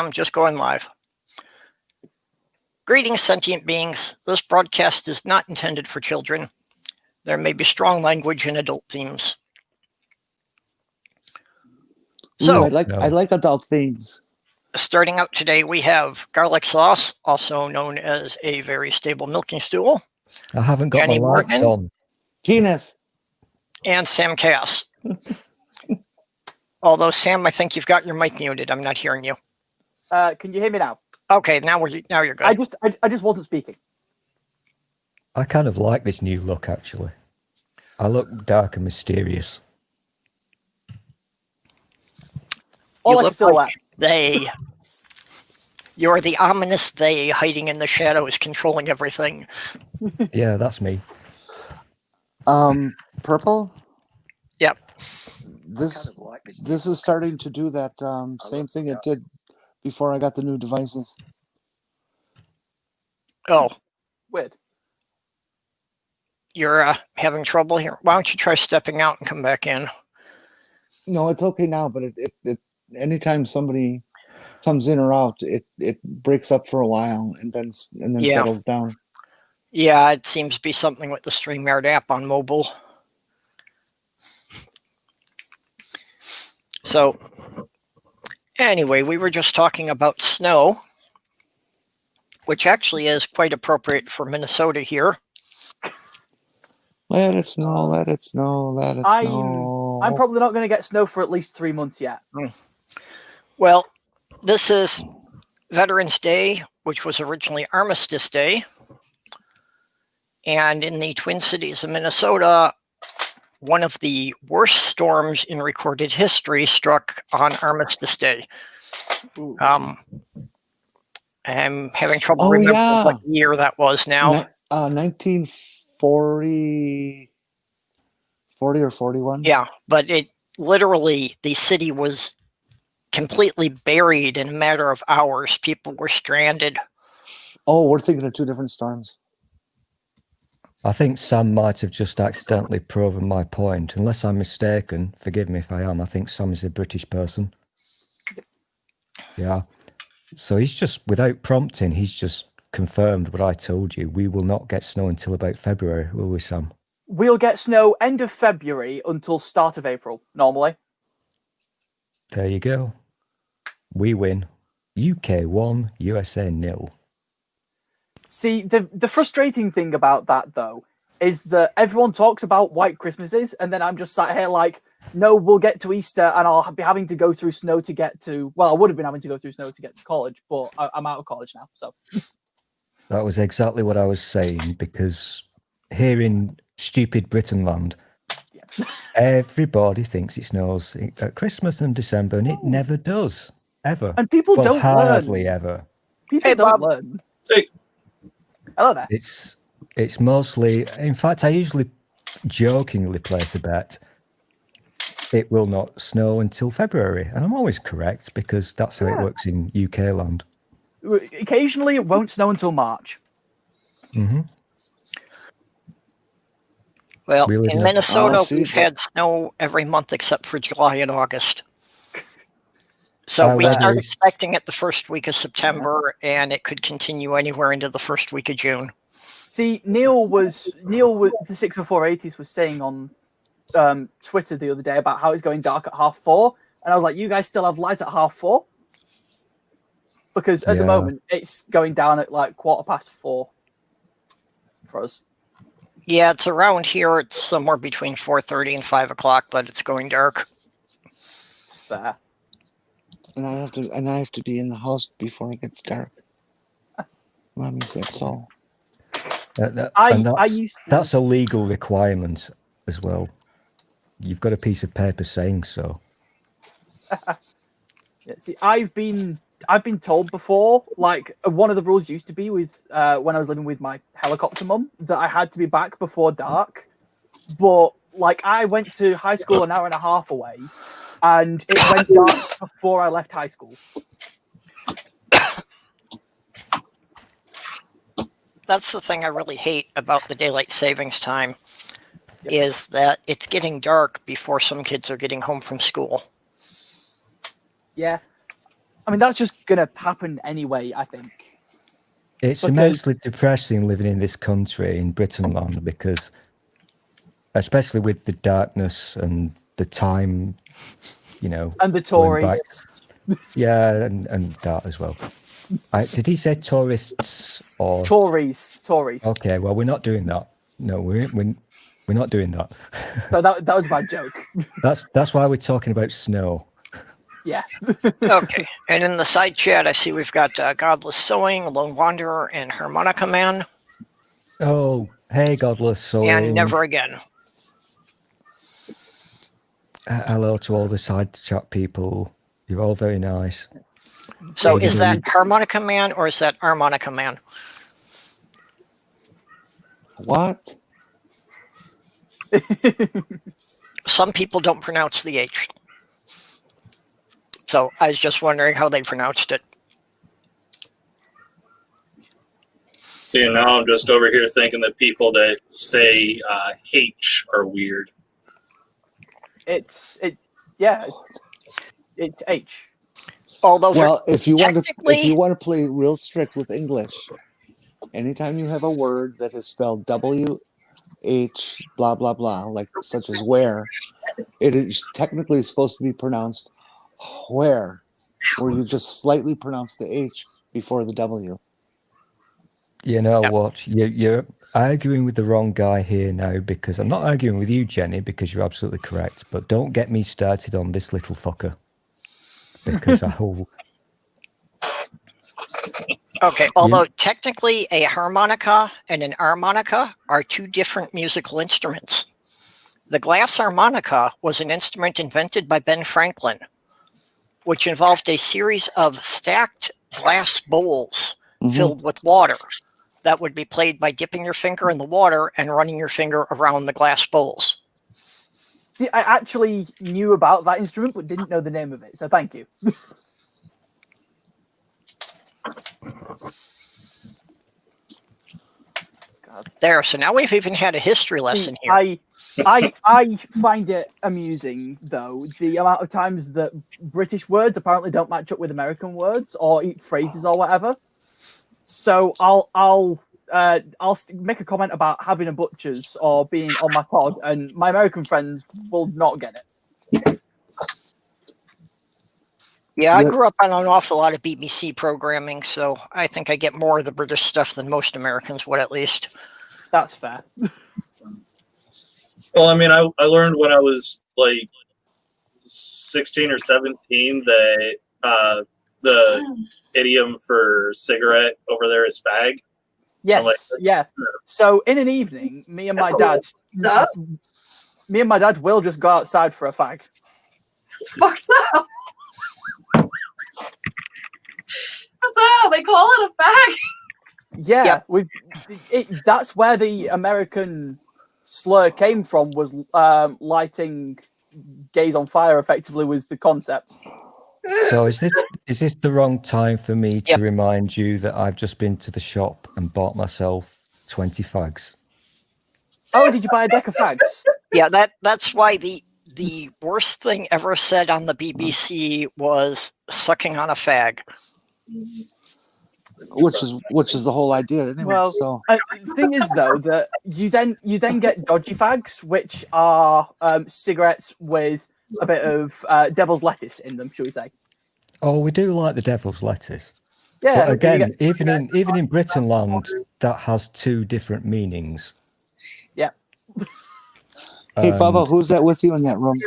I'm just going live. Greetings, sentient beings. This broadcast is not intended for children. There may be strong language and adult themes. So, I like adult themes. Starting out today, we have garlic sauce, also known as a very stable milking stool. I haven't got Jenny my lights Morgan. on. Penis. And Sam Cass. Although, Sam, I think you've got your mic muted. I'm not hearing you. Can you hear me now? Okay, now you're good. I just wasn't speaking. I kind of like this new look, actually. I look dark and mysterious. All like a silhouette. You're the ominous they hiding in the shadows, controlling everything. Yeah, that's me. Purple? Yep. This is starting to do that same thing it did before I got the new devices. Oh. Weird. You're having trouble here. Why don't you try stepping out and come back in? No, it's okay now, but it anytime somebody comes in or out, it breaks up for a while and then settles down. Yeah, it seems to be something with the StreamYard app on mobile. So, anyway, we were just talking about snow, which actually is quite appropriate for Minnesota here. Let it snow, let it snow, let it snow. I'm probably not going to get snow for at least 3 months yet. Well, this is Veterans Day, which was originally Armistice Day. And in the Twin Cities of Minnesota, one of the worst storms in recorded history struck on Armistice Day. I'm having trouble remembering what year that was now. 1940 or 41. Yeah, but it literally, the city was completely buried in a matter of hours. People were stranded. Oh, we're thinking of two different storms. I think Sam might have just accidentally proven my point. Unless I'm mistaken, forgive me if I am, I think Sam is a British person. Yeah. So he's just, without prompting, he's just confirmed what I told you. We will not get snow until about February, will we, Sam? We'll get snow end of February until start of April, normally. There you go. We win. UK 1, USA 0. See, the frustrating thing about that, though, is that everyone talks about white Christmases, and then I'm just sat here like, no, we'll get to Easter, and I'll be having to go through snow to get to... Well, I would have been having to go through snow to get to college, but I'm out of college now, so... That was exactly what I was saying, because here in stupid Britainland, everybody thinks it snows at Christmas and December, and it never does, ever. And people don't hardly learn. Ever. People don't learn. Hey. Hello there. It's mostly, in fact, I usually jokingly place a bet it will not snow until February, and I'm always correct because that's how it works in UK land. Occasionally, it won't snow until March. Mm-hmm. Well, in Minnesota, we've had snow every month except for July and August. So we start expecting it the first week of September, and it could continue anywhere into the first week of June. See, Neil was the s04e05 was saying on Twitter the other day about how it's going dark at 4:30, and I was like, "You guys still have light at 4:30?" Because at the moment it's going down at like 4:15 for us. Yeah, it's around here. It's somewhere between 4:30 and 5 o'clock, but it's going dark. Fair. And I have to be in the house before it gets dark. Mommy said so. That's a legal requirement as well. You've got a piece of paper saying so. See, I've been told before, like one of the rules used to be with when I was living with my helicopter mum, that I had to be back before dark. But like I went to high school an hour and a half away, and it went dark before I left high school. That's the thing I really hate about the daylight savings time, is that it's getting dark before some kids are getting home from school. Yeah. I mean, that's just going to happen anyway, I think. It's immensely depressing living in this country, in Britain land, because especially with the darkness and the time, you know. And the Tories. Yeah, and that as well. Did he say tourists or Tories? Okay, well, we're not doing that. No, we're not doing that. So that was my joke. That's why we're talking about snow. Yeah. Okay, and in the side chat, I see we've got Godless Sewing, Lone Wanderer, and Harmonica Man. Oh, hey, Godless Sewing. And Never Again. Hello to all the side chat people. You're all very nice. So is that Harmonica Man or is that Armonica Man? What? Some people don't pronounce the H. So I was just wondering how they pronounced it. See, now I'm just over here thinking that people that say H are weird. It's H. Although, well, if you want to play real strict with English, anytime you have a word that is spelled W-H blah blah blah, like such as where, it is technically supposed to be pronounced where you just slightly pronounce the H before the W. You know what? You're arguing with the wrong guy here now, because I'm not arguing with you, Jenny, because you're absolutely correct. But don't get me started on this little fucker, because I will. Okay, although technically a harmonica and an armonica are two different musical instruments. The glass harmonica was an instrument invented by Ben Franklin, which involved a series of stacked glass bowls filled with water that would be played by dipping your finger in the water and running your finger around the glass bowls. See, I actually knew about that instrument, but didn't know the name of it, so thank you. There, so now we've even had a history lesson here. I find it amusing, though, the amount of times that British words apparently don't match up with American words or phrases or whatever. So I'll make a comment about having a butcher's or being on my pod, and my American friends will not get it. Yeah, I grew up on an awful lot of BBC programming, so I think I get more of the British stuff than most Americans would, at least. That's fair. Well, I mean, I learned when I was like 16 or 17 that the idiom for cigarette over there is fag. Yes, yeah. So in an evening, me and my dad will just go outside for a fag. It's fucked up. What the hell? They call it a fag? Yeah, that's where the American slur came from, was lighting gays on fire effectively was the concept. So is this the wrong time for me to remind you that I've just been to the shop and bought myself 20 fags? Oh, did you buy a deck of fags? Yeah, that's why the worst thing ever said on the BBC was sucking on a fag. Which is the whole idea anyway. Well, so the thing is though that you then get dodgy fags, which are cigarettes with a bit of devil's lettuce in them, shall we say? Oh, we do like the devil's lettuce. Yeah. But again, even in Britain land, that has two different meanings. Yeah. Hey, Bubba, who's that with you in that room?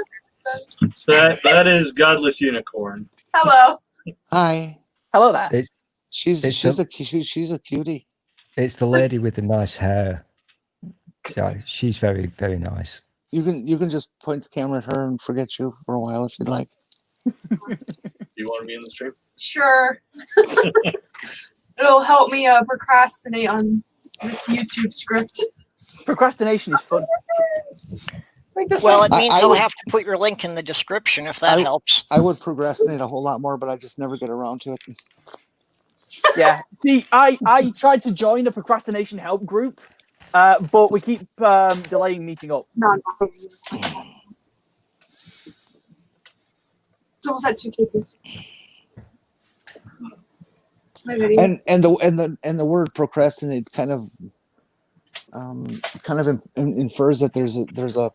That is Godless Unicorn. Hello. Hi. Hello there. She's a cutie. It's the lady with the nice hair. Yeah, she's very, very nice. You can just point the camera at her and forget you for a while if you'd like. Do you want to be in the stream? Sure. It'll help me procrastinate on this YouTube script. Procrastination is fun. Well, it means I'll have to put your link in the description if that helps. I would procrastinate a whole lot more, but I just never get around to it. Yeah. See, I tried to join a procrastination help group, but we keep delaying meeting up. It's almost at 2 capers. my video. And the word procrastinate kind of infers that there's a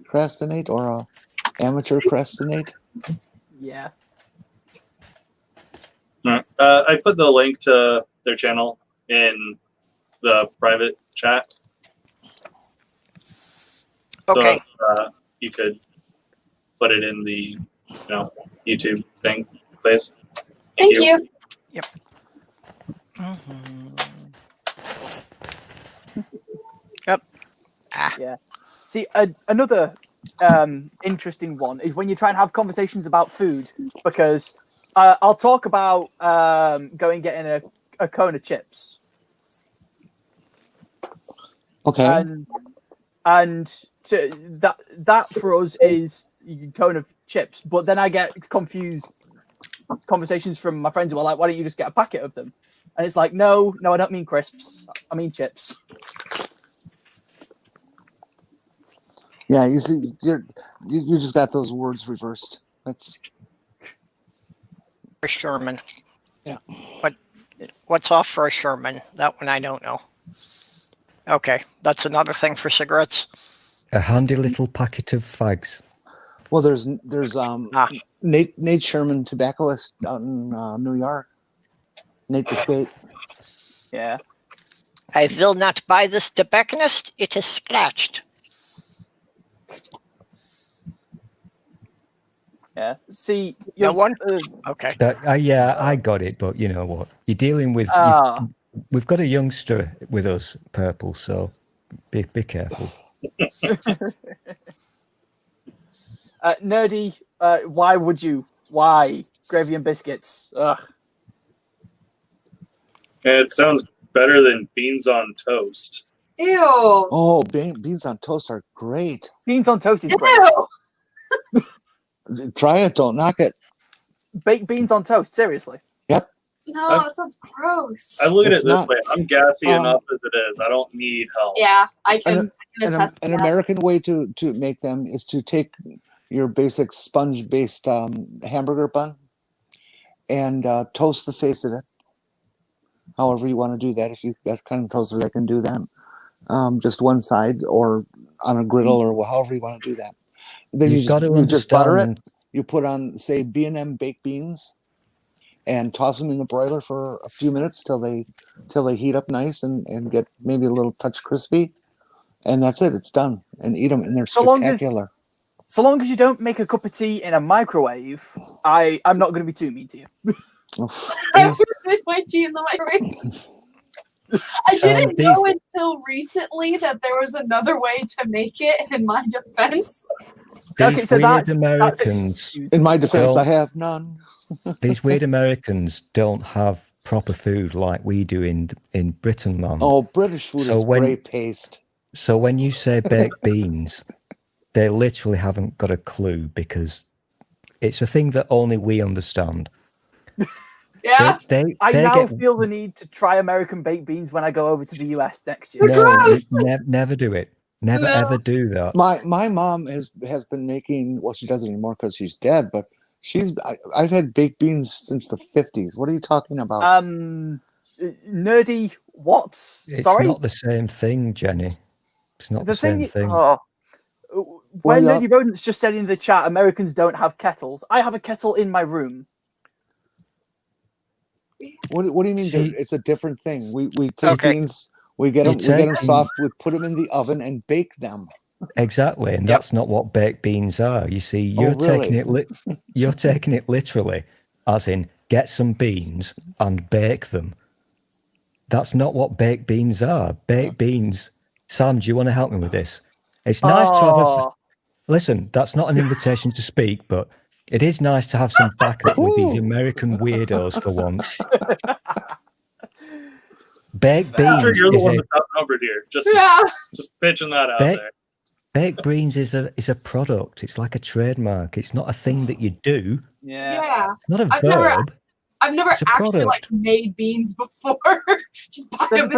procrastinate or a amateur procrastinate. Yeah. I put the link to their channel in the private chat. Okay. So, you could put it in the YouTube thing, please. Thank you. Yep. Mm-hmm. Yep. Yeah. See, another interesting one is when you try and have conversations about food, because I'll talk about going getting a cone of chips. Okay. And that for us is a cone of chips, but then I get confused conversations from my friends who are like, "Why don't you just get a packet of them?" And it's like, no, I don't mean crisps. I mean chips. Yeah, you see, you just got those words reversed. That's For Sherman. Yeah. What's off for a Sherman? That one I don't know. Okay, that's another thing for cigarettes. A handy little packet of fags. well. There's Nate Sherman, tobaccoist out in New York. Nate the Skate. Yeah. I will not buy this tobacconist. It is scratched. Yeah. See, No one. Okay. Yeah, I got it, but you know what? You're dealing with. We've got a youngster with us, Purple, so be careful. Nerdy, why would you? Why gravy and biscuits? Ugh. It sounds better than beans on toast. Ew. Oh, beans on toast are great. Beans on toast is great. Ew. Try it. Don't knock it. Baked beans on toast, seriously. Yep. No, that sounds gross. I look at It's it this not- way. I'm gassy enough as it is. I don't need help. Yeah, I can attest to An that. American way to make them is to take your basic sponge-based hamburger bun and toast the face of it. However you want to do that. If you've got kind of toaster that can do that, just one side or on a griddle or however you want to do that. Then you just butter it. You put on, say, B&M baked beans, and toss them in the broiler for a few minutes till they heat up nice and get maybe a little touch crispy, and that's it. It's done. And eat them, and they're spectacular. So long as you don't make a cup of tea in a microwave, I'm not going to be too mean to you. I would make my tea in the microwave. I didn't know until recently that there was another way to make it, in my defense. These weird Americans. In my defense, I have none. These weird Americans don't have proper food like we do in Britain, man. Oh, British food is great paste. So when you say baked beans, they literally haven't got a clue, because it's a thing that only we understand. Yeah. I now feel the need to try American baked beans when I go over to the US next year. No, never do it. Never ever do that. My mom has been making. Well, she doesn't anymore because she's dead. But I've had baked beans since the 50s. What are you talking about? Nerdy. What? It's Sorry. not the same thing, Jenny. It's not the same thing. When Nerdy Rodents just said in the chat, Americans don't have kettles. I have a kettle in my room. What do you mean? It's a different thing. We take beans. We get them soft. We put them in the oven and bake them. Exactly, and that's not what baked beans are. You see, you're taking it literally, as in get some beans and bake them. That's not what baked beans are. Baked beans. Sam, do you want to help me with this? It's nice to have listen. That's not an invitation to speak, but it is nice to have some backup with these American weirdos for once. Baked beans. You're the one that's outnumbered here. Just pitching that out there. Baked beans is a product. It's like a trademark. It's not a thing that you do. Yeah. It's not a verb. I've never actually made beans before. Just buy them.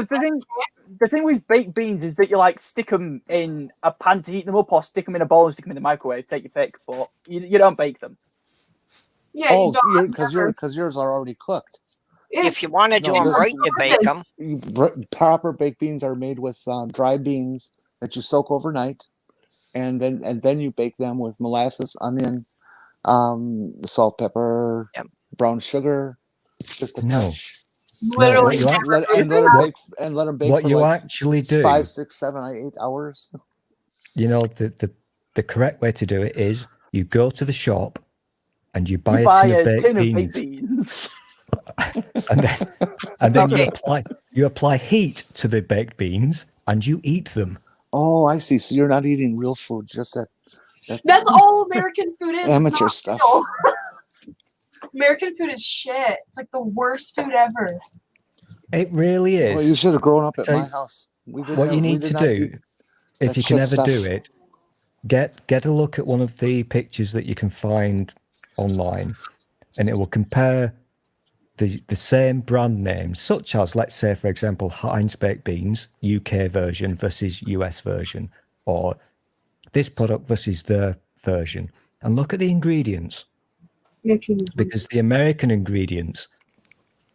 The thing with baked beans is that you stick them in a pan to heat them up, or stick them in a bowl and stick them in the microwave. Take your pick, but you don't bake them. Yeah, Oh, you don't. because yours are already cooked. Yeah. If you want to do No, them this- right, you bake them. Proper baked beans are made with dry beans that you soak overnight, and then you bake them with molasses, onion, salt, pepper, Yep. brown sugar, just a No. touch. Literally you never Let food them that. bake and let them bake What for you like actually do, 5, 6, 7, 8 hours. you know, the correct way to do it is you go to the shop and you buy You a buy tin of a baked tin of beans, baked beans. and then Okay. you apply heat to the baked beans and you eat them. Oh, I see. So you're not eating real food, just that That's all American food is. amateur it's not stuff. real. American food is shit. It's like the worst food ever. It really is. Well, you should have grown up at So my house. We did what you need to do, if you can ever do it, get a look at one of the pictures that you can find online, and it will compare the same brand names, such as, let's say, for example, Heinz baked beans, UK version versus US version, or this product versus their version, and look at the ingredients, because the American ingredients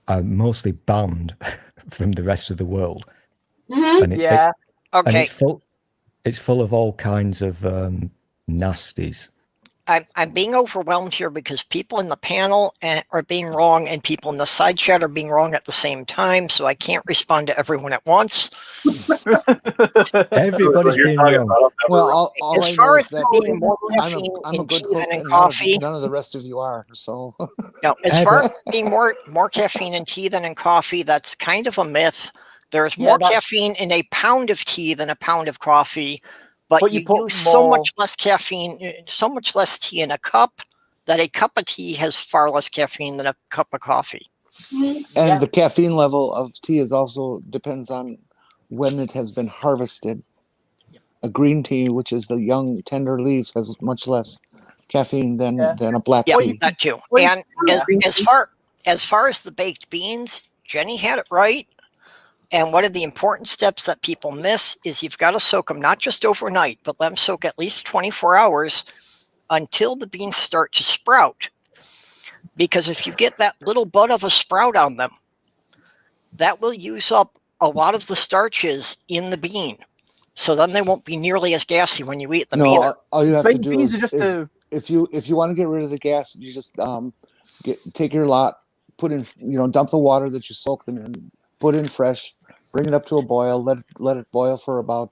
are mostly banned from the rest of the world. Mm-hmm. And Yeah. and Okay, it's full of all kinds of nasties. I'm being overwhelmed here because people in the panel are being wrong and people in the side chat are being wrong at the same time, so I can't respond to everyone at once. Everybody's You're being talking wrong. about Well, all As I know far is as that being more I'm caffeine a in good tea cook, than in and coffee, none of the rest of you are. So no, as Ever- far as being more caffeine in tea than in coffee, that's kind of a myth. There's Yeah, more that's- caffeine in a pound of tea than a pound of coffee, but But you you put use so more- much less caffeine, so much less tea in a cup, that a cup of tea has far less caffeine than a cup of coffee. and Yeah. the caffeine level of tea is also depends on when it has been harvested. A green tea, which is the young tender leaves, has much less caffeine than a black Yeah, tea. that too. Well, And as far as the baked beans, Jenny had it right. And one of the important steps that people miss is you've got to soak them not just overnight, but let them soak at least 24 hours until the beans start to sprout. Because if you get that little bud of a sprout on them, that will use up a lot of the starches in the bean. So then they won't be nearly as gassy when you eat them either. No, all you have to Baked do beans is, are just is a if you want to get rid of the gas, you just take your lot, put in, dump the water that you soak them in, put in fresh, bring it up to a boil, let it boil for about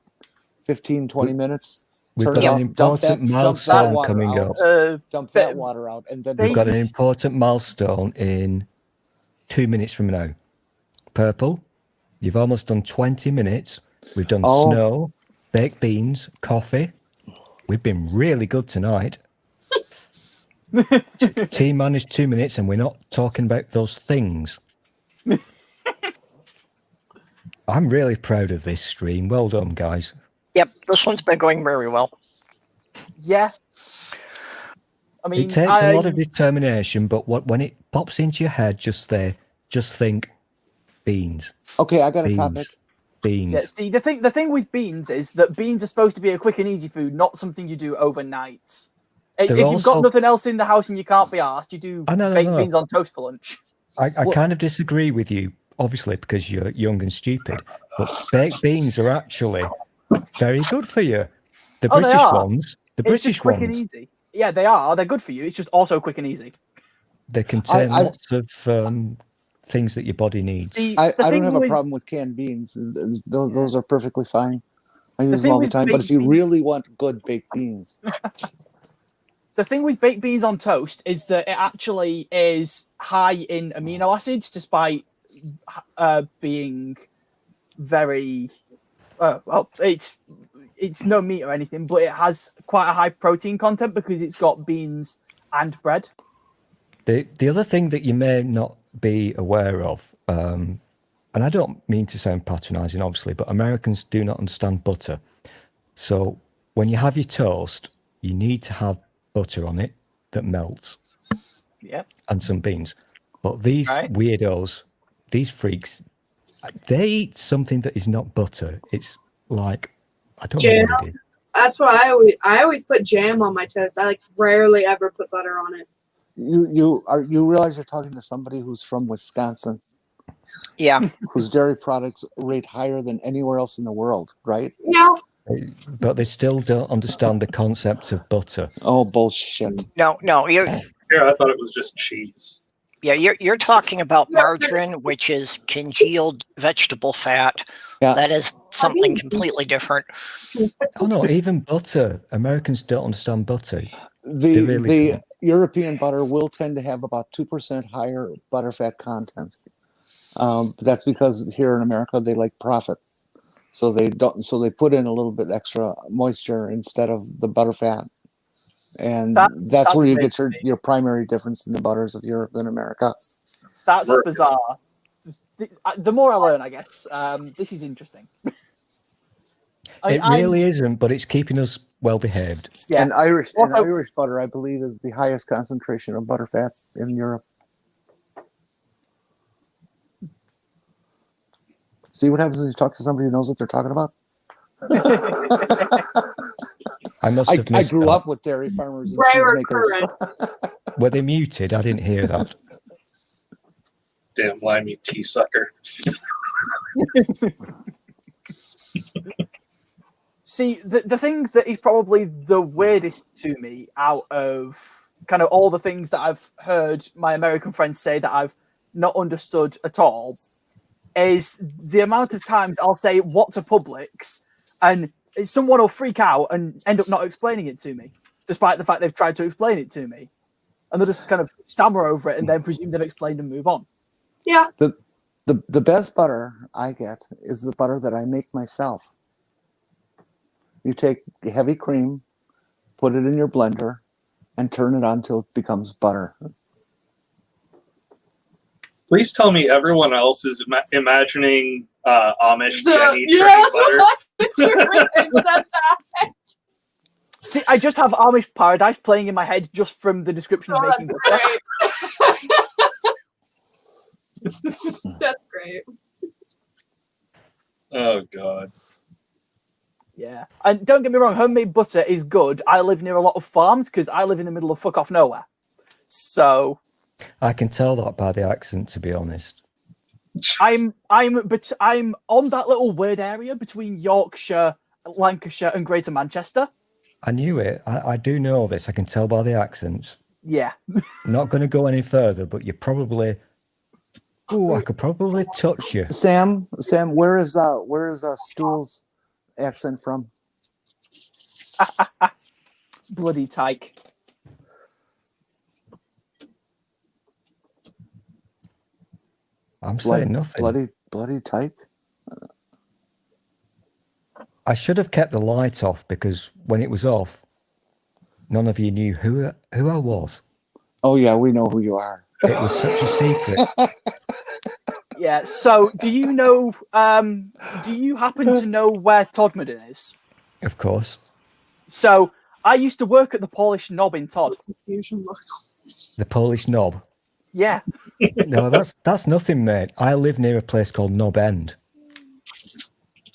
15, 20 minutes. We've Turn got it an off, important dump that milestone water coming out. up. Dump that water out, and then We've got an Beans- important milestone in 2 minutes from now. Purple, you've almost done 20 minutes. We've done snow, baked beans, coffee. We've been really good tonight. T-man is 2 minutes and we're not talking about those things. I'm really proud of this stream. Well done, guys. Yep, this one's been going very well. yeah. I mean, It takes a lot of determination, but when it pops into your head, just think beans. Okay, I got a Beans. topic. Beans. Yeah, see, the thing with beans is that beans are supposed to be a quick and easy food, not something you do overnight. If you've got nothing else in the house and you can't be asked, you do baked beans on toast for lunch. I kind of disagree with you, obviously, because you're young and stupid. But baked beans are actually very good for you. The British ones. The It's just British quick ones. and easy. Yeah, they are. They're good for you. It's just also quick and easy. They contain lots of things that your body needs. See, I don't have a problem with canned beans. Those are perfectly fine. I use them all the time. But if you really want good baked beans, the thing with baked beans on toast is that it actually is high in amino acids, despite being very well. It's no meat or anything, but it has quite a high protein content because it's got beans and bread. The other thing that you may not be aware of, and I don't mean to sound patronising, obviously, but Americans do not understand butter. So when you have your toast, you need to have butter on it that melts. Yeah. And some beans. But these weirdos, these freaks, they eat something that is not butter. It's like, I don't know what it is. That's what I always put jam on my toast. I rarely ever put butter on it. You realize you're talking to somebody who's from Wisconsin, Yeah. whose dairy products rate higher than anywhere else in the world, right? Yeah. But they still don't understand the concept of butter. Oh, bullshit. No, you're Yeah, I thought it was just cheese. yeah, you're talking about margarine, which is congealed vegetable fat. Yeah. That is something completely different. Oh no, even butter. Americans don't understand butter. The European butter will tend to have about 2% higher butterfat content. That's because here in America they like profit, so they don't. So they put in a little bit extra moisture instead of the butterfat, and that's where you get your primary difference in the butters of Europe than America. That's bizarre. The more I learn, I guess. This is interesting. It really isn't, but it's keeping us well behaved. Yeah. And Irish butter, I believe, is the highest concentration of butterfat in Europe. See what happens when you talk to somebody who knows what they're talking about? I grew up with dairy farmers and cheesemakers. Were they muted? I didn't hear that. Damn limey tea sucker. See, the thing that is probably the weirdest to me out of kind of all the things that I've heard my American friends say that I've not understood at all is the amount of times I'll say what to Publix and someone will freak out and end up not explaining it to me, despite the fact they've tried to explain it to me. And they'll just kind of stammer over it and then presume they've explained and move on. Yeah. The best butter I get is the butter that I make myself. You take heavy cream, put it in your blender, and turn it on until it becomes butter. Please tell me everyone else is imagining Amish Jenny yeah, drinking butter. I said that. See, I just have Amish Paradise playing in my head just from the description of making butter. That's great. Oh, God. Yeah. And don't get me wrong, homemade butter is good. I live near a lot of farms because I live in the middle of fuck off nowhere. So I can tell that by the accent, to be honest. I'm on that little weird area between Yorkshire, Lancashire, and Greater Manchester. I knew it. I do know this. I can tell by the accents. Yeah. Not going to go any further, but you're probably. Oh, I could probably touch you. Sam, where is Stool's accent from? Bloody tyke. I'm saying nothing. Bloody tyke. I should have kept the light off because when it was off, none of you knew who I was. Oh yeah, we know who you are. It was such a secret. Yeah. So, do you know? Do you happen to know where Todmorden is? Of course. So, I used to work at the Polish Knob in Todd. The Polish Knob. Yeah. No, that's nothing, mate. I live near a place called Knob End.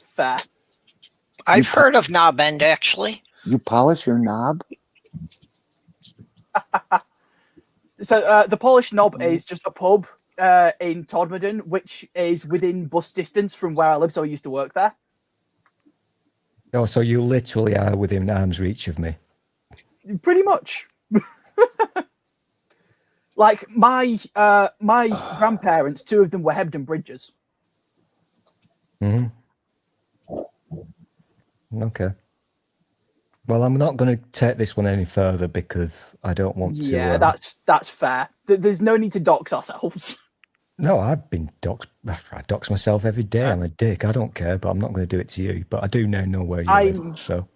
Fair. I've heard of Knob End, actually. You polish your knob? So the Polish Knob is just a pub in Todmorden, which is within bus distance from where I live, so I used to work there. Oh, so you literally are within arm's reach of me. Pretty much. Like my grandparents, two of them were Hebden Bridges. Mm-hmm. Okay. Well, I'm not going to take this one any further because I don't want to. Yeah, that's fair. There's no need to dox ourselves. No, I've been doxed. I dox myself every day. I'm a dick. I don't care, but I'm not going to do it to you. But I do now know where you live. So.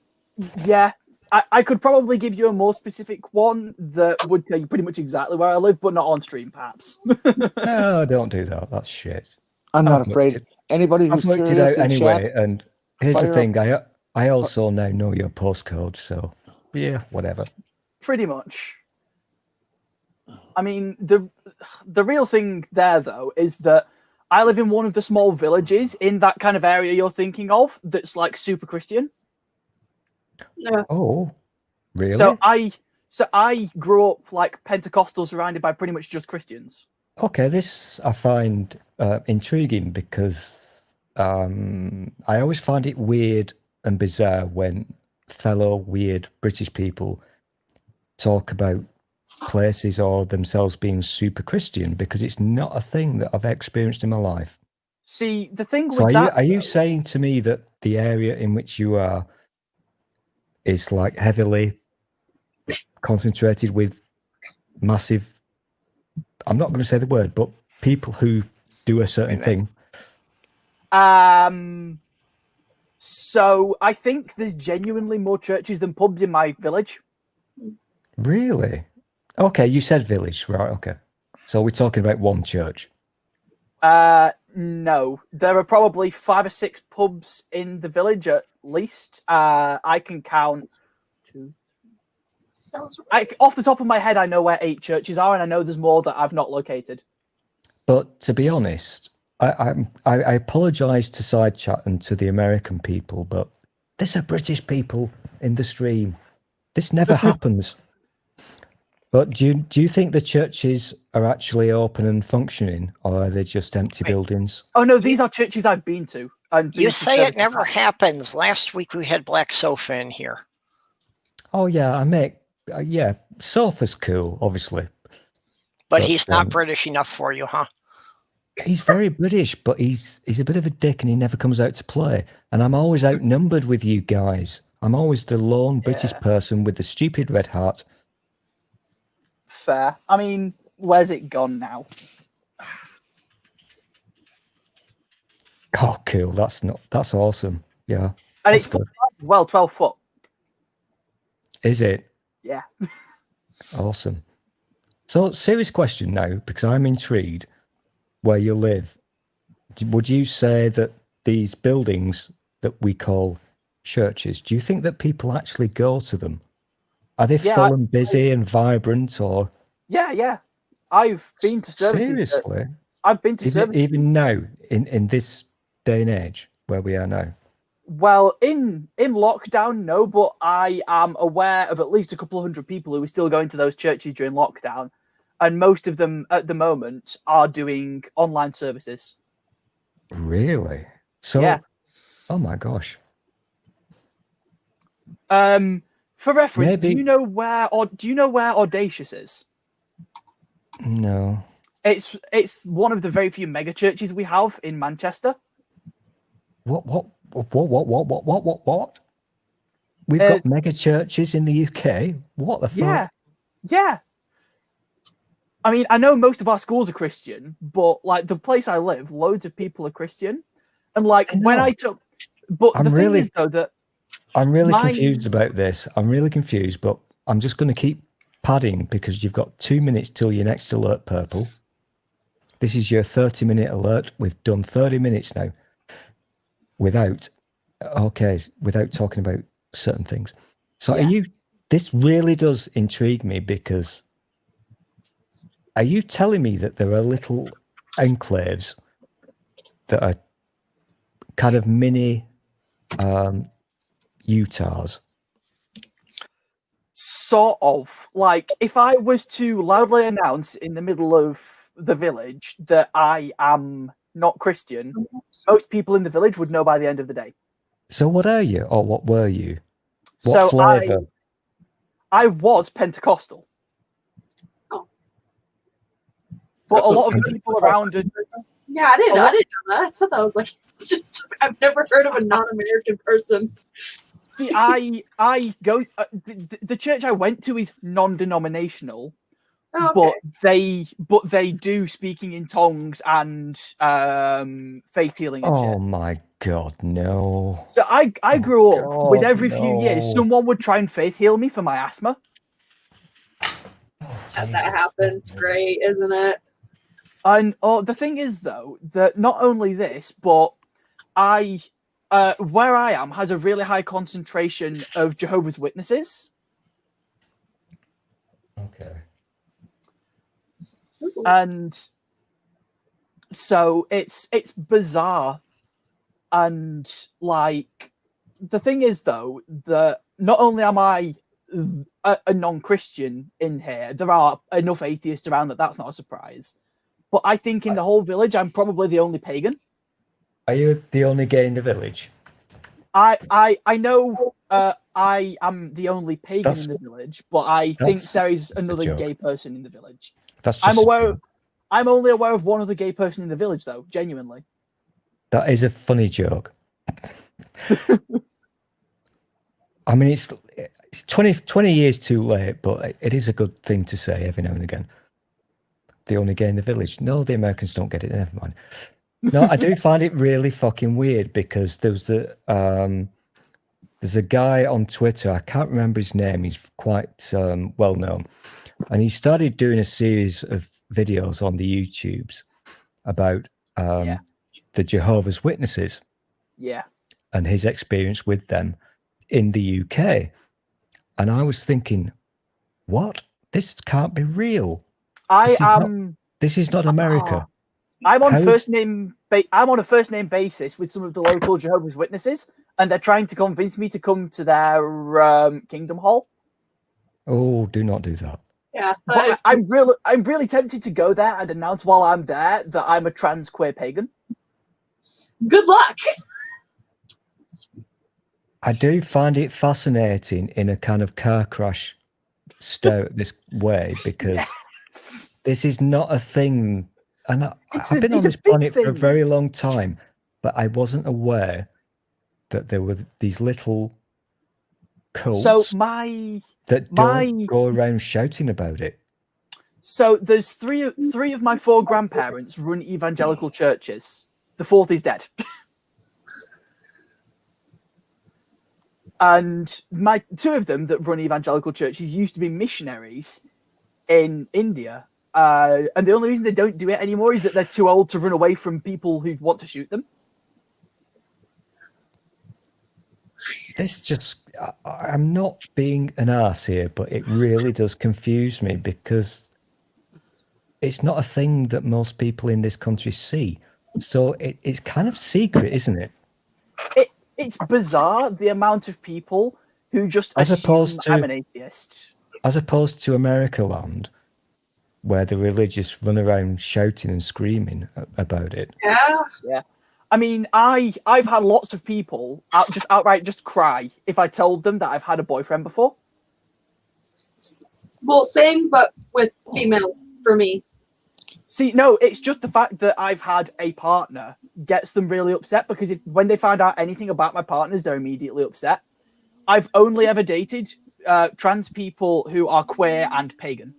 Yeah, I could probably give you a more specific one that would tell you pretty much exactly where I live, but not on stream, perhaps. No, don't do that. That's shit. I'm not afraid. Anybody who's I've worked curious it out anyway. chat, And here's the thing: I also now know your postcode, so yeah, whatever. Pretty much. I mean, the real thing there, though, is that I live in one of the small villages in that kind of area you're thinking of that's like super Christian. Yeah. Oh, really? So I So I grew up like Pentecostal, surrounded by pretty much just Christians. Okay, this I find intriguing because I always find it weird and bizarre when fellow weird British people talk about places or themselves being super Christian, because it's not a thing that I've experienced in my life. See, the thing So with are you saying to me that the area in which you are is like heavily concentrated with massive, I'm not going to say the word, but people who do a certain thing? So I think there's genuinely more churches than pubs in my village. Really? Okay, you said village, right? Okay. So we're talking about one church. No, there are probably 5 or 6 pubs in the village at least. I can count 2. Off the top of my head, I know where 8 churches are, and I know there's more that I've not located. But to be honest, I apologise to Side Chat and to the American people, but there's a British people in the stream. This never happens. But do you think the churches are actually open and functioning, or are they just empty buildings? Oh no, these are churches I've been to. You say it never happens. Last week we had Black Sofa in here. Oh yeah, yeah, Sofa's cool, obviously. But he's not British enough for you, huh? He's very British, but he's a bit of a dick and he never comes out to play. And I'm always outnumbered with you guys. I'm always the lone British person with the stupid red heart. Fair. I mean, where's it gone now? Oh, cool. That's awesome. Yeah. And it's good. Well, 12 foot. Is it? Yeah. Awesome. So, serious question now, because I'm intrigued where you live. Would you say that these buildings that we call churches, do you think that people actually go to them? Are they full and busy and vibrant, or? Yeah. I've been to services. Seriously? I've been to services. Even now, in this day and age where we are now? Well, in lockdown, no, but I am aware of at least a couple of hundred people who are still going to those churches during lockdown. And most of them at the moment are doing online services. Really? So, yeah. Oh my gosh. For reference, do you know where Audacious is? No. It's one of the very few mega churches we have in Manchester. What? We've got mega churches in the UK? What the fuck? Yeah. I mean, I know most of our schools are Christian, but like the place I live, loads of people are Christian. And like when I took, but the thing is though that I'm really confused about this. I'm really confused, but I'm just going to keep padding because you've got 2 minutes till your next alert, Purple. This is your 30-minute alert. We've done 30 minutes now without talking about certain things. So this really does intrigue me, because are you telling me that there are little enclaves that are kind of mini Utahs? Sort of. Like, if I was to loudly announce in the middle of the village that I am not Christian, most people in the village would know by the end of the day. So what are you, or what were you? What flavor? I was Pentecostal. Oh. But a lot of people around it. Yeah, I didn't know that. I thought that was like just I've never heard of a non-American person. See, I go the church I went to is non-denominational, but they do speaking in tongues and faith healing and shit. Oh my god, no. So I grew up with every few years someone would try and faith heal me for my asthma. That happens. Great, isn't it? And the thing is though that not only this, but where I am has a really high concentration of Jehovah's Witnesses. Okay. And so it's bizarre. And like the thing is though that not only am I a non-Christian in here. There are enough atheists around that that's not a surprise. But I think in the whole village, I'm probably the only pagan. Are you the only gay in the village? I know I am the only pagan in the village, but I think there is another gay person in the village. That's just I'm only aware of one other gay person in the village, though, genuinely. That is a funny joke. I mean, it's 20 years too late, but it is a good thing to say every now and again. The only gay in the village. No, the Americans don't get it. Never mind. No, I do find it really fucking weird because there's a guy on Twitter. I can't remember his name. He's quite well known, and he started doing a series of videos on the YouTubes about the Jehovah's Witnesses. Yeah. And his experience with them in the UK. And I was thinking, what? This can't be real. This is not America. I'm on I'm on a first name basis with some of the local Jehovah's Witnesses, and they're trying to convince me to come to their Kingdom Hall. Oh, do not do that. Yeah, but I'm really tempted to go there and announce while I'm there that I'm a trans queer pagan. Good luck. I do find it fascinating in a kind of car crash this way because this is not a thing. And I've been on this planet for a very long time, but I wasn't aware that there were these little cults that don't go around shouting about it. So there's three of my 4 grandparents run evangelical churches. The 4th is dead. And my 2 of them that run evangelical churches used to be missionaries in India. And the only reason they don't do it anymore is that they're too old to run away from people who want to shoot them. This just, I'm not being an arse here, but it really does confuse me because it's not a thing that most people in this country see. So it's kind of secret, isn't it? It's bizarre the amount of people who just assume I'm an atheist. As opposed to America land, where the religious run around shouting and screaming about it. Yeah. I mean, I've had lots of people outright cry if I told them that I've had a boyfriend before. Well, same, but with females for me. See, no, it's just the fact that I've had a partner gets them really upset because when they find out anything about my partners, they're immediately upset. I've only ever dated trans people who are queer and pagan.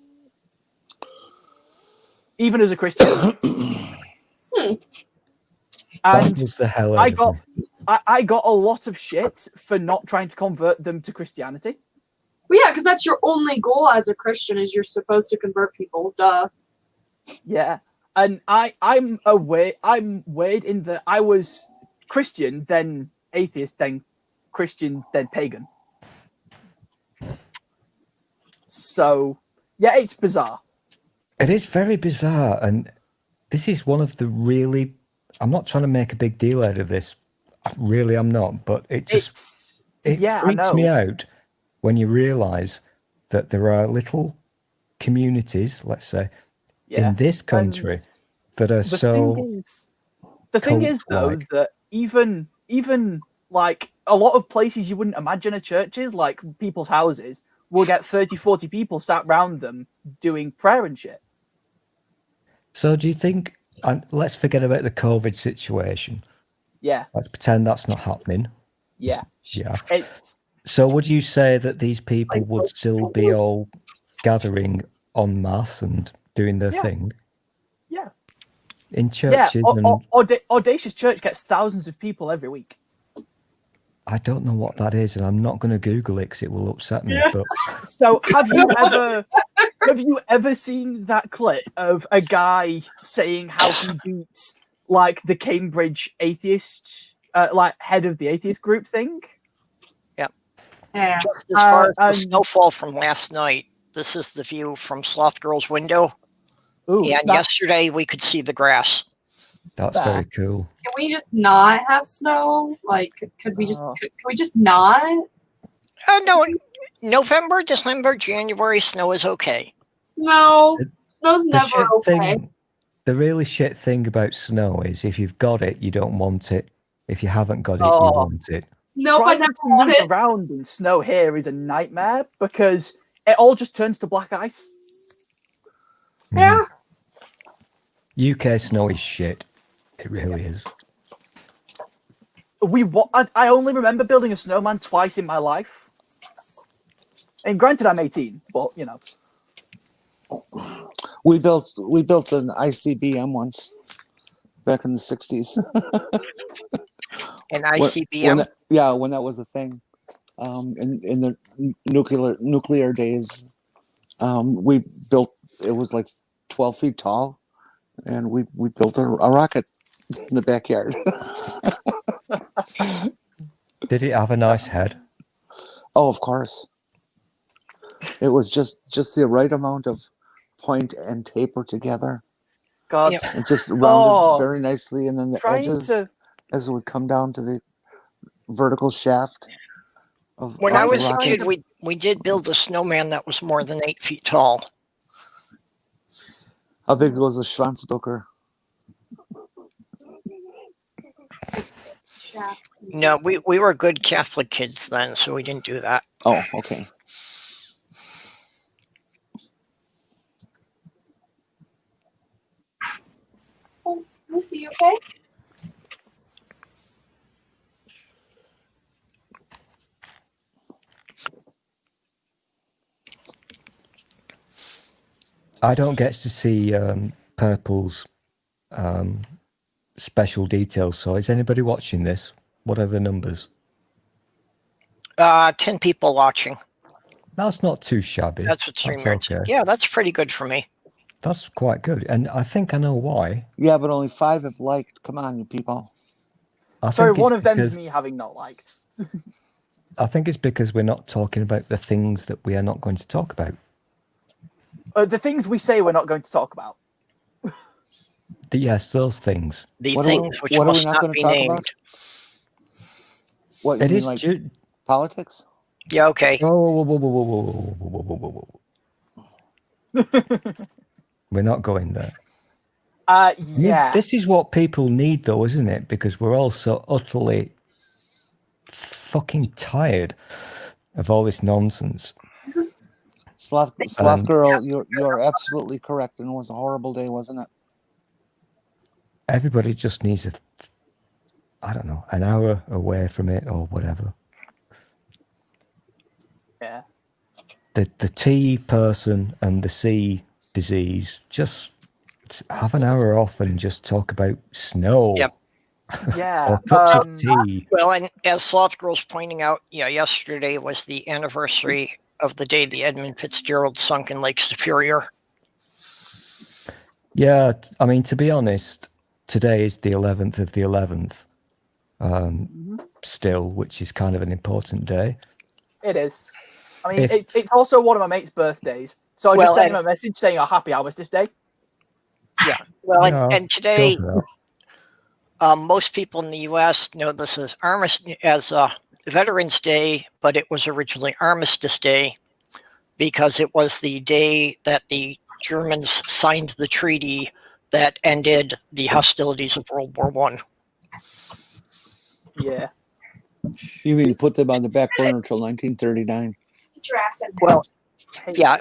Even as a Christian. And the hell I got a lot of shit for not trying to convert them to Christianity. Well, yeah, because that's your only goal as a Christian is you're supposed to convert people. Duh. Yeah, and I'm weird in that I was Christian, then atheist, then Christian, then pagan. So yeah, it's bizarre. It is very bizarre, and this is one of the really. I'm not trying to make a big deal out of this. Really, I'm not. But it just freaks me out when you realise that there are little communities, let's say, in this country that are the thing is though that even like a lot of places you wouldn't imagine are churches, like people's houses, will get 30-40 people sat around them doing prayer and shit. So do you think, and let's forget about the COVID situation. Yeah. Let's pretend that's not happening. Yeah. Yeah. So would you say that these people would still be all gathering en masse and doing their thing? Yeah. In churches? Audacious Church gets thousands of people every week. I don't know what that is, and I'm not going to Google it because it will upset me. But so have you ever seen that clip of a guy saying how he beats like the Cambridge atheist, like head of the atheist group thing? Yeah. Just as far as the snowfall from last night, this is the view from Sloth Girl's window. Ooh, and yesterday we could see the grass. That's very cool. Can we just not have snow? Like, could we just not? No, November, December, January, snow is okay. No, snow's never okay. The really shit thing about snow is if you've got it, you don't want it. If you haven't got it, you Oh. want it. Nope, I Trying never to want move it. around in snow here is a nightmare because it all just turns to black ice. Yeah. UK snow is shit. It really is. I only remember building a snowman twice in my life. And granted, I'm 18, but you know. We built an ICBM once back in the 60s. An ICBM? When that was a thing. In the nuclear days, we built, it was like 12 feet tall, and we built a rocket in the backyard. Did it have a nice head? Oh, of course. It was just the right amount of point and taper together. God. Yeah. It just rounded very nicely, and then the Trying edges, to- as it would come down to the vertical shaft. When I was a rocket. kid, we did build a snowman that was more than 8 feet tall. How big was the Schwanzducker? Yeah. No, we were good Catholic kids then, so we didn't do that. Oh, okay. Oh, Lucy, you okay? I don't get to see Purple's special details. So is anybody watching this? What are the numbers? 10 people watching. That's not too shabby. That's what StreamYard said. okay. Yeah, that's pretty good for me. That's quite good. And I think I know why. Yeah, but only 5 have liked. Come on, you people. Sorry, think one it's of them is because- me having not liked. I think it's because we're not talking about the things that we are not going to talk about. The things we say we're not going to talk about. Yes, those things. The What things which are we must not not going be to talk named. about? What, you It mean is like politics? Yeah, okay. Whoa. We're not going there. I mean, Yeah. this is what people need, though, isn't it? Because we're all so utterly fucking tired of all this nonsense. Sloth Girl, you are absolutely correct, and it was a horrible day, wasn't it? Everybody just needs I don't know, an hour away from it or whatever. Yeah. The T person and the C disease, just have an hour off and just talk about snow. Yep. Yeah. Or cups of tea. Well, and as Sloth Girl's pointing out, yesterday was the anniversary of the day the Edmund Fitzgerald sunk in Lake Superior. Yeah, I mean, to be honest, today is the 11th of the 11th. Still, which is kind of an important day. It is. I mean, it's also one of my mate's birthdays. So I just sent him a message saying, "Oh, happy Armistice Day." Yeah. Well, Yeah, and today, go for most people in the U.S. know this as Veterans Day, but it was originally Armistice Day because it was the day that the Germans signed the treaty that ended the hostilities of World War I. Yeah. You mean you put them on the back burner until 1939? Well, yeah.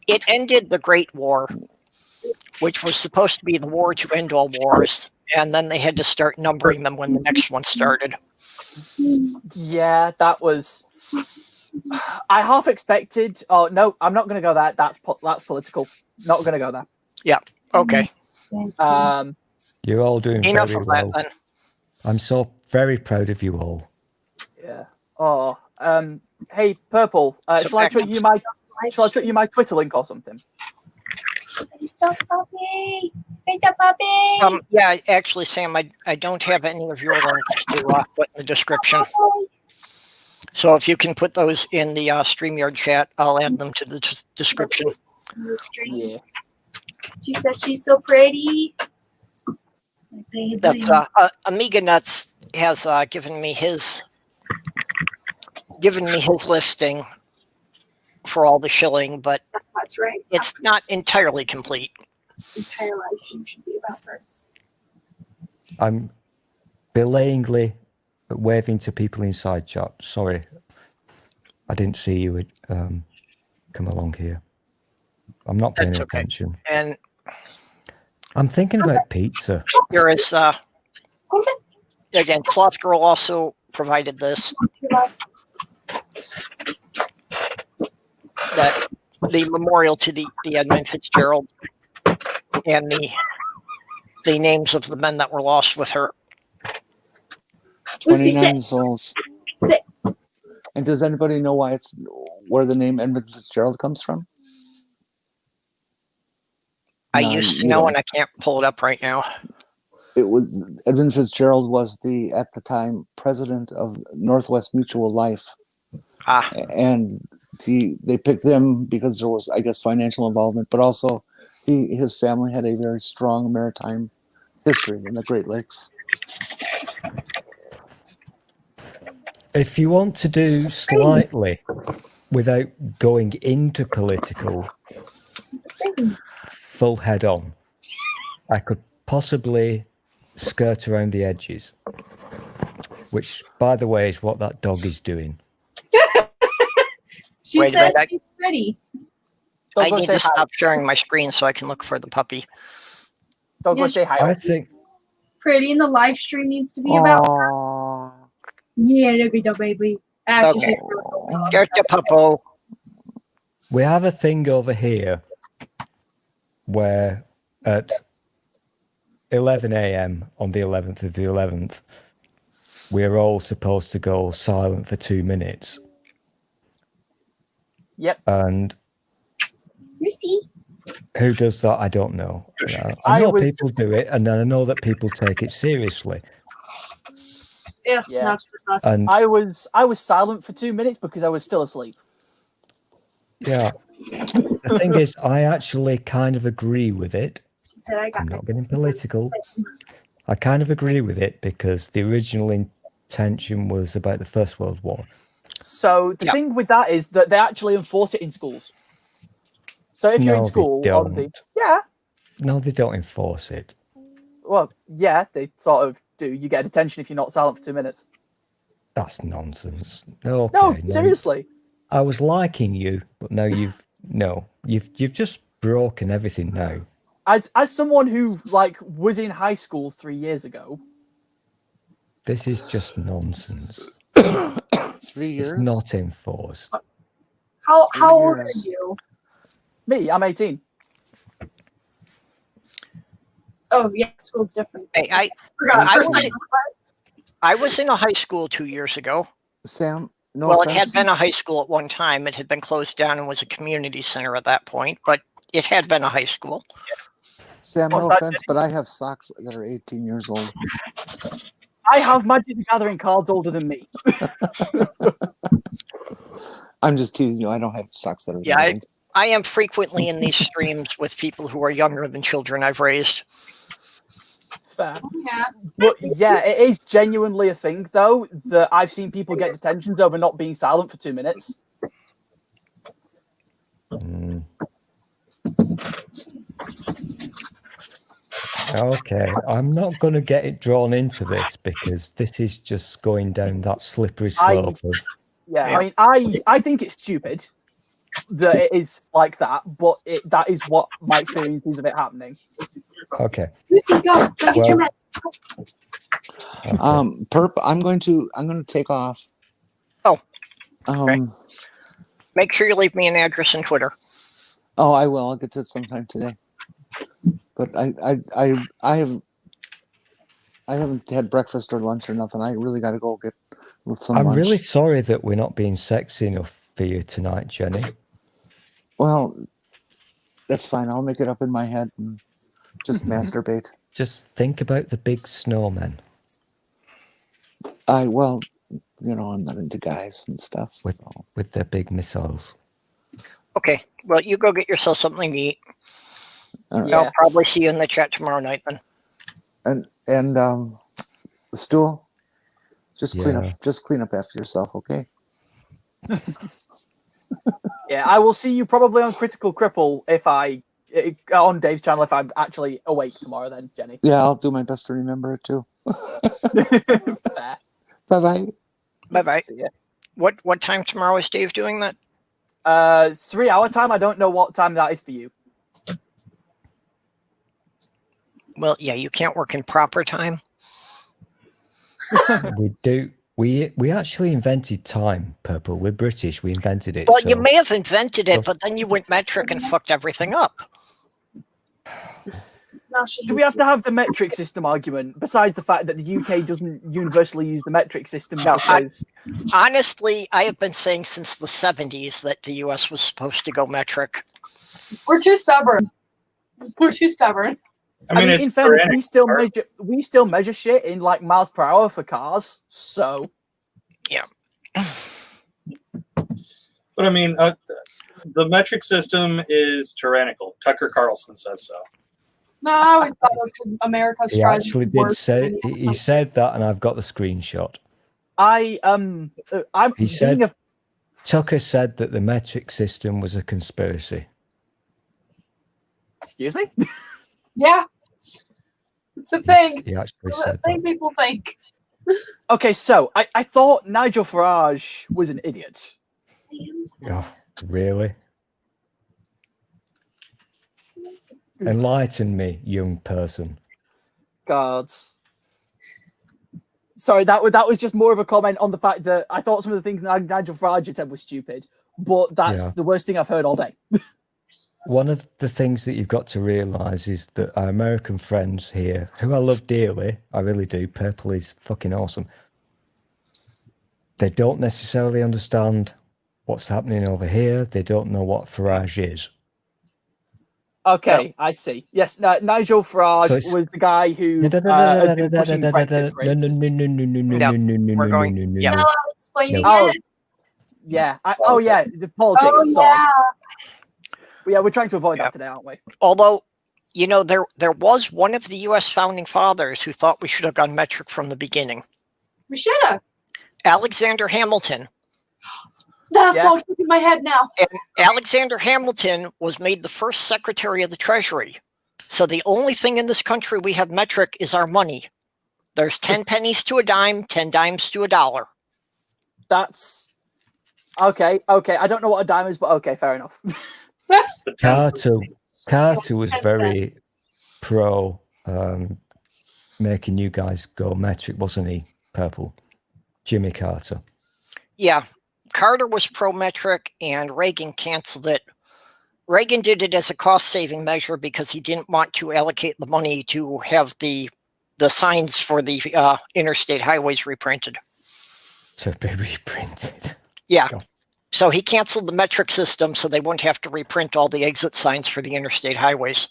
It ended the Great War, which was supposed to be the war to end all wars, and then they had to start numbering them when the next one started. Yeah, that was. I half expected. Oh no, I'm not going to go there. That's political. Not going to go there. Yeah. Okay. You're all doing Enough very of well. that then. I'm so very proud of you all. Yeah. Oh. Hey, Purple. So shall I tweet you my? Shall I tweet you my Twitter link or something? Puppy! Puppy! Yeah, actually, Sam, I don't have any of your links to put in the description. So if you can put those in the StreamYard chat, I'll add them to the description. Yeah. She says she's so pretty. That's Amiga Nuts has given me his listing for all the shilling, but That's right. it's not entirely complete. Entire life should be about her. I'm belayingly waving to people inside chat. Sorry, I didn't see you come along here. I'm not paying attention. And I'm thinking about pizza. there is, again, Cloth Girl also provided this. That the memorial to the Edmund Fitzgerald and the names of the men that were lost with her. 29 souls. And does anybody know where the name Edmund Fitzgerald comes from? I used to know, and I can't pull it up right now. It was Edmund Fitzgerald was at the time president of Northwest Mutual Life, and they picked them because there was, I guess, financial involvement, but also his family had a very strong maritime history in the Great Lakes. If you want to do slightly without going into political full head on, I could possibly skirt around the edges, which, by the way, is what that dog is doing. She says she's ready. I need to stop sharing my screen so I can look for the puppy. Don't go say hi. I think Pretty, and the live stream needs to be about her. Yeah, look at the baby. Actually, There's the puppo. we have a thing over here where at 11 a.m. on the 11th of the 11th, we're all supposed to go silent for 2 minutes. Yep. And Lucy. who does that? I don't know. I know people do it, and I know that people take it seriously. Yeah, that's just us. And I was silent for 2 minutes because I was still asleep. yeah, the thing is, I actually kind of agree with it. She said, I'm not getting political. I kind of agree with it because the original intention was about the First World War. So the thing with that is that they actually enforce it in schools. So if you're in school, No, they don't enforce it. Well, yeah, they sort of do. You get a detention if you're not silent for 2 minutes. That's nonsense. No, seriously. I was liking you, but now you've just broken everything now. As someone who was in high school 3 years ago, this is just nonsense. 3 years? It's not enforced. How old are you? Me, I'm 18. Oh yeah, school's different. Hey, I was in a high school 2 years ago. Sam, no well, offense. it had been a high school at one time. It had been closed down and was a community center at that point, but it had been a high school. Sam, no offense, but I have socks that are 18 years old. I have Magic the Gathering cards older than me. I'm just teasing you. I don't have socks that are Yeah, that old. I am frequently in these streams with people who are younger than children I've raised. Fair. Yeah. But yeah, it is genuinely a thing, though, that I've seen people get detentions over not being silent for 2 minutes. Okay, I'm not going to get it drawn into this because this is just going down that slippery slope. I think it's stupid that it is like that, but that is what my experience is of it happening. Okay. Lucy, go get your meds. Perp, I'm going to take off. Oh. Okay. Make sure you leave me an address and Twitter. Oh, I will. I'll get to it sometime today. But I haven't had breakfast or lunch or nothing. I really got to go get some lunch. I'm really sorry that we're not being sexy enough for you tonight, Jenny. Well, that's fine. I'll make it up in my head and just masturbate. Just think about the big snowmen. I'm not into guys and stuff. With their big missiles. Okay, well, you go get yourself something to eat. Right. I'll probably see you in the chat tomorrow night then. And Stool, just clean up after yourself, okay? Yeah, I will see you probably on Critical Cripple on Dave's channel if I'm actually awake tomorrow. Then, Jenny. Yeah, I'll do my best to remember it too. Fair. Bye-bye. Bye-bye. See ya. What time tomorrow is Dave doing that? 3 hour time. I don't know what time that is for you. Well, yeah, you can't work in proper time. We do. We actually invented time, Purple. We're British. We invented it. Well, so. you may have invented it, but then you went metric and fucked everything up. Do we have to have the metric system argument, besides the fact that the UK doesn't universally use the metric system? No, because... honestly, I have been saying since the 70s that the US was supposed to go metric. We're too stubborn. We're too stubborn. I mean, it's in fairness, tyrannical. we still measure shit in like miles per hour for cars. So yeah. But I mean, the metric system is tyrannical. Tucker Carlson says so. No, I always thought it was because America's He trying actually to did work say in the he said that, and I've got the screenshot. He said Tucker said that the metric system was a conspiracy. Excuse me? Yeah. It's a thing. He actually It's a said thing that. people think. Okay, so I thought Nigel Farage was an idiot. Oh, really? Enlighten me, young person. Gods. Sorry, that was just more of a comment on the fact that I thought some of the things Nigel Farage had said was stupid, but that's the worst thing I've heard all day. One of the things that you've got to realise is that our American friends here, who I love dearly, I really do, Purple is fucking awesome. They don't necessarily understand what's happening over here. They don't know what Farage is. Okay, I see. Yes, Nigel Farage was the guy who has been pushing Brexit for ages. We're going. Yeah. Now I'll explain Oh, again. yeah. The politics. Oh, sorry. yeah. Yeah, we're trying to avoid that today, aren't we? Although, you know, there was one of the U.S. founding fathers who thought we should have gone metric from the beginning. We should have. Alexander Hamilton. That song's stuck in my head now. And Alexander Hamilton was made the first Secretary of the Treasury. So the only thing in this country we have metric is our money. There's 10 pennies to a dime, 10 dimes to a dollar. That's okay. I don't know what a dime is, but okay, fair enough. Carter was very pro making you guys go metric, wasn't he, Purple? Jimmy Carter. Yeah, Carter was pro-metric and Reagan canceled it. Reagan did it as a cost-saving measure because he didn't want to allocate the money to have the signs for the interstate highways reprinted. To be reprinted. Yeah. God. So he canceled the metric system so they wouldn't have to reprint all the exit signs for the interstate highways.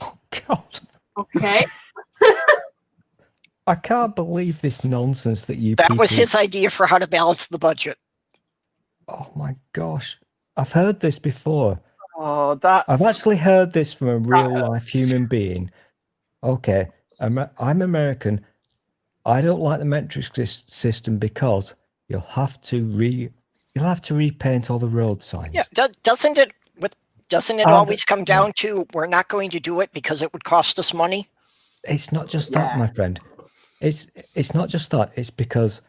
Oh, God. Okay. I can't believe this nonsense that you That was his idea for how to balance the budget. Oh, my gosh. I've heard this before. Oh, I've actually heard this from a real-life human being. Okay, I'm American. I don't like the metric system because you'll have to repaint all the road signs. Yeah, doesn't it always come down to we're not going to do it because it would cost us money? It's not just that, my friend. It's not just that. It's because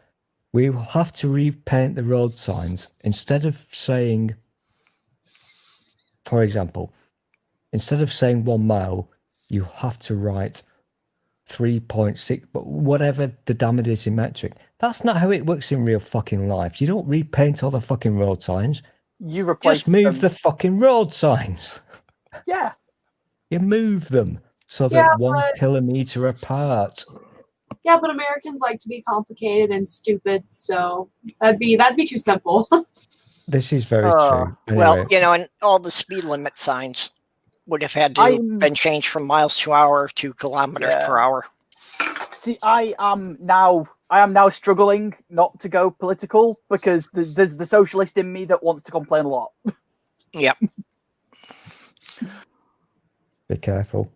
we will have to repaint the road signs instead of saying, for example, instead of saying 1 mile, you have to write 3.6, but whatever the damn it is in metric. That's not how it works in real fucking life. You don't repaint all the fucking road signs. You replace Just move the fucking road signs. Yeah. You move them so that 1 kilometer apart. Yeah, but Americans like to be complicated and stupid, so that'd be too simple. This is very true. Anyway. Well, you know, and all the speed limit signs would have had to been changed from miles per hour to kilometers per hour. See, I am now struggling not to go political because there's the socialist in me that wants to complain a lot. Yep. Be careful.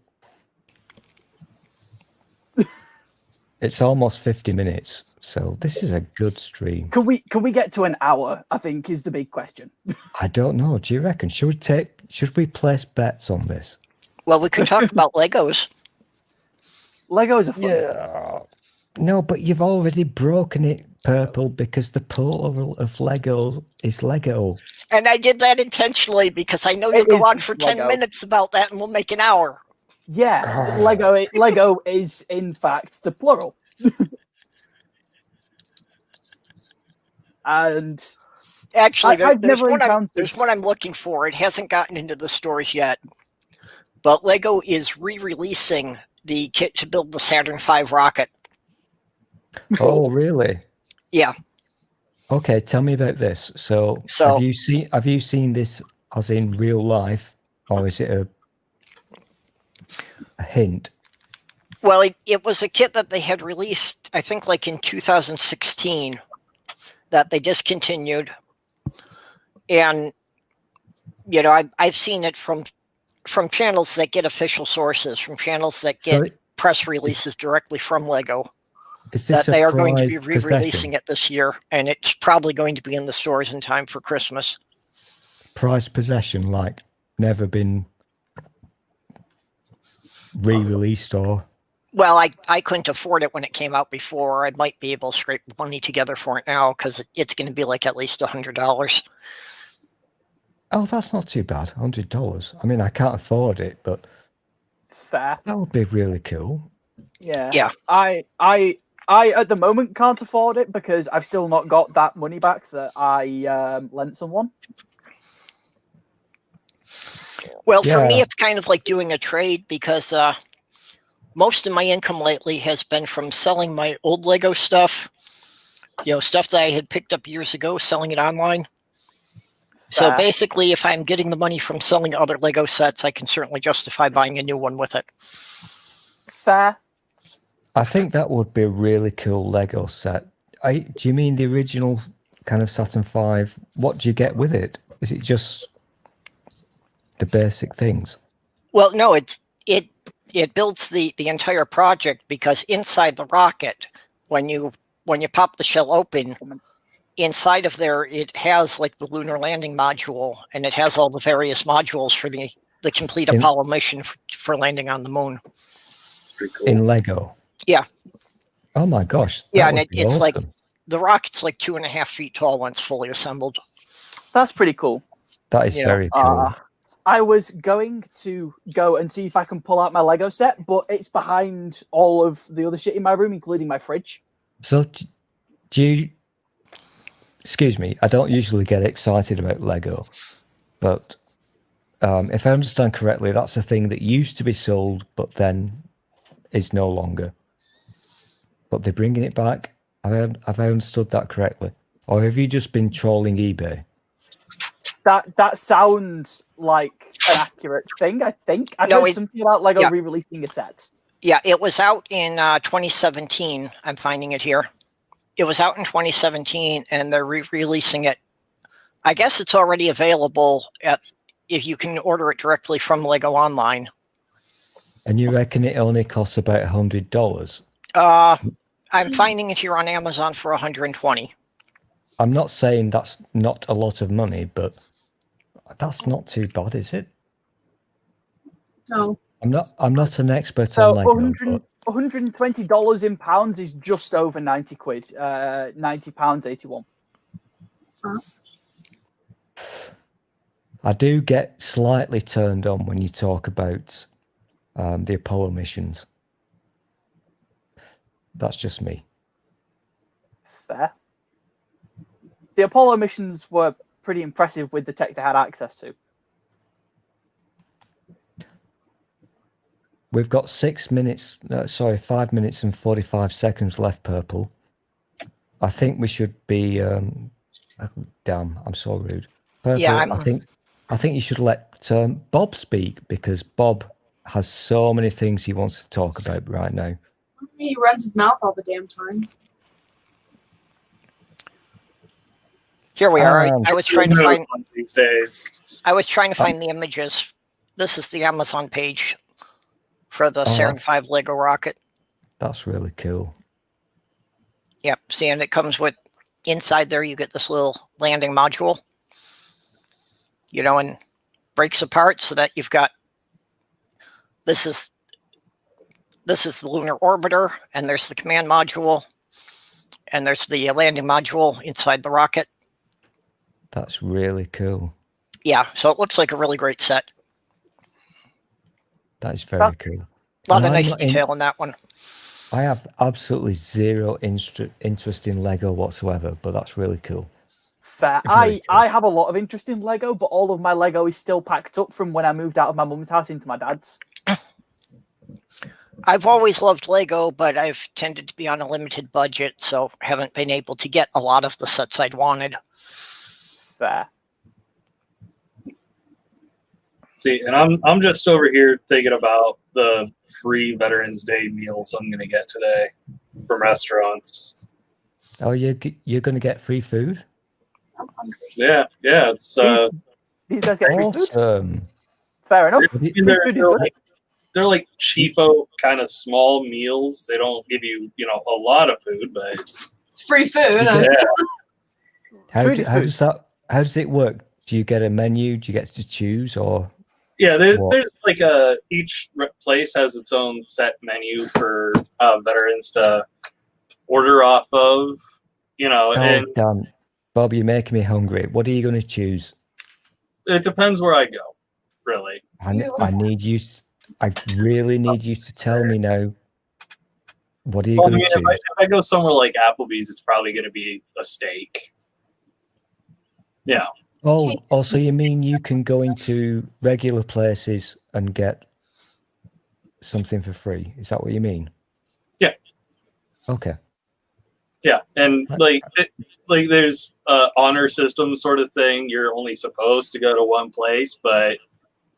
It's almost 50 minutes, So this is a good stream. Can we get to an hour? I think is the big question. I don't know. Do you reckon? Should we place bets on this? Well, we could talk about Legos. Legos are fun. Yeah. No, but you've already broken it, Purple, because the plural of Lego is Lego. And I did that intentionally because I know you'll go on for 10 minutes about that and we'll make an hour. Yeah, Lego is in fact the plural. And actually, there's there's one I'm looking for. It hasn't gotten into the stores yet, but Lego is re-releasing the kit to build the Saturn V rocket. Oh, really? Yeah. Okay, tell me about this. So have you seen this as in real life, or is it a hint? Well, it was a kit that they had released, I think, like in 2016, that they discontinued. And, you know, I've seen it from channels that get official sources, from channels that get press releases directly from Lego. That they are going to be re-releasing it this year, and it's probably going to be in the stores in time for Christmas. Prized possession, like never been re-released or... Well, I couldn't afford it when it came out before. I might be able to scrape money together for it now because it's going to be like at least $100. Oh, that's not too bad. $100. I mean, I can't afford it, but fair. That would be really cool. Yeah. Yeah. I at the moment can't afford it because I've still not got that money back that I lent someone. Well, for me, it's kind of like doing a trade because most of my income lately has been from selling my old Lego stuff, you know, stuff that I had picked up years ago, selling it online. So basically, if I'm getting the money from selling other Lego sets, I can certainly justify buying a new one with it. Fair. I think that would be a really cool Lego set. Do you mean the original kind of Saturn V? What do you get with it? Is it just the basic things? Well, no, it builds the entire project because inside the rocket, when you pop the shell open, inside of there it has like the lunar landing module, and it has all the various modules for the complete Apollo mission for landing on the moon. Pretty cool. In Lego. Yeah. Oh my gosh. Yeah, and it's awesome. like the rocket's like 2.5 feet tall when it's fully assembled. That's pretty cool. That is very cool. I was going to go and see if I can pull out my Lego set, but it's behind all of the other shit in my room, including my fridge. So, do you... Excuse me, I don't usually get excited about Lego, but if I understand correctly, that's a thing that used to be sold, but then is no longer. But they're bringing it back. Have I understood that correctly? Or have you just been trolling eBay? That sounds like an accurate thing, I think. I heard something about Lego re-releasing a set. Yeah, it was out in 2017. I'm finding it here. It was out in 2017, and they're re-releasing it. I guess it's already available if you can order it directly from Lego Online. And you reckon it only costs about $100? I'm finding it here on Amazon for $120. I'm not saying that's not a lot of money, but that's not too bad, is it? No. I'm not an expert on Lego. $120 in pounds is just over 90 quid. £90.81. I do get slightly turned on when you talk about the Apollo missions. That's just me. Fair. The Apollo missions were pretty impressive with the tech they had access to. We've got 5 minutes and 45 seconds left, Purple. I think we should be... damn, I'm so rude. Purple, yeah, I think you should let Bob speak, because Bob has so many things he wants to talk about right now. He runs his mouth all the damn time. Here we are. I was trying to find these days. I was trying to find the images. This is the Amazon page for the Saturn V Lego rocket. That's really cool. Yep. See, and it comes with inside there. You get this little landing module. You know, and breaks apart so that you've got this is the lunar orbiter, and there's the command module, and there's the landing module inside the rocket. That's really cool. Yeah, so it looks like a really great set. That is very cool. A lot of nice detail in that one. I have absolutely zero interest in Lego whatsoever, but that's really cool. Fair. I have a lot of interest in Lego, but all of my Lego is still packed up from when I moved out of my mum's house into my dad's. I've always loved Lego, but I've tended to be on a limited budget, so haven't been able to get a lot of the sets I'd wanted. Fair. See, and I'm just over here thinking about the free Veterans Day meals I'm going to get today from restaurants. Oh, you're going to get free food? I'm hungry. Yeah, it's These guys get free food. Awesome. Fair enough. Free food is good. They're like cheapo kind of small meals. They don't give you, a lot of food, but it's free food. How does it work? Do you get a menu? Do you get to choose, or? Yeah, there's like each place has its own set menu for veterans to order off of, and damn. Bob, you're making me hungry. What are you going to choose? It depends where I go, really. I need you. I really need you to tell me now. What are you going to choose? If I go somewhere like Applebee's, it's probably going to be a steak. Yeah. Oh, also, you mean you can go into regular places and get something for free? Is that what you mean? Yeah. Okay. Yeah, and there's honor system sort of thing. You're only supposed to go to one place, but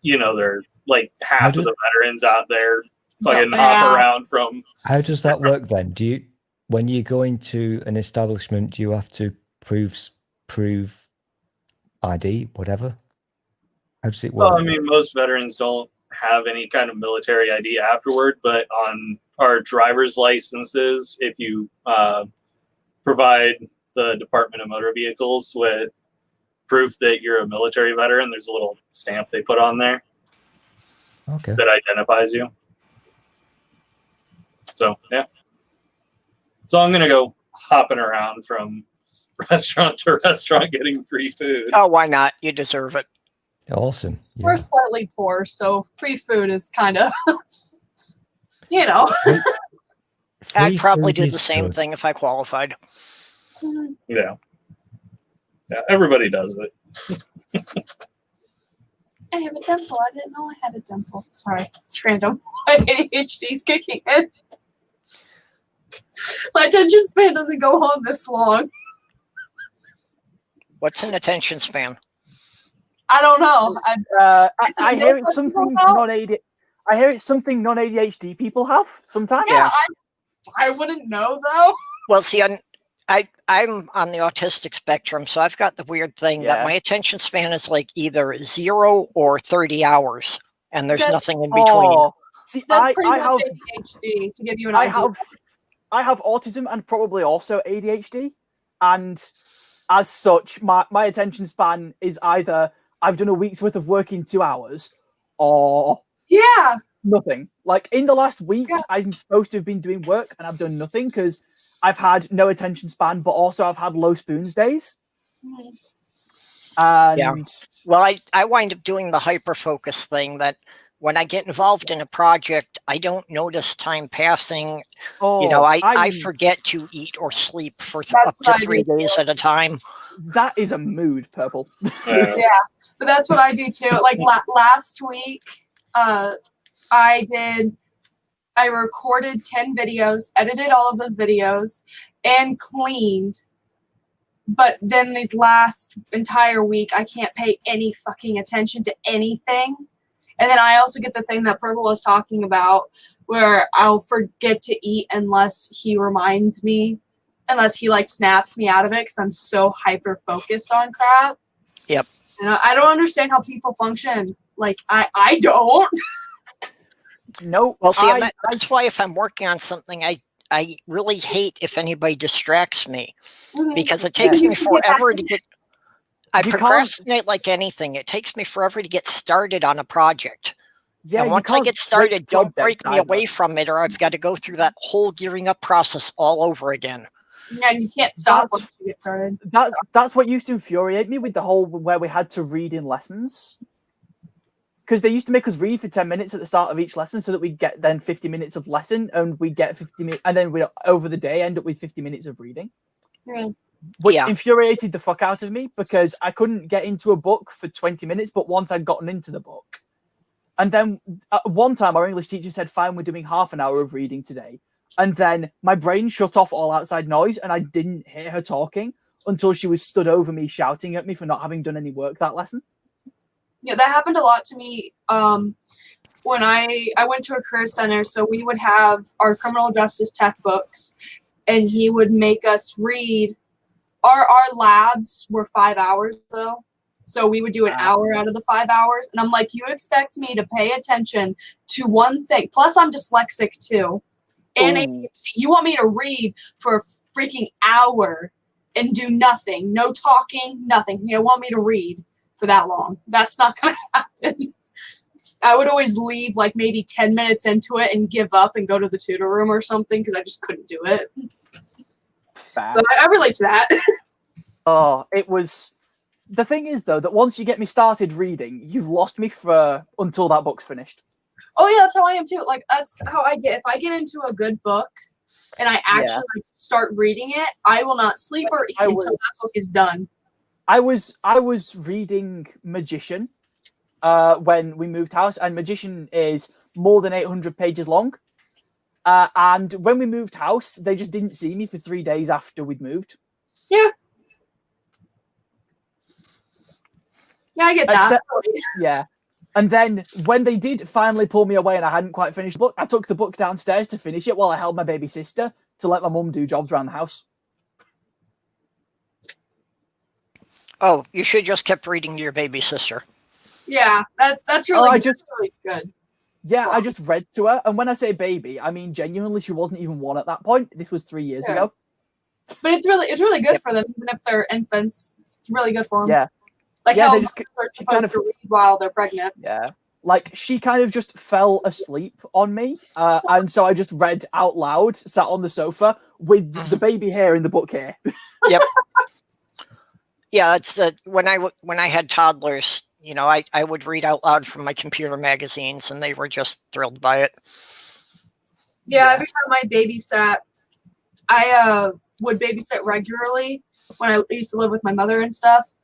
they're like half of the veterans out there fucking hop around from. How does that work then? When you go into an establishment, do you have to prove ID, whatever? How does it work? Well, I mean, most veterans don't have any kind of military ID afterward, but on our driver's licenses, if you provide the Department of Motor Vehicles with proof that you're a military veteran, there's a little stamp they put on there that identifies you. So, yeah. So I'm going to go hopping around from restaurant to restaurant getting free food. Oh, why not? You deserve it. Awesome. Yeah. We're slightly poor, so free food is kind of, I'd probably do the same thing if I qualified. Yeah, everybody does it. I have a dimple. I didn't know I had a dimple. Sorry, it's random. My ADHD's kicking in. My attention span doesn't go on this long. What's an attention span? I don't know. I hear it's something I hear it's something non-ADHD people have sometimes. Yeah, I wouldn't know though. Well, see, I'm on the autistic spectrum, so I've got the weird thing that my attention span is like either 0 or 30 hours, and there's nothing in between. Oh, see, I have ADHD to give you an idea. I have autism and probably also ADHD, and as such, my attention span is either I've done a week's worth of work in 2 hours, or nothing. Like in the last week, I'm supposed to have been doing work, and I've done nothing because I've had no attention span, but also I've had low spoons days. And well, I wind up doing the hyper focus thing that when I get involved in a project, I don't notice time passing. I forget to eat or sleep for up to 3 days at a time. That is a mood, Purple. Yeah, but that's what I do too. Like last week, I recorded 10 videos, edited all of those videos, and cleaned. But then this last entire week, I can't pay any fucking attention to anything. And then I also get the thing that Purple was talking about, where I'll forget to eat unless he reminds me, unless he like snaps me out of it, because I'm so hyper focused on crap. Yep. And I don't understand how people function. Like I don't. No. Well, see, that's why if I'm working on something, I really hate if anybody distracts me Mhm. because it takes me forever to get. I You can't- procrastinate like anything. It takes me forever to get started on a project. Yeah, And you once I can't get switch started, don't projects break me either. away from it, or I've got to go through that whole gearing up process all over again. Yeah, you can't stop That's- once you get started. That's what used to infuriate me with the whole where we had to read in lessons. Because they used to make us read for 10 minutes at the start of each lesson so that we'd get then 50 minutes of lesson and we'd get 50 minutes, and then we'd over the day end up with 50 minutes of reading. Yeah. Which Yeah. infuriated the fuck out of me because I couldn't get into a book for 20 minutes, but once I'd gotten into the book. And then one time our English teacher said, fine, we're doing half an hour of reading today. And then my brain shut off all outside noise and I didn't hear her talking until she was stood over me shouting at me for not having done any work that lesson. Yeah, that happened a lot to me when I went to a career center. So we would have our criminal justice tech books, and he would make us read. Our labs were 5 hours though, so we would do an hour out of the 5 hours. And I'm like, you expect me to pay attention to one thing? Plus, I'm dyslexic too, and ADHD. You want me to read for a freaking hour and do nothing, no talking, nothing. You want me to read for that long? That's not gonna happen. I would always leave like maybe 10 minutes into it and give up and go to the tutor room or something because I just couldn't do it. Fair. So I relate to that. Oh, it was. The thing is, though, that once you get me started reading, you've lost me for until that book's finished. Oh yeah, that's how I am too. Like that's how I get. If I get into a good book and I actually start reading it, I will not sleep or eat until that book is done. I was reading Magician when we moved house, and Magician is more than 800 pages long. And when we moved house, they just didn't see me for 3 days after we'd moved. Yeah. Yeah, I get that. Yeah. And then when they did finally pull me away and I hadn't quite finished the book, I took the book downstairs to finish it while I held my baby sister to let my mum do jobs around the house. Oh, you should just kept reading to your baby sister. Yeah, that's really, really good. Yeah, I just read to her. And when I say baby, I mean genuinely she wasn't even 1 at that point. This was 3 years ago. But it's really good for them, even if they're infants. It's really good for them. Yeah. Like yeah, how they just supposed to read while they're pregnant. Yeah. Like she kind of just fell asleep on me. And so I just read out loud, sat on the sofa with the baby here in the book here. Yep. Yeah, it's when I had toddlers, you know, I would read out loud from my computer magazines and they were just thrilled by it. Yeah, every time I babysat, I would babysit regularly when I used to live with my mother and stuff.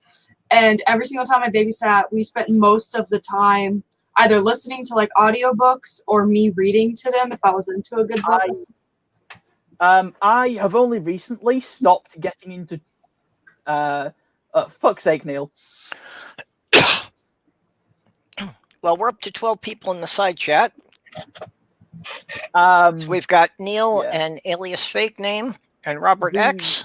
And every single time I babysat, we spent most of the time either listening to like audiobooks or me reading to them if I was into a good book. I have only recently stopped getting into fuck's sake, Neil. Well, we're up to 12 people in the side chat. So we've got Neil and Alias Fake Name and Robert X.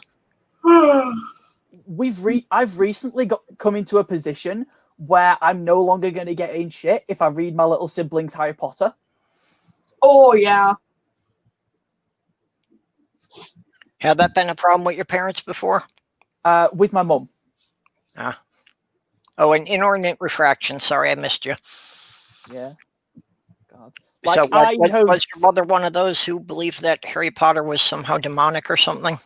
I've recently come into a position where I'm no longer going to get in shit if I read my little siblings Harry Potter. Oh, yeah. Had that been a problem with your parents before? With my mum. Oh, and inordinate refraction. Sorry, I missed you. Yeah. God. Like, so was your mother one of those who believed that Harry Potter was somehow demonic or something?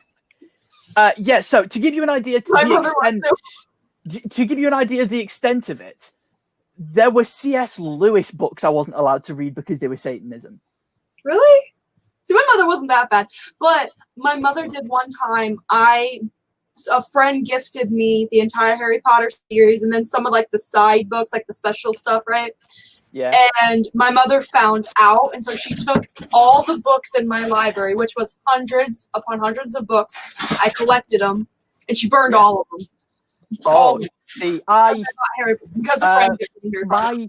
Yeah, so to give you an idea of the extent of it, there were C.S. Lewis books I wasn't allowed to read because they were Satanism. Really? See, my mother wasn't that bad, but my mother did one time. A friend gifted me the entire Harry Potter series and then some of like the side books, like the special stuff, right? Yeah. And my mother found out, and so she took all the books in my library, which was hundreds upon hundreds of books. I collected them, and she burned all of them. Oh, see, because of friend gifting Harry Potter.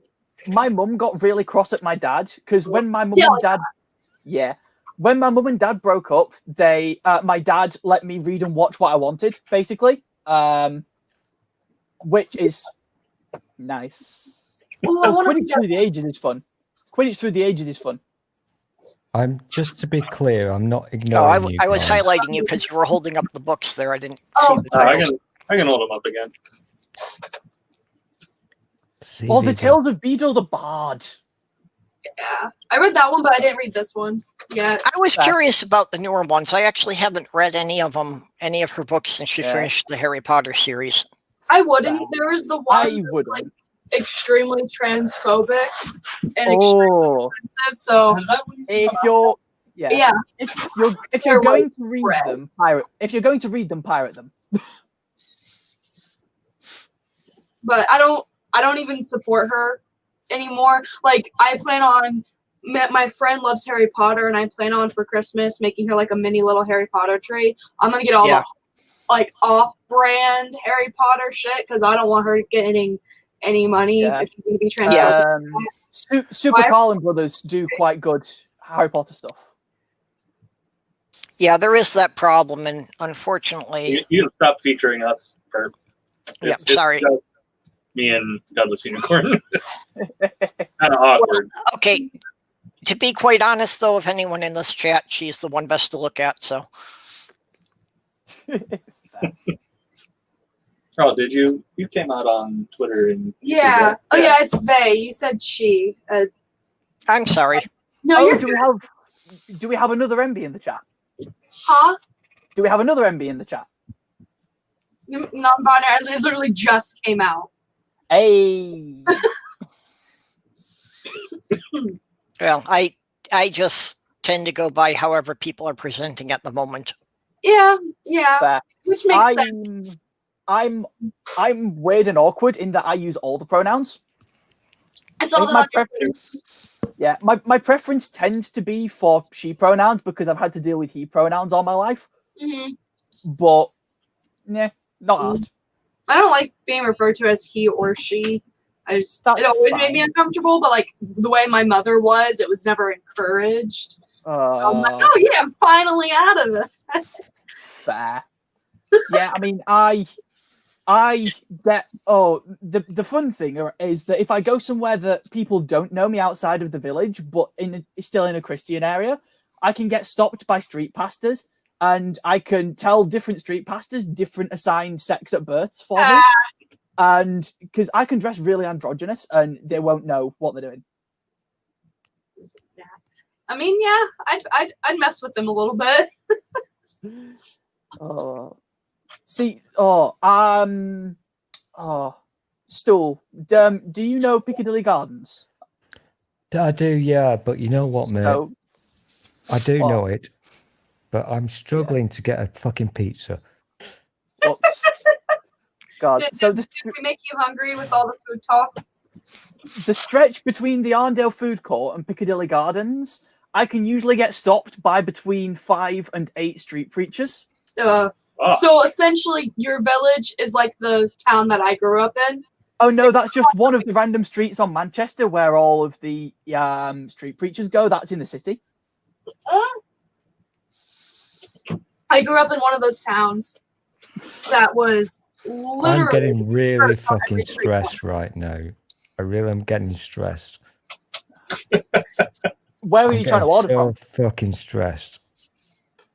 My mum got really cross at my dad because when my mum and dad, when my mum and dad broke up, my dad let me read and watch what I wanted, basically, which is nice. Quidditch Through the Ages is fun. Quidditch Through the Ages is fun. just to be clear, I'm not No, ignoring you. I was guys. highlighting you because you were holding up the books there. I didn't see Oh, the titles. I can hold them up again. See, Or the these are- Tales of Beedle the Bard. Yeah, I read that one, but I didn't read this one yet. I was Fact. curious about the newer ones. I actually haven't read any of her books since she Yeah. finished the Harry Potter series. I wouldn't. There was the one I that was, would. like extremely transphobic and extremely Oh, offensive. So if you're yeah, if you're They're going to read red. them, pirate. If you're going to read them, pirate them. but I don't even support her anymore. Like I plan on. My friend loves Harry Potter, and I plan on for Christmas making her like a mini little Harry Potter tree. I'm gonna get all Yeah. the like off-brand Harry Potter shit because I don't want her getting any money Yeah. if she's gonna be transphobic. Super Why- Carlin Brothers do quite good Harry Potter stuff. Yeah, there is that problem, and unfortunately, You can stop featuring us. Perp. Yeah, It's sorry. just me and Godless Unicorn. Kind of awkward. okay. To be quite honest, though, if anyone in this chat, she's the one best to look at. So Oh, did you? You came out on Twitter and Yeah. Oh yeah, it's they. You said she. I'm sorry. No, Oh, you're do we have another MB in the chat? huh? Do we have another MB in the chat? Non-binary. It literally just came out. Hey. Well, I just tend to go by however people are presenting at the moment. Yeah. Fair. Which makes sense. I'm weird and awkward in that I use all the pronouns. I saw think that my on your preference. Yeah, my preference tends to be for she pronouns because I've had to deal with he pronouns all my life. hmm But yeah, not asked. I don't like being referred to as he or she. It That's always made me fine. uncomfortable, but like the way my mother was, it was never encouraged. So I'm like, oh yeah, I'm finally out of it. Fair. Yeah, I mean, I get. Oh, the fun thing is that if I go somewhere that people don't know me outside of the village, but still in a Christian area, I can get stopped by street pastors, and I can tell different street pastors different assigned sex at births for me, and because I can dress really androgynous, and they won't know what they're doing. Yeah. I mean, yeah, I'd mess with them a little bit. Oh, see, Stool. Do you know Piccadilly Gardens? I do, yeah, but you know what, mate? So, I do What? know it, but I'm struggling to get a fucking pizza. oops. God. So Did we make you hungry with all the food talk? the stretch between the Arndale Food Court and Piccadilly Gardens, I can usually get stopped by between 5 and 8 street preachers. So essentially, your village is like the town that I grew up in. Oh no, that's just one of the random streets on Manchester where all of the street preachers go. That's in the city. I grew up in one of those towns that was literally. I'm getting really church on fucking every street stressed right now. I really am getting stressed. Where are I'm you trying to getting order so from? fucking stressed.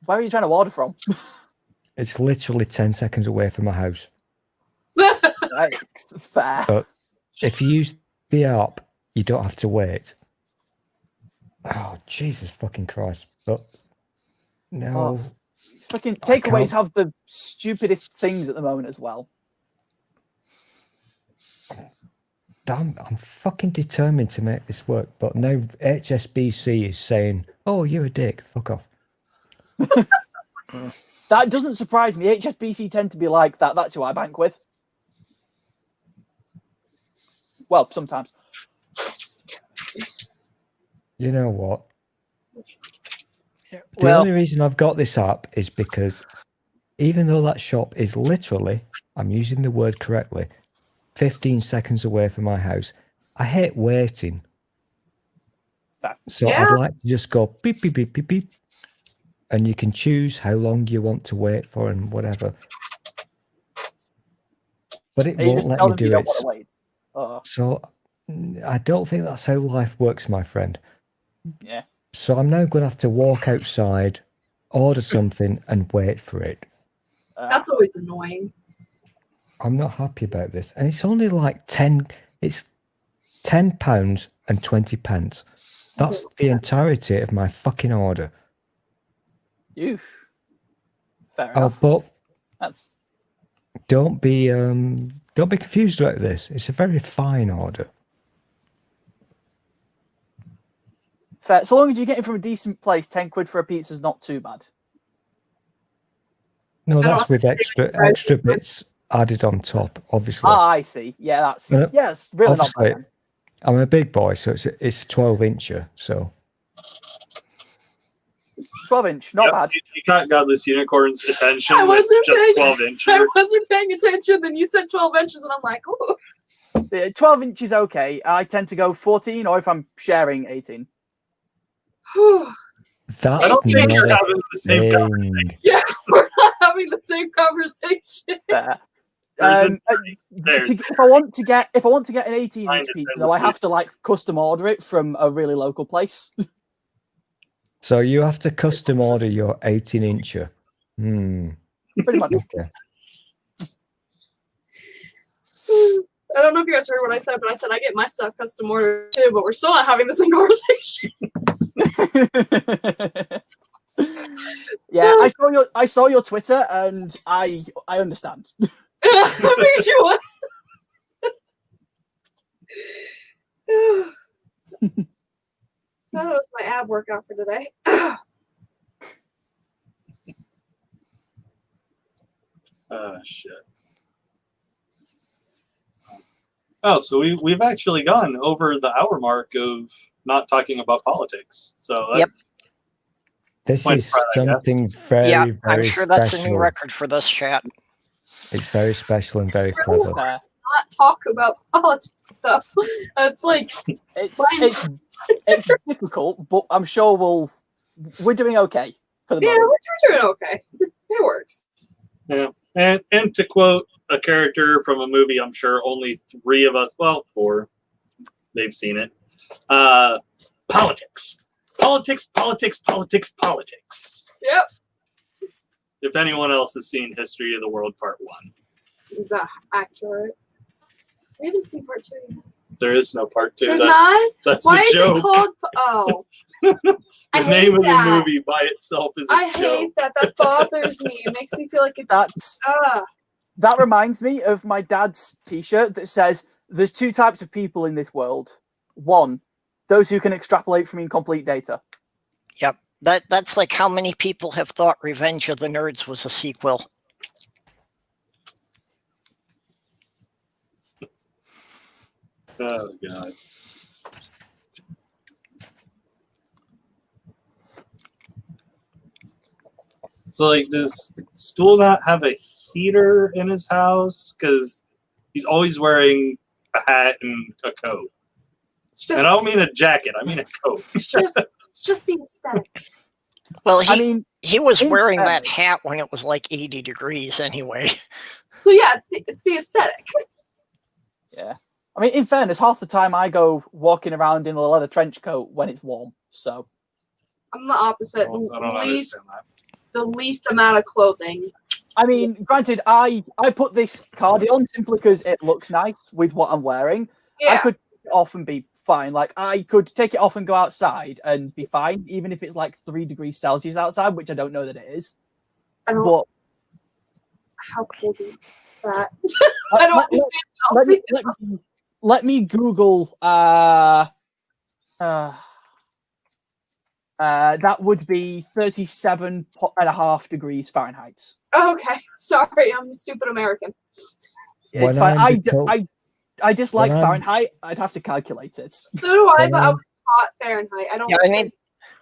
Where are you trying to order from? It's literally 10 seconds away from my house. Right, fair. But if you use the app, you don't have to wait. Oh, Jesus fucking Christ. But no. Oh, fucking I takeaways can't- have the stupidest things at the moment as well. Damn, I'm fucking determined to make this work. But now HSBC is saying, oh, you're a dick. Fuck off. That doesn't surprise me. HSBC tend to be like that. That's who I bank with. Well, sometimes. You know what? The Well, only reason I've got this app is because even though that shop is literally, I'm using the word correctly, 15 seconds away from my house, I hate waiting. So Yeah. I'd like to just go beep, beep, beep, beep, beep. And you can choose how long you want to wait for and whatever. But it And you won't just let tell me them you do don't it. want to wait. So I don't think that's how life works, my friend. Yeah. So I'm now going to have to walk outside, order something, and wait for it. That's always annoying. I'm not happy about this. And it's only like 10, it's £10 and 20 pence. That's the entirety of my fucking order. Fair enough. But That's don't be confused about this. It's a very fine order. fair. So long as you get it from a decent place, 10 quid for a pizza is not too bad. No, that's with extra bits added on top, obviously. Ah, I see. Yeah, that's really not Obviously, bad. I'm a big boy, so it's a 12-incher. So 12-inch, not bad. You caught Godless Unicorn's attention. I wasn't just paying- 12 inch. I wasn't paying attention. Then you said 12 inches, and I'm like, oh. Yeah, 12 inch is okay. I tend to go 14, or if I'm sharing, 18. that's I don't think you're not having the same a conversation. thing. Yeah, we're not having the same conversation. Fair. There's If I want to get an 18 Find inch it, pizza, then though, I please. have to like custom order it from a really local place. So you have to custom order your 18-incher. Pretty much. Okay. I don't know if you guys heard what I said, but I said I get my stuff custom ordered too, but we're still not having the same conversation. Yeah, I saw your Twitter, and I understand. I figured you would. That was my ab workout for today. Oh shit. Oh, so we've actually gone over the hour mark of not talking about politics. So that's This Quite is proud, I guess. something very, Yeah, very I'm sure that's a new special. record for this chat. It's very special and very Really? clever. Fair. Not talk about politics though. It's like It's difficult, but I'm sure we're doing okay for the yeah, moment. we're doing okay. It works. yeah. And to quote a character from a movie, I'm sure only 3 of us, well, 4, they've seen it. Politics. Politics, politics, politics, politics. Yep. If anyone else has seen History of the World Part 1. Seems about accurate. We haven't seen part 2 yet. There is no Part 2. There's that's not? that's Why the is joke. it called? Oh. The I name hate of that. the movie by itself is a I joke. hate that. That bothers me. It makes me feel like it's That reminds me of my dad's T-shirt that says, "There's 2 types of people in this world. 1, those who can extrapolate from incomplete data." Yep. That's like how many people have thought Revenge of the Nerds was a sequel. Oh god. So like, does Stool not have a heater in his house? Because he's always wearing a hat and a coat. It's And just, I don't mean a jacket, I mean a coat. it's just the aesthetic. Well, I mean, he was in wearing that fairness- hat when it was like 80 degrees anyway. So yeah, it's the aesthetic. yeah. I mean, in fairness, half the time I go walking around in a leather trench coat when it's warm. So I'm the opposite. I don't understand that. The least amount of clothing. I mean, granted, I put this cardigan on simply because it looks nice with what I'm wearing. I Yeah. could take it off and be fine. Like, I could take it off and go outside and be fine, even if it's like 3 degrees Celsius outside, which I don't know that it is. I don't But how cold is that? I don't let me, understand. let me Google. That would be 37.5 degrees Fahrenheit. Okay, sorry, I'm a stupid American. It's When fine. I'm the I dislike when I'm- Fahrenheit. I'd have to calculate it. So do I, but I Um, was taught Fahrenheit. I don't. Yeah, I mean,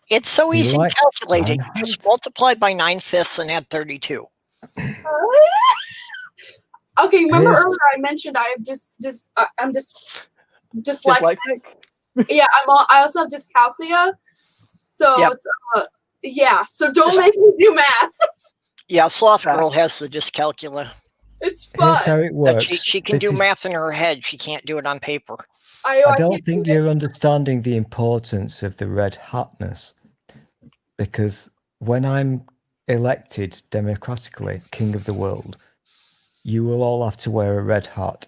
it's so You easy like calculating. Fahrenheit? Just multiply by 9/5 and add 32. Okay, remember Here's- earlier I mentioned I have I'm just dyslexic. Dyslexic. Yeah, I also have dyscalculia. So Yep. it's yeah. So don't make me do math. Yeah, Sloth Girl has the dyscalculia. It's Here's fun. how it That works. she can do This is- math in her head. She can't do it on paper. I can't don't think do it. you're understanding the importance of the red hatness. because when I'm elected democratically king of the world, you will all have to wear a red hat.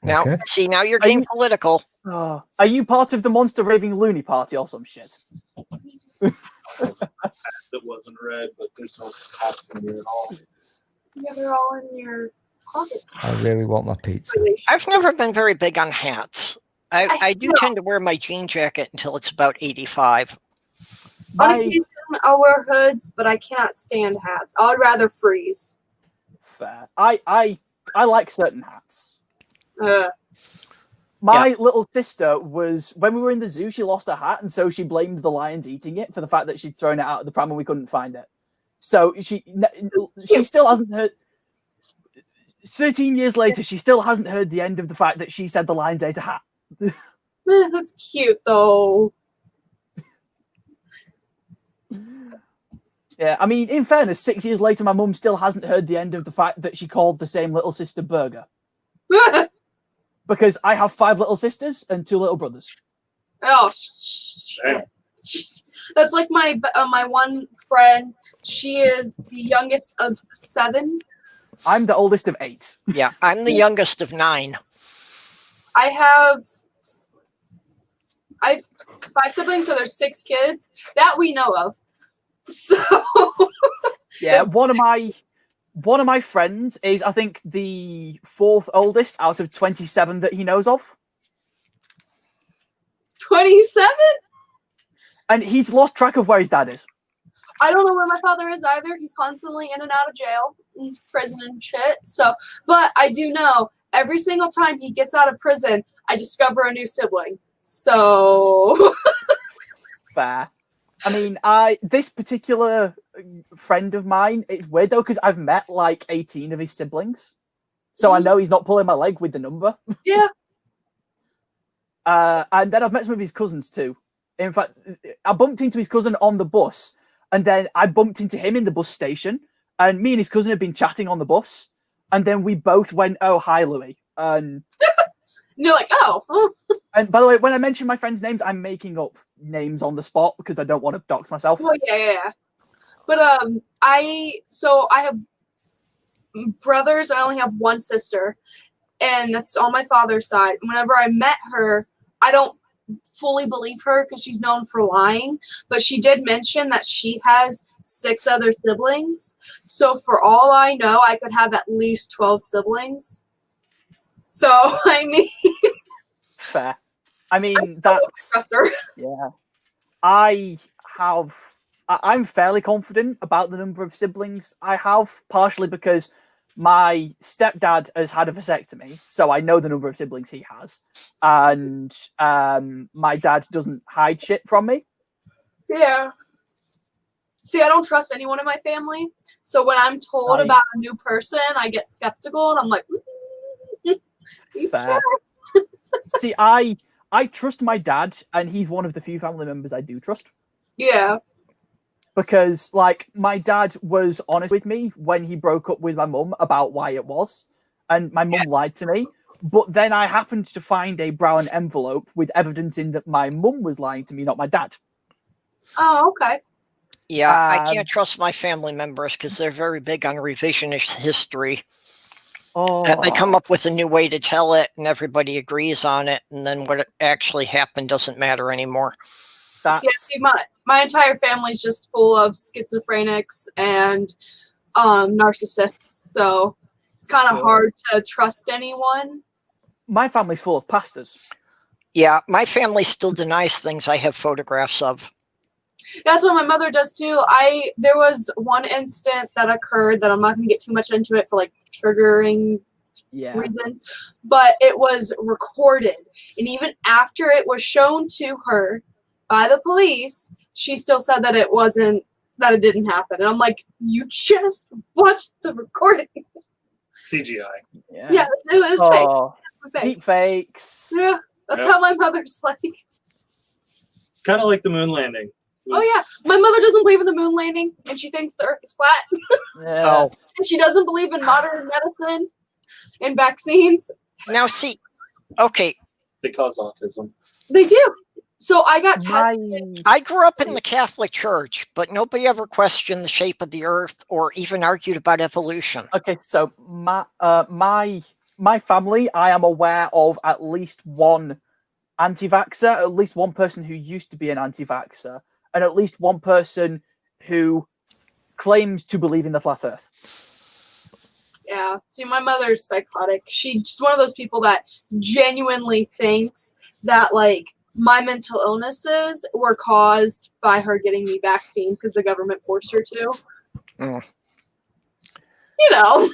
Now, Okay? see, now you're getting political. Are you part of the Monster Raving Loony Party or some shit? That wasn't red, but there's no hats in here at all. Yeah, they're all in your closet. I really want my pizza. I've never been very big on hats. I do tend to wear my jean jacket until it's about 85. On occasion, I'll wear hoods, but I cannot stand hats. I would rather freeze. Fair. I like certain hats. Uh, My little sister was, when we were in the zoo, she lost her hat, and so she blamed the lions eating it for the fact that she'd thrown it out of the pram and we couldn't find it. So she still hasn't heard. 13 years later, she still hasn't heard the end of the fact that she said the lions ate a hat. that's cute, though. Yeah, I mean, in fairness, 6 years later, my mum still hasn't heard the end of the fact that she called the same little sister Burger. Because I have 5 little sisters and 2 little brothers. Oh, that's like my one friend. She is the youngest of 7. I'm the oldest of 8. Yeah, I'm the youngest of 9. I have 5 siblings, so there's 6 kids that we know of. So yeah, one of my friends is, I think, the 4th oldest out of 27 that he knows of. 27? And he's lost track of where his dad is. I don't know where my father is either. He's constantly in and out of jail, and prison and shit. So, but I do know every single time he gets out of prison, I discover a new sibling. So Fair. I mean, this particular friend of mine, it's weird though, because I've met like 18 of his siblings. So I know he's not pulling my leg with the number. yeah. And then I've met some of his cousins too. In fact, I bumped into his cousin on the bus, and then I bumped into him in the bus station, and me and his cousin had been chatting on the bus, and then we both went, "Oh, hi, Louis." And you're like, oh. And by the way, when I mention my friends' names, I'm making up names on the spot because I don't want to dox myself. Well, yeah. But I have brothers. I only have one sister, and that's on my father's side. Whenever I met her, I don't fully believe her because she's known for lying, but she did mention that she has 6 other siblings. So for all I know, I could have at least 12 siblings. So I mean, fair. I mean, that's yeah. I'm fairly confident about the number of siblings I have, partially because my stepdad has had a vasectomy, so I know the number of siblings he has, and my dad doesn't hide shit from me. Yeah. See, I don't trust anyone in my family, so when I'm told about a new person, I get skeptical, and I'm like, fair. See, I trust my dad, and he's one of the few family members I do trust. Yeah. Because, like, my dad was honest with me when he broke up with my mum about why it was. And my mum lied to me. But then I happened to find a brown envelope with evidence in that my mum was lying to me, not my dad. Oh, okay. Yeah, I can't trust my family members because they're very big on revisionist history. Oh. And they come up with a new way to tell it, and everybody agrees on it, and then what actually happened doesn't matter anymore. That's... Yeah, see, my entire family's just full of schizophrenics and narcissists, so it's kind of hard to trust anyone. My family's full of pastors. Yeah, my family still denies things I have photographs of. That's what my mother does too. There was one instant that occurred that I'm not going to get too much into it for like triggering reasons, but it was recorded, and even after it was shown to her by the police, she still said that it didn't happen. And I'm like, you just watched the recording. CGI. Yeah, it was fake. Deep fakes. Yeah, that's how my mother's like. Kind of like the moon landing. Oh yeah, my mother doesn't believe in the moon landing, and she thinks the Earth is flat. And she doesn't believe in modern medicine and vaccines. Now, see, okay. They cause autism. They do. So I got tested. I grew up in the Catholic Church, but nobody ever questioned the shape of the Earth or even argued about evolution. Okay, so my family, I am aware of at least one anti-vaxxer, at least one person who used to be an anti-vaxxer, and at least one person who claims to believe in the flat Earth. Yeah. See, my mother's psychotic. She's one of those people that genuinely thinks that, like, my mental illnesses were caused by her getting me vaccine because the government forced her to. Mm. You know.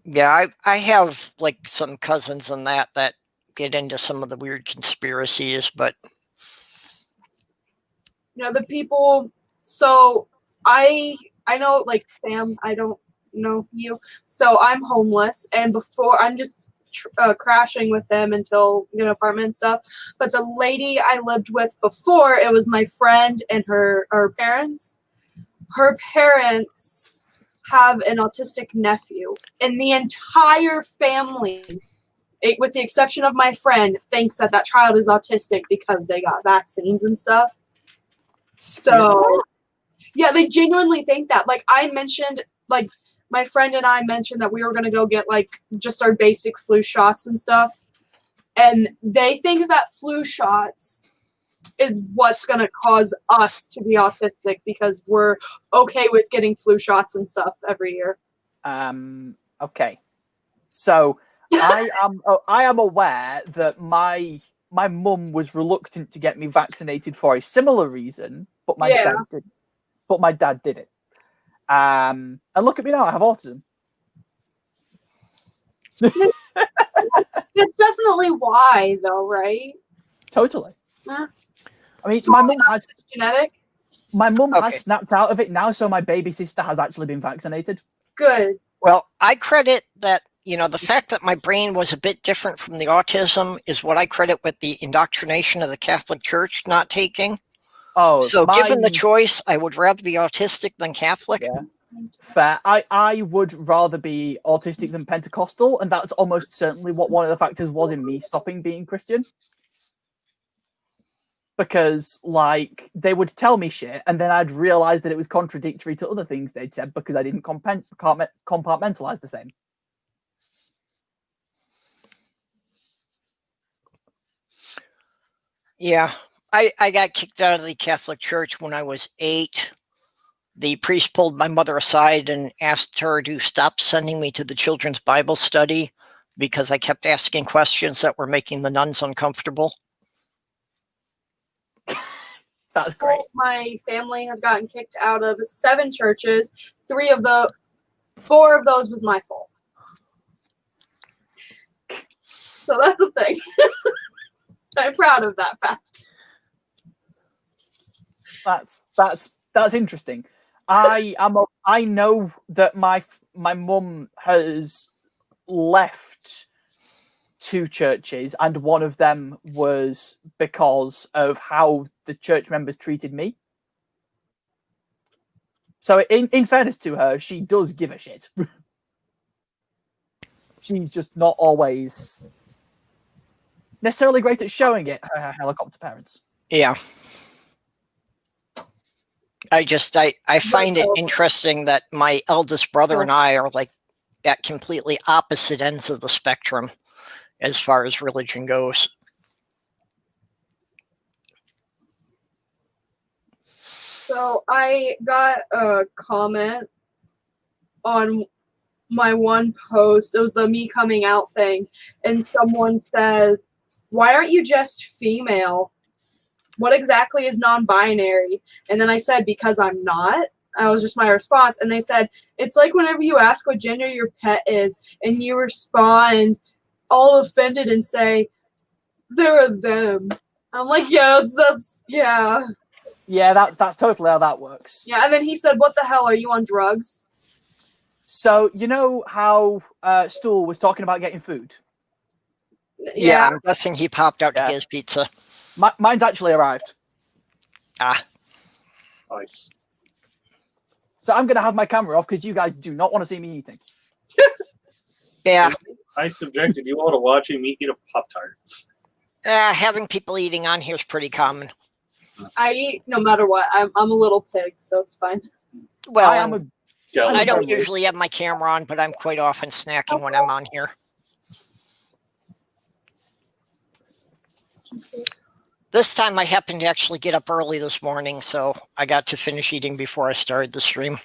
Yeah, I have like some cousins and that get into some of the weird conspiracies, but you know, the people. So I know, like, Sam, I don't know you. So I'm homeless, and before I'm just crashing with them until, you know, apartment and stuff. But the lady I lived with before, it was my friend and her parents. Her parents have an autistic nephew, and the entire family, with the exception of my friend, thinks that that child is autistic because they got vaccines and stuff. So, yeah, they genuinely think that. Like, I mentioned, like, my friend and I mentioned that we were going to go get, like, just our basic flu shots and stuff. And they think that flu shots is what's going to cause us to be autistic because we're okay with getting flu shots and stuff every year. Okay. So I am aware that my mum was reluctant to get me vaccinated for a similar reason, but my dad didn't. But my dad did it. And look at me now, I have autism. That's definitely why, though, right? Totally. Yeah. I mean, my mum has genetic. My mum has snapped out of it now, so my baby sister has actually been vaccinated. Good. Well, I credit that, you know, the fact that my brain was a bit different from the autism is what I credit with the indoctrination of the Catholic Church not taking. Oh, so given the choice, I would rather be autistic than Catholic. Yeah. Fair. I would rather be autistic than Pentecostal, and that's almost certainly what one of the factors was in me stopping being Christian. Because, like, they would tell me shit, and then I'd realize that it was contradictory to other things they'd said because I didn't compartmentalize the same. Yeah, I got kicked out of the Catholic Church when I was 8. The priest pulled my mother aside and asked her to stop sending me to the children's Bible study because I kept asking questions that were making the nuns uncomfortable. That's great. My family has gotten kicked out of 7 churches. 4 of those was my fault. So that's the thing. I'm proud of that fact. That's interesting. I know that my mum has left 2 churches, and one of them was because of how the church members treated me. So in fairness to her, she does give a shit. She's just not always necessarily great at showing it, her helicopter parents. Yeah. I find it interesting that my eldest brother and I are like at completely opposite ends of the spectrum as far as religion goes. So I got a comment on my one post. It was the me coming out thing. And someone said, "Why aren't you just female? What exactly is non-binary?" And then I said, "Because I'm not." That was just my response. And they said, "It's like whenever you ask what gender your pet is and you respond all offended and say, they're a them." I'm like, yeah, that's yeah. Yeah, that's totally how that works. Yeah, and then he said, "What the hell, are you on drugs?" So, you know how Stool was talking about getting food? Yeah, I'm guessing he popped out to get his pizza. Mine's actually arrived. Ah. Nice. So I'm going to have my camera off because you guys do not want to see me eating. Yeah. I subjected you all to watching me eat a Pop-Tarts. Having people eating on here is pretty common. I eat no matter what. I'm a little pig, so it's fine. Well, Jelly I don't sandwich. usually have my camera on, but I'm quite often snacking when I'm on here. This time I happened to actually get up early this morning, so I got to finish eating before I started the stream.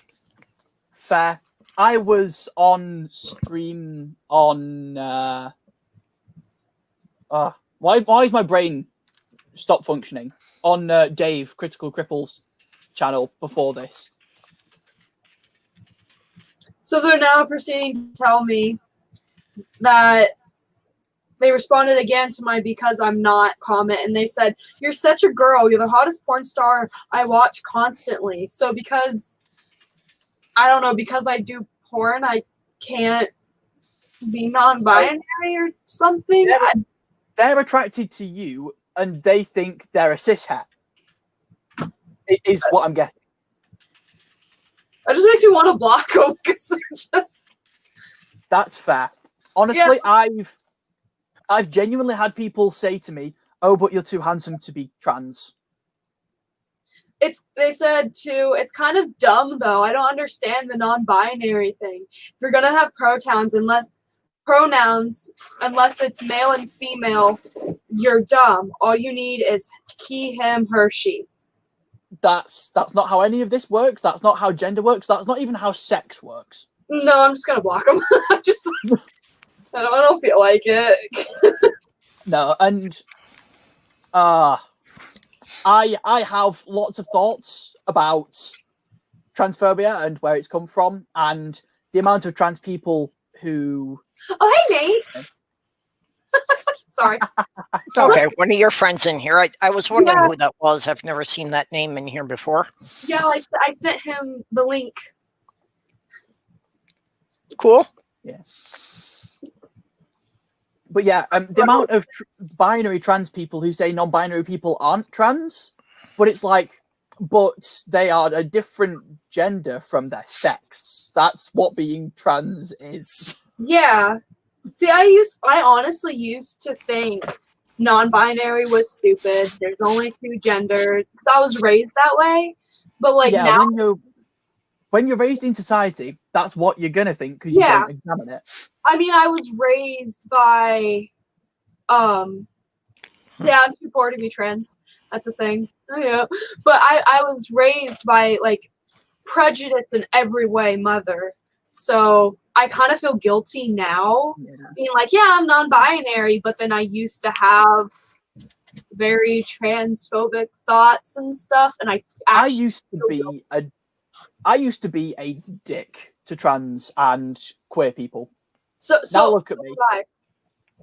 Fair. I was on stream on why is my brain stopped functioning? On Dave Critical Cripple's channel before this. So they're now proceeding to tell me that they responded again to my "because I'm not" comment, and they said, "You're such a girl. You're the hottest porn star I watch constantly." So because I don't know, because I do porn, I can't be non-binary or something. They're attracted to you, and they think they're a cishet. It is what I'm guessing. That just makes me want to block them because they're just. That's fair. Honestly, yeah. I've genuinely had people say to me, "Oh, but you're too handsome to be trans." They said too, it's kind of dumb though. I don't understand the non-binary thing. If you're gonna have pronouns, unless it's male and female, you're dumb. All you need is he, him, her, she. That's not how any of this works. That's not how gender works. That's not even how sex works. No, I'm just gonna block them. Just I don't feel like it. No, and I have lots of thoughts about transphobia and where it's come from, and the amount of trans people who. Oh, hey, Nate. Sorry. Okay, one of your friends in here. I was wondering who that was. I've never seen that name in here before. Yeah, I sent him the link. Cool. Yeah. But yeah, the amount of binary trans people who say non-binary people aren't trans, but it's like, but they are a different gender from their sex. That's what being trans is. Yeah. See, I honestly used to think non-binary was stupid. There's only two genders. Because I was raised that way. But like now, when you're raised in society, that's what you're gonna think because you don't examine it. I mean, I was raised by, I'm too poor to be trans. That's a thing. Yeah, but I was raised by like prejudice in every way, mother. So I kind of feel guilty now, being like, yeah, I'm non-binary, but then I used to have very transphobic thoughts and stuff, and I used to be a dick to trans and queer people. So now look at me.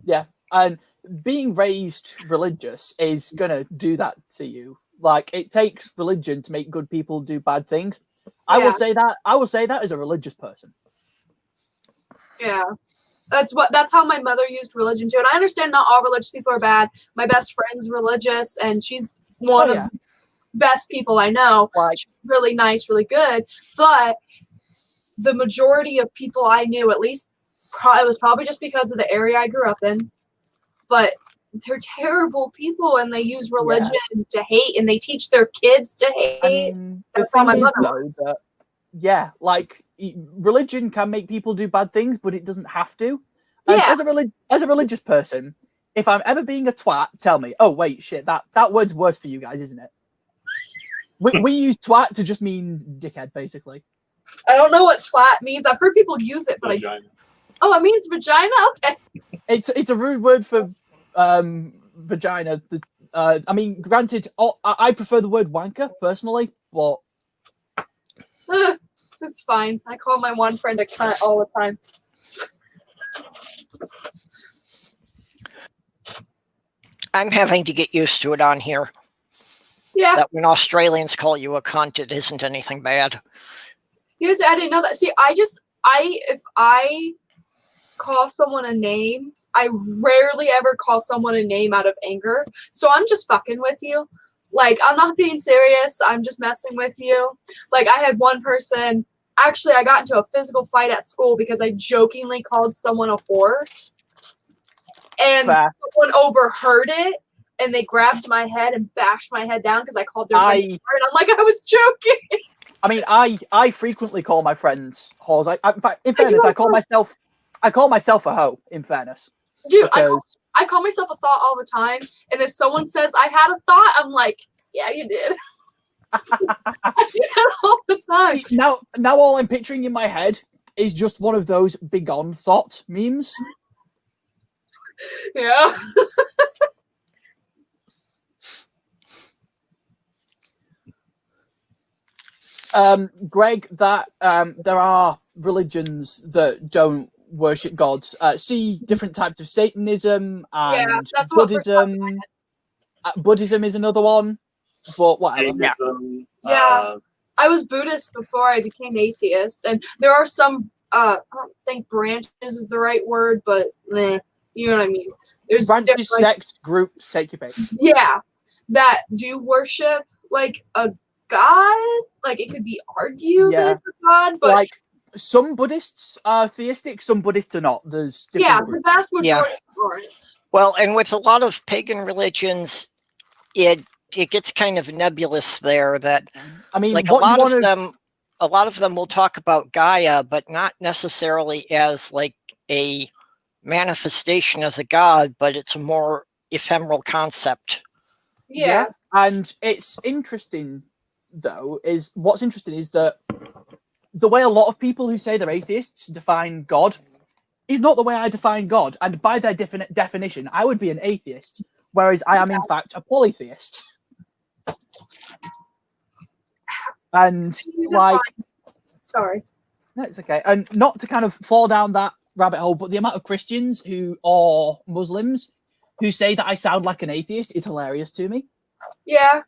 Yeah, and being raised religious is gonna do that to you. Like, it takes religion to make good people do bad things. I will say that as a religious person. Yeah. That's how my mother used religion too. And I understand not all religious people are bad. My best friend's religious and she's one of the best people I know. She's really nice, really good. But the majority of people I knew, at least it was probably just because of the area I grew up in, but they're terrible people and they use religion to hate and they teach their kids to hate. I mean, that's all my mother was. Yeah, like religion can make people do bad things, but it doesn't have to. And as a religious person, if I'm ever being a twat, tell me. Oh wait, shit, that word's worse for you guys, isn't it? We use twat to just mean dickhead, basically. I don't know what twat means. I've heard people use it, but it means vagina. Okay. It's a rude word for vagina. I mean, granted, I prefer the word wanker personally, but. It's fine. I call my one friend a cunt all the time. I'm having to get used to it on here. Yeah. That when Australians call you a cunt, it isn't anything bad. Yes, I didn't know that. See, if I call someone a name, I rarely ever call someone a name out of anger. So I'm just fucking with you. Like, I'm not being serious. I'm just messing with you. Like, I had one person, actually, I got into a physical fight at school because I jokingly called someone a whore. and someone overheard it, and they grabbed my head and bashed my head down because I called their friend, and I'm like, I was joking. I mean, I frequently call my friends whores. In fact, in fairness, I call myself a hoe. In fairness, dude, I call myself a thought all the time, and if someone says I had a thought, I'm like, yeah, you did. I do that all the time. See, now all I'm picturing in my head is just one of those begone thought memes. Yeah. Greg, that there are religions that don't worship gods. See different types of Satanism and Buddhism. Buddhism is another one, but whatever. Yeah. I was Buddhist before I became atheist, and there are some. I don't think branches is the right word, but you know what I mean. There's branches, sects, groups. Take your pick. Yeah, that do worship like a god. Like it could be argued that it's a god, but like some Buddhists are theistic, some Buddhists are not. There's different the vast majority aren't. Well, and with a lot of pagan religions, it gets kind of nebulous there. That I mean, like a lot of them will talk about Gaia, but not necessarily as like a manifestation as a god, but it's a more ephemeral concept. Yeah. And it's interesting though, what's interesting is that the way a lot of people who say they're atheists define God is not the way I define God. And by their definition, I would be an atheist, whereas I am in fact a polytheist. And like, sorry, no, it's okay. And not to kind of fall down that rabbit hole, but the amount of Christians or Muslims who say that I sound like an atheist is hilarious to me. Yeah.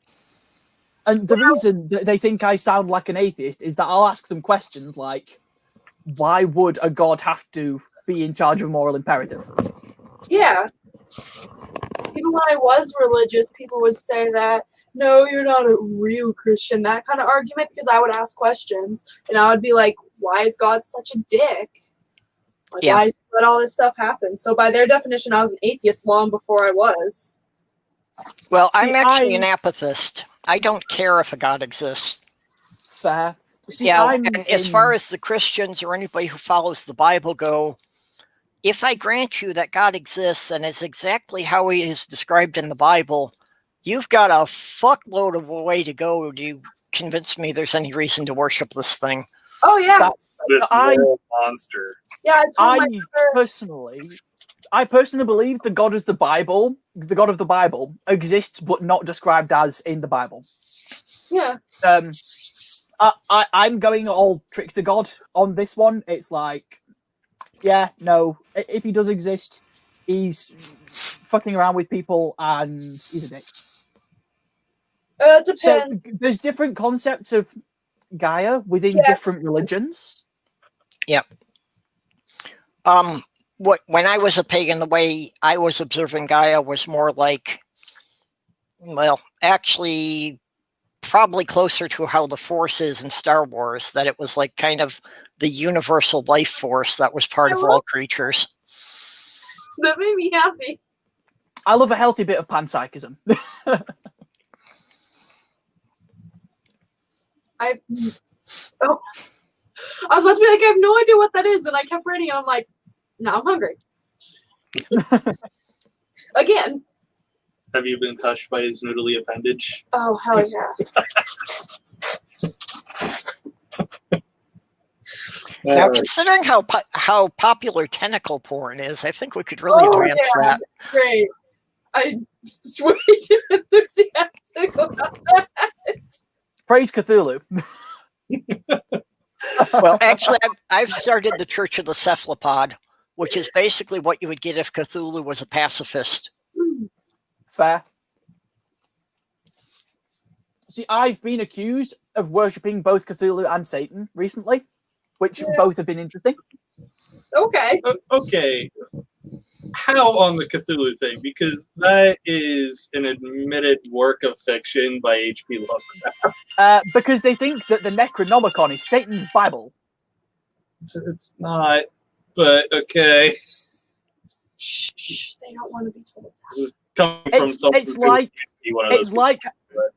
And the reason that they think I sound like an atheist is that I'll ask them questions like, why would a god have to be in charge of moral imperative? Yeah. Even when I was religious, people would say that, no, you're not a real Christian, that kind of argument, because I would ask questions, and I would be like, why is God such a dick? Like, why did he let all this stuff happen? So by their definition, I was an atheist long before I was. Well, I'm actually an apathist. I don't care if a God exists. Fair. See, and as far as the Christians or anybody who follows the Bible go, if I grant you that God exists and is exactly how he is described in the Bible, you've got a fuckload of a way to go to convince me there's any reason to worship this thing. Oh, yeah. This moral monster. Yeah, I personally believe the God of the Bible exists, but not described as in the Bible. Yeah. I'm going all trick the God on this one. It's like, yeah, no. If he does exist, he's fucking around with people and he's a dick. It depends. So there's different concepts of Gaia within different religions. Yep. When I was a pagan, the way I was observing Gaia was more like, well, actually, probably closer to how the Force is in Star Wars, that it was like kind of the universal life force that was part of all creatures. That made me happy. I love a healthy bit of panpsychism. I was about to be like, I have no idea what that is, and I kept reading and I'm like, now I'm hungry. Again. Have you been touched by his noodly appendage? Oh, hell yeah. Now, considering how popular tentacle porn is, I think we could really advance that. Great. I'm way too enthusiastic about that. Praise Cthulhu. Well, actually, I've started the Church of the Cephalopod, which is basically what you would get if Cthulhu was a pacifist. Fair. See, I've been accused of worshipping both Cthulhu and Satan recently, which both have been interesting. Okay. Okay. How on the Cthulhu thing? Because that is an admitted work of fiction by H.P. Lovecraft. Because they think that the Necronomicon is Satan's Bible. It's not, but okay. Shh, they don't want to be told that. This is coming from someone It's who like can't be one of those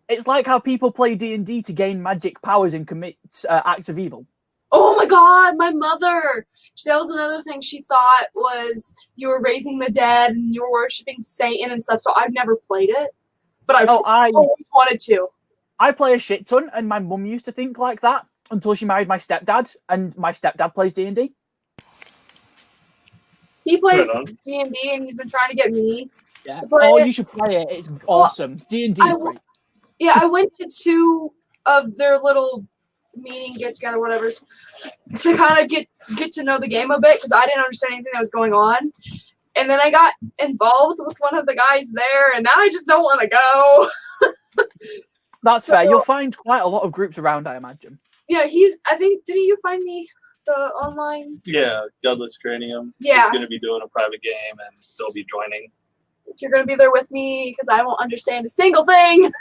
it's like how people play D&D to gain magic powers and commit acts of evil. Oh my god, my mother! That was another thing she thought was you were raising the dead and you were worshipping Satan and stuff, so I've never played it. But I always wanted to. I play a shit ton, and my mum used to think like that until she married my stepdad, and my stepdad plays D&D. He plays D&D, and he's been trying to get me to play Oh, it. you should play it. It's awesome. D&D is great. Yeah, I went to 2 of their little meeting, get together, whatever, to kind of get to know the game a bit because I didn't understand anything that was going on. And then I got involved with one of the guys there, and now I just don't want to go. That's fair. You'll find quite a lot of groups around, I imagine. Yeah, I think, didn't you find me the online? Yeah, Godless Cranium Yeah. is going to be doing a private game, and they'll be joining. You're going to be there with me because I won't understand a single thing.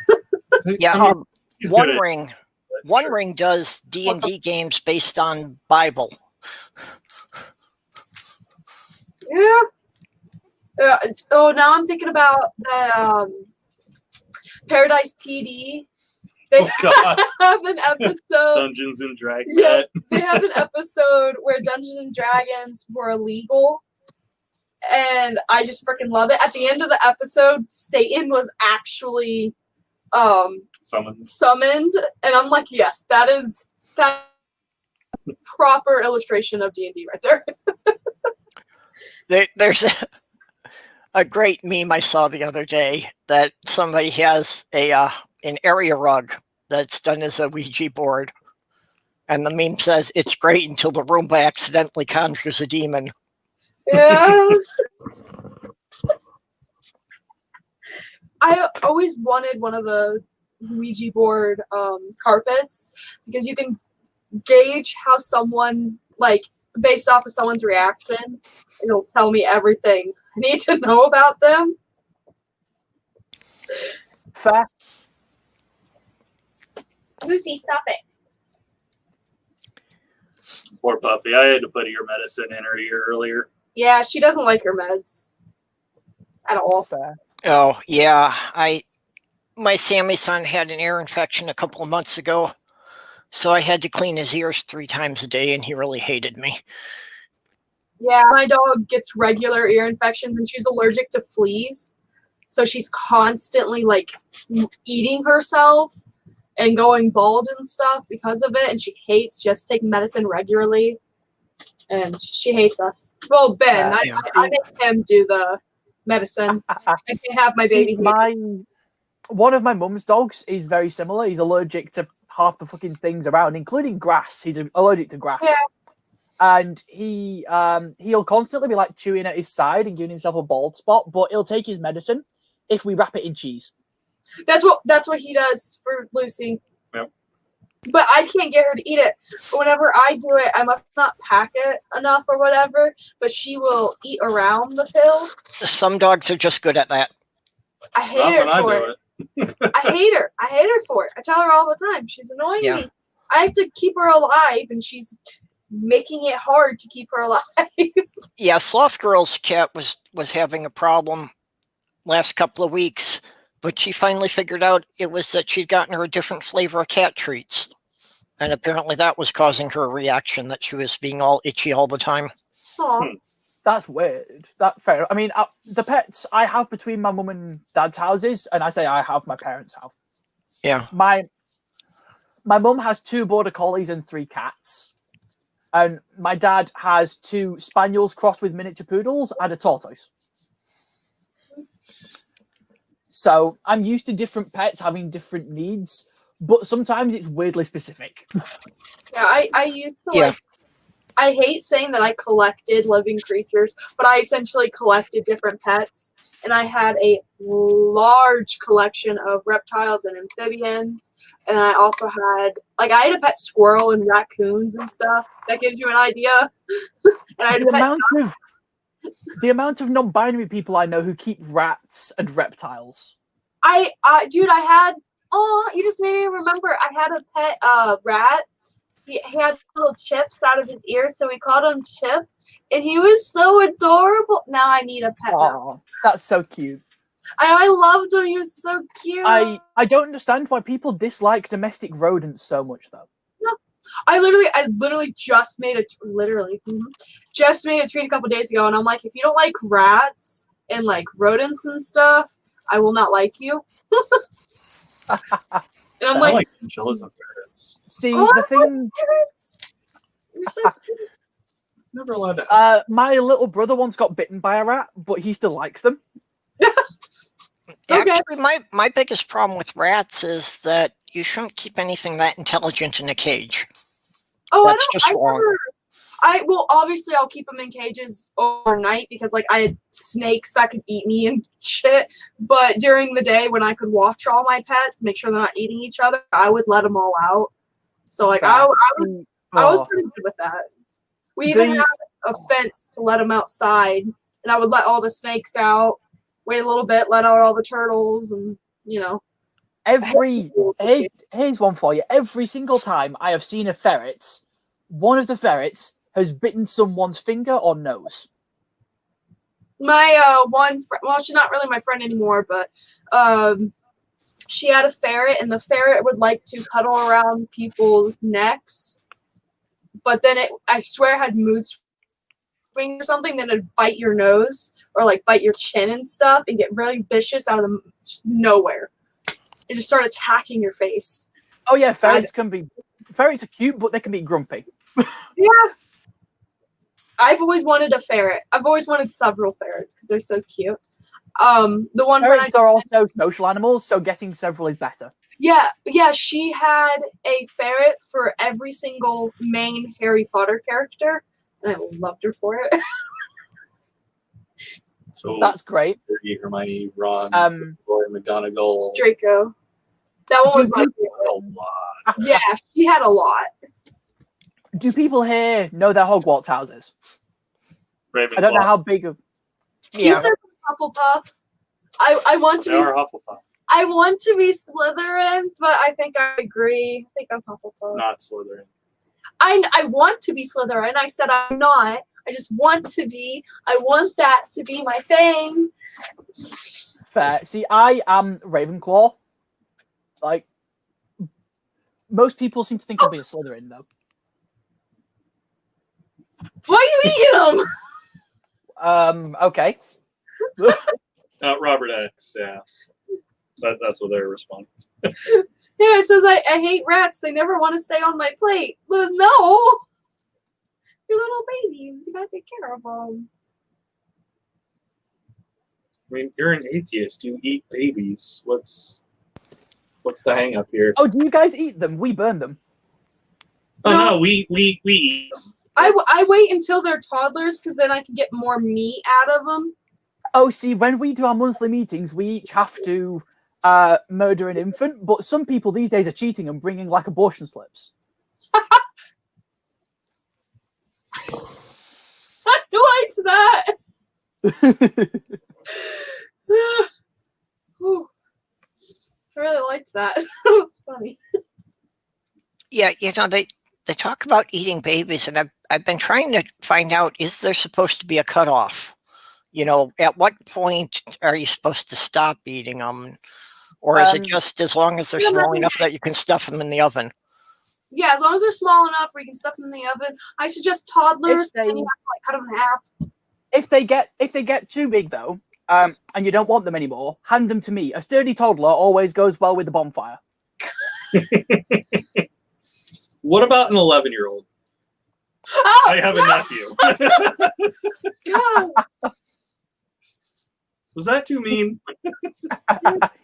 Yeah, He's One good at- Ring. One Ring does D&D games based on Bible. Yeah. Now I'm thinking about the Paradise PD. They God. have an episode. Dungeons and Dragons. Yeah, they have an episode where Dungeons and Dragons were illegal, and I just freaking love it. At the end of the episode, Satan was actually summoned, and I'm like, yes, that's proper illustration of D&D right there. There's a great meme I saw the other day that somebody has an area rug that's done as a Ouija board, and the meme says it's great until the Roomba accidentally conjures a demon. Yeah. I always wanted one of the Ouija board carpets because you can gauge how someone, like, based off of someone's reaction, it'll tell me everything I need to know about them. Fair. Lucy, stop it. Poor puppy. I had to put ear medicine in her ear earlier. Yeah, she doesn't like her meds at all. Fair. Oh yeah, my Sammy son had an ear infection a couple of months ago, so I had to clean his ears 3 times a day, and he really hated me. Yeah, my dog gets regular ear infections, and she's allergic to fleas, so she's constantly like eating herself and going bald and stuff because of it, and she has to take medicine regularly, and she hates us. Well, Ben, I make him do the medicine. I can't have my baby. One of my mum's dogs is very similar. He's allergic to half the fucking things around, including grass. He's allergic to grass. Yeah. And he'll constantly be like chewing at his side and giving himself a bald spot, but he'll take his medicine if we wrap it in cheese. That's what he does for Lucy. Yep. But I can't get her to eat it. Whenever I do it, I must not pack it enough or whatever, but she will eat around the pill. Some dogs are just good at that. I hate her for it. I hate her. I hate her for it. I tell her all the time. She's annoying me. I have to keep her alive, and she's making it hard to keep her alive. Yeah, Sloth Girl's cat was having a problem last couple of weeks, but she finally figured out it was that she'd gotten her a different flavor of cat treats. And apparently that was causing her a reaction, that she was being all itchy all the time. Aww. That's weird. That's fair. I mean, the pets I have between my mum and dad's houses, and I say I have my parents' house. Yeah. My mum has 2 border collies and 3 cats. And my dad has 2 spaniels crossed with miniature poodles and a tortoise. So I'm used to different pets having different needs, but sometimes it's weirdly specific. Yeah, I used to like. I hate saying that I collected living creatures, but I essentially collected different pets, and I had a large collection of reptiles and amphibians, and I also had I had a pet squirrel and raccoons and stuff. That gives you an idea. And I had the amount of non-binary people I know who keep rats and reptiles. Dude, I had. Oh, you just made me remember. I had a pet rat, he had little chips out of his ears, so we called him Chip, and he was so adorable. Now I need a pet. Oh, that's so cute. I loved him. He was so cute. I don't understand why people dislike domestic rodents so much, though. No. I literally just made a just made a tweet a couple days ago, and I'm like, if you don't like rats and like rodents and stuff, I will not like you. And I'm I like like chinchillas and ferrets. See, oh, the thing. You're so cute. Never allowed to. My little brother once got bitten by a rat, but he still likes them. Okay. Actually, my biggest problem with rats is that you shouldn't keep anything that intelligent in a cage. Oh, That's just wrong. Well, obviously I'll keep them in cages overnight because like I had snakes that could eat me and shit. But during the day when I could watch all my pets, make sure they're not eating each other, I would let them all out. So like I was pretty good with that. We even had a fence to let them outside, and I would let all the snakes out, wait a little bit, let out all the turtles, and you know. Here's one for you. Every single time I have seen a ferret, one of the ferrets has bitten someone's finger or nose. My well, she's not really my friend anymore, but she had a ferret, and the ferret would like to cuddle around people's necks, but then I swear, had mood swings or something. Then it'd bite your nose or like bite your chin and stuff, and get really vicious out of nowhere. It just start attacking your face. Oh yeah, ferrets are cute, but they can be grumpy. Yeah. I've always wanted a ferret. I've always wanted several ferrets because they're so cute. The one ferrets are also social animals, so getting several is better. Yeah, she had a ferret for every single main Harry Potter character, and I loved her for it. So that's great. Hermione, Ron, Roy, McGonagall, Draco. That one was my favorite. A lot. Yeah, she had a lot. Do people here know their Hogwarts houses? Ravenclaw. I don't know how big of. Yeah. He said Hufflepuff. I want to be. Hufflepuff. I want to be Slytherin, but I think I agree. I think I'm Hufflepuff. Not Slytherin. I want to be Slytherin. I said I'm not. I just want to be. I want that to be my thing. Fair. See, I am Ravenclaw. Like, most people seem to think I'll be a Slytherin, though. Why are you eating them? Okay. Robert X, yeah. That's what they're responding. Yeah, it says I hate rats. They never want to stay on my plate. Well, no. You're little babies. You gotta take care of them. I mean, you're an atheist. You eat babies. What's the hang up here? Oh, do you guys eat them? We burn them. Oh no, we eat them. I wait until they're toddlers because then I can get more meat out of them. Oh, see, when we do our monthly meetings, we each have to murder an infant, but some people these days are cheating and bringing like abortion slips. I liked that. I really liked that. That was funny. Yeah, they talk about eating babies, and I've been trying to find out, is there supposed to be a cutoff? You know, at what point are you supposed to stop eating them? Or is it just as long as they're small enough that you can stuff them in the oven? Yeah, as long as they're small enough where you can stuff them in the oven. I suggest toddlers, and you have to like cut them in half. If they get too big though, and you don't want them anymore, hand them to me. A sturdy toddler always goes well with the bonfire. What about an 11-year-old? Oh, I have a nephew. God. Was that too mean?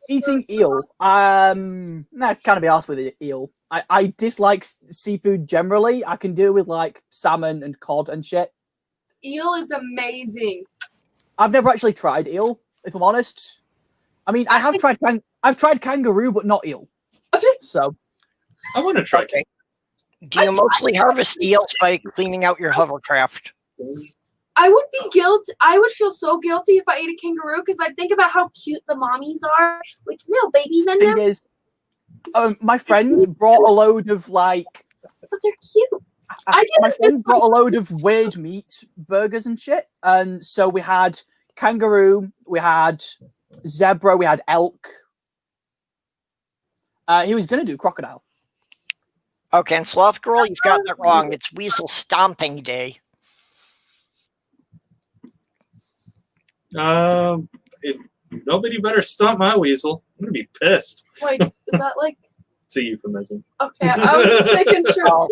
Eating eel. Can't be arsed with eel. I dislike seafood generally. I can do with like salmon and cod and shit. Eel is amazing. I've never actually tried eel, if I'm honest. I mean, I've tried kangaroo, but not eel. So I want to try. Okay. Do you mostly harvest eels by cleaning out your hovercraft? I would be guilty. I would feel so guilty if I ate a kangaroo because I'd think about how cute the mommies are with little babies in them. Thing is, my friend brought a load of like but they're cute. My friend brought a load of weird meat burgers and shit, and so we had kangaroo, we had zebra, we had elk. He was going to do crocodile. Okay, and Sloth Girl, you've got that wrong. It's Weasel Stomping Day. Nobody better stomp my weasel. I'm gonna be pissed. Wait, is that like? It's a euphemism. Okay, I was just making sure.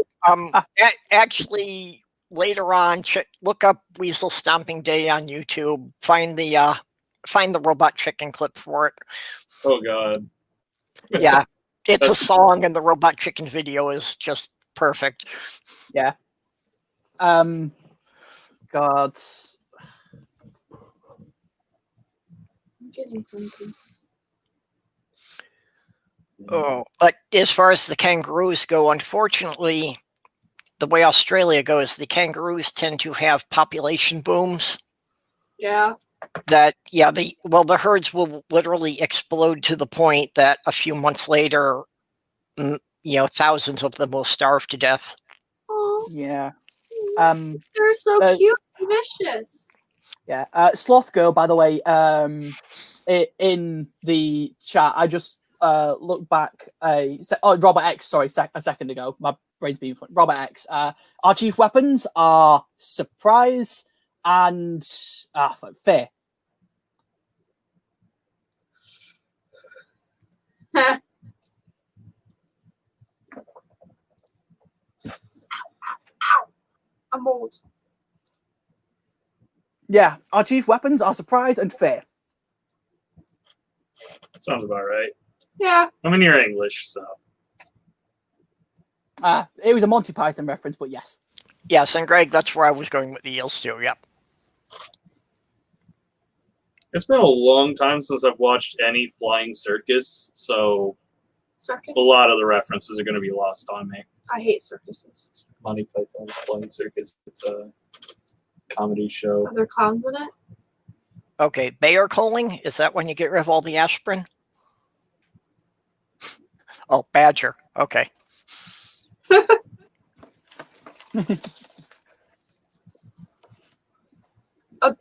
Actually, later on, look up Weasel Stomping Day on YouTube. Find the robot chicken clip for it. Oh God. Yeah, it's a song, and the robot chicken video is just perfect. Yeah. God. I'm getting hungry. Oh, but as far as the kangaroos go, unfortunately, the way Australia goes, the kangaroos tend to have population booms. Yeah. That the herds will literally explode to the point that a few months later, thousands of them will starve to death. Oh. Yeah. They're so cute and vicious. Yeah. Sloth Girl, by the way, in the chat, I just looked back Robert X, sorry, a second ago. My brain's being funny. Robert X. Our chief weapons are surprise and fear. I'm old. Yeah, our chief weapons are surprise and fear. Sounds about right. Yeah. I mean, you're English, so. It was a Monty Python reference, but yes. Yes, and Greg, that's where I was going with the eels too. Yep. It's been a long time since I've watched any flying circus, so Circus? a lot of the references are going to be lost on me. I hate circuses. It's Monty Python's Flying Circus. It's a comedy show. Are there clowns in it? Okay, Bayer calling. Is that when you get rid of all the aspirin? Oh, Badger. Okay. A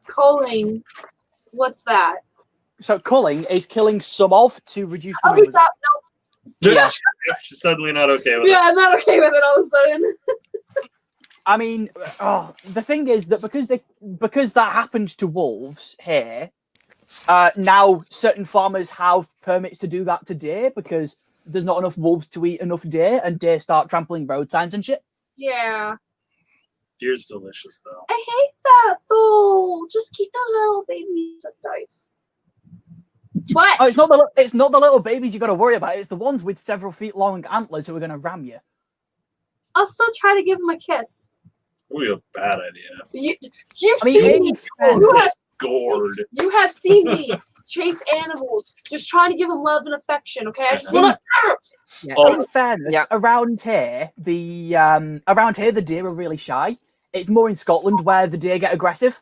culling. What's that? So culling is killing some of to reduce the Okay, numbers. stop. No. Yeah. She's suddenly not okay with it. Yeah, I'm not okay with it all of a sudden. I mean, the thing is that because that happened to wolves here, now certain farmers have permits to do that to deer because there's not enough wolves to eat enough deer, and deer start trampling road signs and shit. Yeah. Deer's delicious, though. I hate that though. Just keep those little babies alive. What? Oh, it's not the little babies you got to worry about. It's the ones with several feet long antlers who are going to ram you. I'll still try to give them a kiss. That would be a bad idea. You've I mean, seen me. Gourd. You have seen me chase animals, just trying to give them love and affection. Okay, I just want to. Yeah. Oh. In fairness, around here the deer are really shy. It's more in Scotland where the deer get aggressive.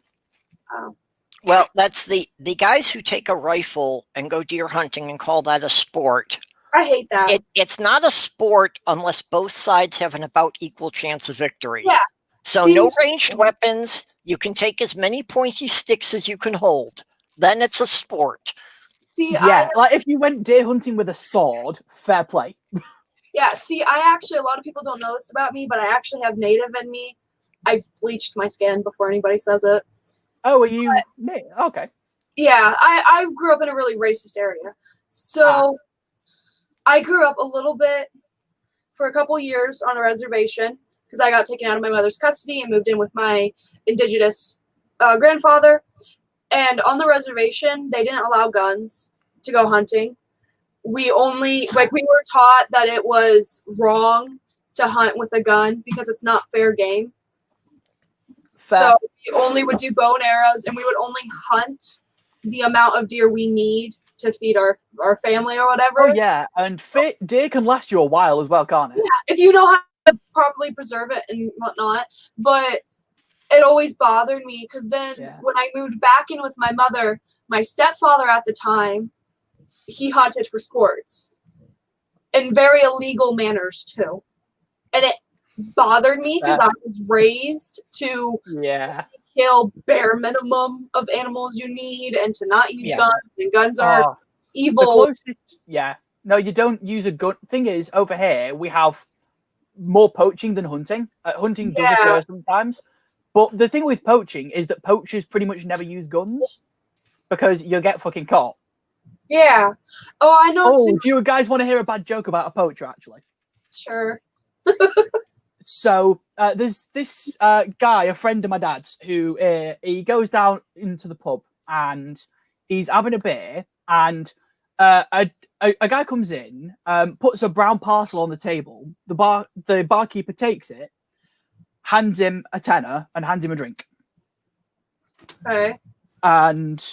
Oh. Well, that's the guys who take a rifle and go deer hunting and call that a sport. I hate that. It's not a sport unless both sides have an about equal chance of victory. Yeah. So no ranged weapons. You can take as many pointy sticks as you can hold. Then it's a sport. See, yeah, like if you went deer hunting with a sword, fair play. Yeah, see, a lot of people don't know this about me, but I actually have native in me. I bleached my skin before anybody says it. Oh, are you? Okay. Yeah, I grew up in a really racist area. So I grew up a little bit for a couple years on a reservation because I got taken out of my mother's custody and moved in with my indigenous grandfather. And on the reservation, they didn't allow guns to go hunting. We only, we were taught that it was wrong to hunt with a gun because it's not fair game. So we only would do bow and arrows, and we would only hunt the amount of deer we need to feed our family or whatever. Oh, yeah, and deer can last you a while as well, can't it? Yeah, if you know how to properly preserve it and whatnot. But it always bothered me because then when I moved back in with my mother, my stepfather at the time, he hunted for sports in very illegal manners too. and it bothered me because I was raised to kill bare minimum of animals you need and to not use guns, and guns are evil. The closest, no, you don't use a gun. Thing is, over here we have more poaching than hunting. Hunting does occur sometimes, but the thing with poaching is that poachers pretty much never use guns because you'll get fucking caught. Yeah. Oh, I know. Oh, do you guys want to hear a bad joke about a poacher? Actually, sure. So there's this guy, a friend of my dad's, who he goes down into the pub and he's having a beer, and a guy comes in, puts a brown parcel on the table. The barkeeper takes it, hands him a tenner, and hands him a drink. Okay. And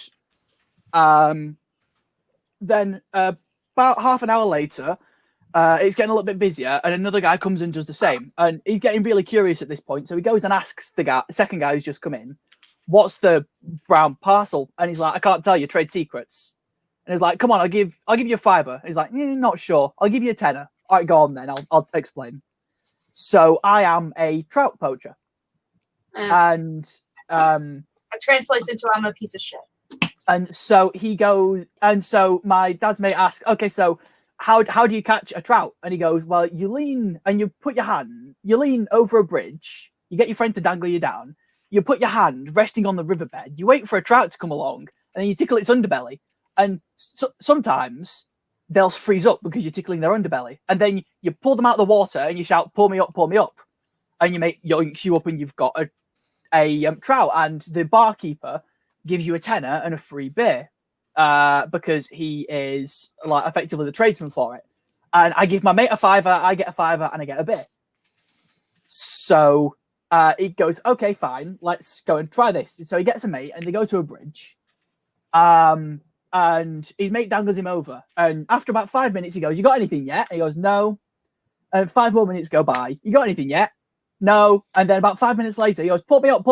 then about half an hour later, it's getting a little bit busier, and another guy comes and does the same. And he's getting really curious at this point, so he goes and asks the second guy who's just come in, "What's the brown parcel?" And he's like, "I can't tell you, trade secrets." And he's like, "Come on, I'll give you a $5." And he's like, "Not sure. I'll give you a $10." All right, go on then. I'll explain. So I am a trout poacher, and it translates into I'm a piece of shit. And so he goes, and so my dad's mate asks, "Okay, so how do you catch a trout?" And he goes, "Well, you lean and you lean over a bridge, you get your friend to dangle you down, you put your hand resting on the riverbed, you wait for a trout to come along, and then you tickle its underbelly. And sometimes they'll freeze up because you're tickling their underbelly. And then you pull them out of the water and you shout, 'Pull me up, pull me up.' And you make yoinks you up and you've got a trout. And the barkeeper gives you a tenner and a free beer because he is like effectively the tradesman for it. And I give my mate a $5, I get a $5, and I get a beer. So he goes, "Okay, fine, let's go and try this." So he gets a mate and they go to a bridge. And his mate dangles him over. And after about 5 minutes, he goes, "You got anything yet?" And he goes, "No." And 5 more minutes go by. "You got anything yet?" "No." And then about 5 minutes later, he goes, pull me up.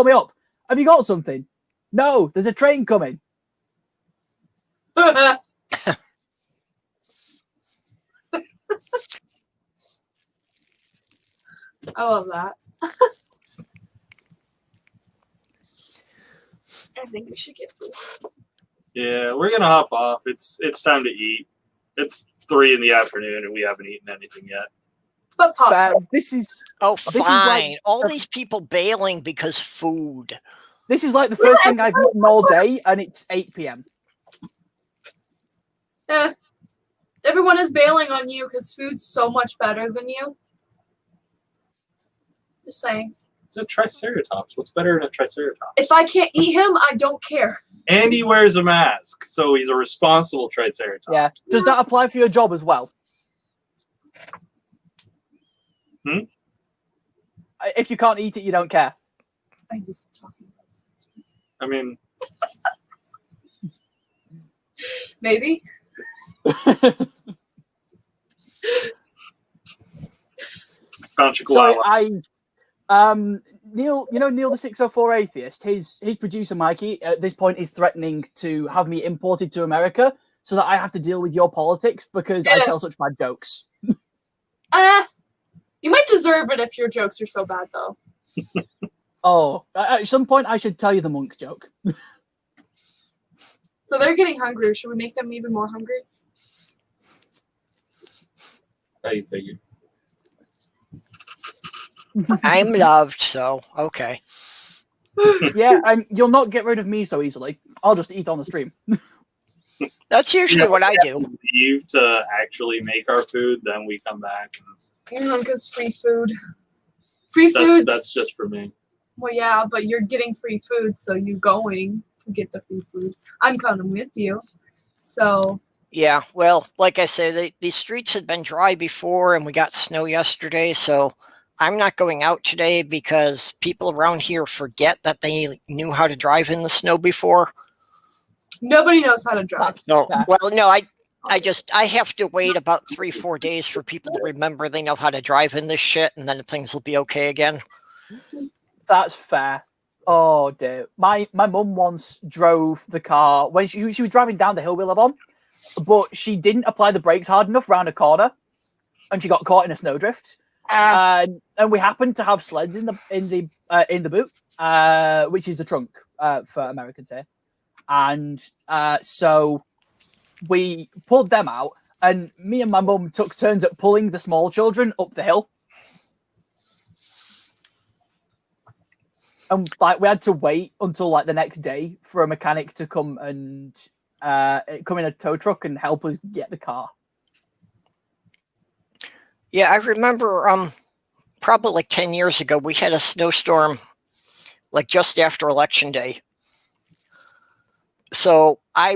"Have you got something?" "No, there's a train coming." I love that. I think we should get food. Yeah, we're gonna hop off. It's time to eat. It's 3 in the afternoon and we haven't eaten anything yet. But this is fine. Like, all these people bailing because food. This is like the first thing I've eaten all day, and it's 8 p.m. Everyone is bailing on you because food's so much better than you. Just saying. It's a Triceratops. What's better than a Triceratops? If I can't eat him, I don't care. And he wears a mask, so he's a responsible Triceratops. Yeah. Does that apply for your job as well? If you can't eat it, you don't care. I was talking about this. I mean, maybe. So Neil, Neil the 604 atheist, his producer Mikey at this point is threatening to have me imported to America so that I have to deal with your politics because I tell such bad jokes. You might deserve it if your jokes are so bad, though. Oh, at some point I should tell you the monk joke. So they're getting hungry. Should we make them even more hungry? how you figure? I'm loved, so okay. Yeah, and you'll not get rid of me so easily. I'll just eat on the stream. That's usually what I do. Leave to actually make our food, then we come back. Because free food. Free food. That's just for me. Well, yeah, but you're getting free food, so you're going to get the free food. I'm coming with you. So. Yeah, well, like I said, these streets had been dry before, and we got snow yesterday, so I'm not going out today because people around here forget that they knew how to drive in the snow before. Nobody knows how to drive. No, well, no, I have to wait about 3-4 days for people to remember they know how to drive in this shit, and then things will be okay again. That's fair. Oh dear. My mum once drove the car when she was driving down the hill we live on, but she didn't apply the brakes hard enough round a corner, and she got caught in a snowdrift. And we happened to have sleds in the boot, which is the trunk for Americans here. And so we pulled them out, and me and my mum took turns at pulling the small children up the hill. And like we had to wait until like the next day for a mechanic to come and come in a tow truck and help us get the car. Yeah, I remember probably like 10 years ago, we had a snowstorm like just after Election Day. So I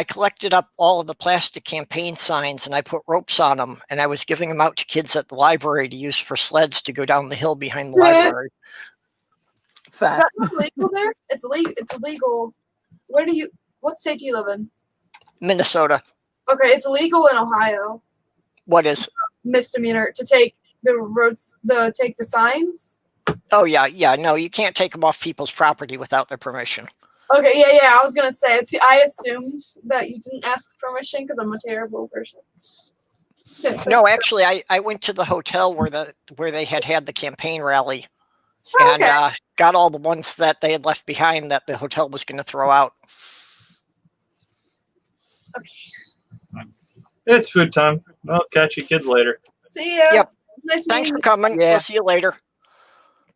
collected up all of the plastic campaign signs and I put ropes on them, and I was giving them out to kids at the library to use for sleds to go down the hill behind the library. Fair. That's not legal there? It's illegal. What state do you live in? Minnesota. Okay, it's illegal in Ohio. What is? Misdemeanor to take the roads, take the signs. Oh yeah. No, you can't take them off people's property without their permission. Okay, yeah. I was gonna say. I assumed that you didn't ask permission because I'm a terrible person. No, actually, I went to the hotel where they had the campaign rally, and got all the ones that they had left behind that the hotel was going to throw out. Okay. It's food time. I'll catch you kids later. See ya. Yep. Nice Thanks meeting for coming. Yeah. We'll see you later.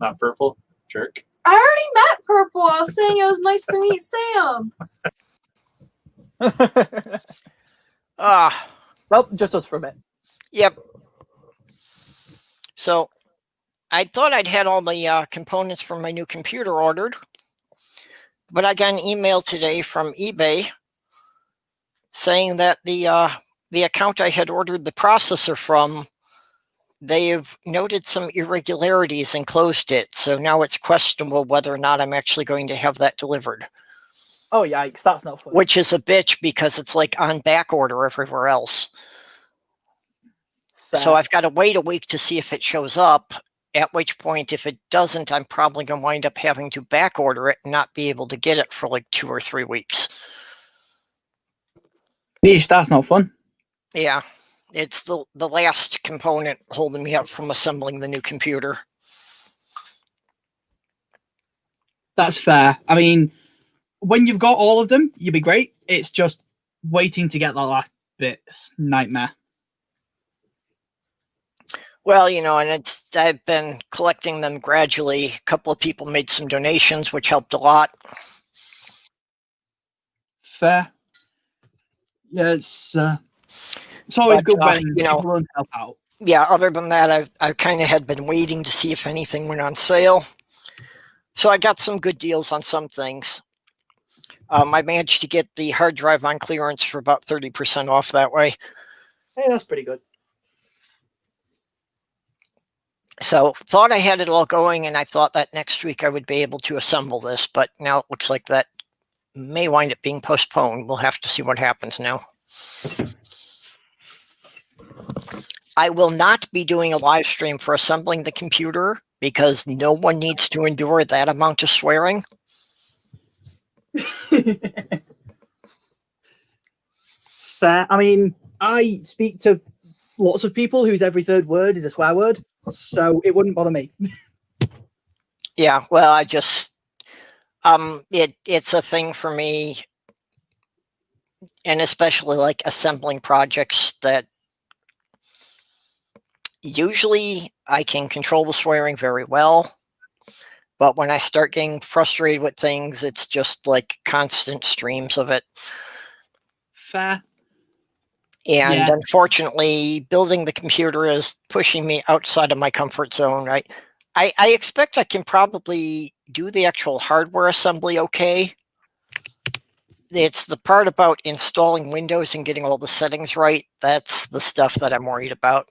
Not purple. Jerk. I already met Purple. I was saying it was nice to meet Sam. Well, just us for a bit. Yep. So I thought I'd had all the components for my new computer ordered, but I got an email today from eBay saying that the account I had ordered the processor from, they've noted some irregularities and closed it. So now it's questionable whether or not I'm actually going to have that delivered. Oh, yikes. That's not fun. Which is a bitch because it's like on back order everywhere else. Fair. So I've got to wait a week to see if it shows up, at which point, if it doesn't, I'm probably going to wind up having to back order it and not be able to get it for like 2 or 3 weeks. Yeesh, that's not fun. Yeah. It's the last component holding me up from assembling the new computer. That's fair. I mean, when you've got all of them, you'll be great. It's just waiting to get that last bit. Nightmare. Well, and I've been collecting them gradually. A couple of people made some donations, which helped a lot. Fair. Yeah, it's always good when people want to help out. Yeah, other than that, I kind of had been waiting to see if anything went on sale. So I got some good deals on some things. I managed to get the hard drive on clearance for about 30% off that way. Hey, that's pretty good. So thought I had it all going, and I thought that next week I would be able to assemble this, but now it looks like that may wind up being postponed. We'll have to see what happens now. I will not be doing a live stream for assembling the computer because no one needs to endure that amount of swearing. Fair. I mean, I speak to lots of people whose every third word is a swear word, so it wouldn't bother me. Yeah, well, I just it's a thing for me, and especially like assembling projects that usually I can control the swearing very well, but when I start getting frustrated with things, it's just like constant streams of it. Fair. And unfortunately, building the computer is pushing me outside of my comfort zone. I expect I can probably do the actual hardware assembly okay. It's the part about installing Windows and getting all the settings right. That's the stuff that I'm worried about.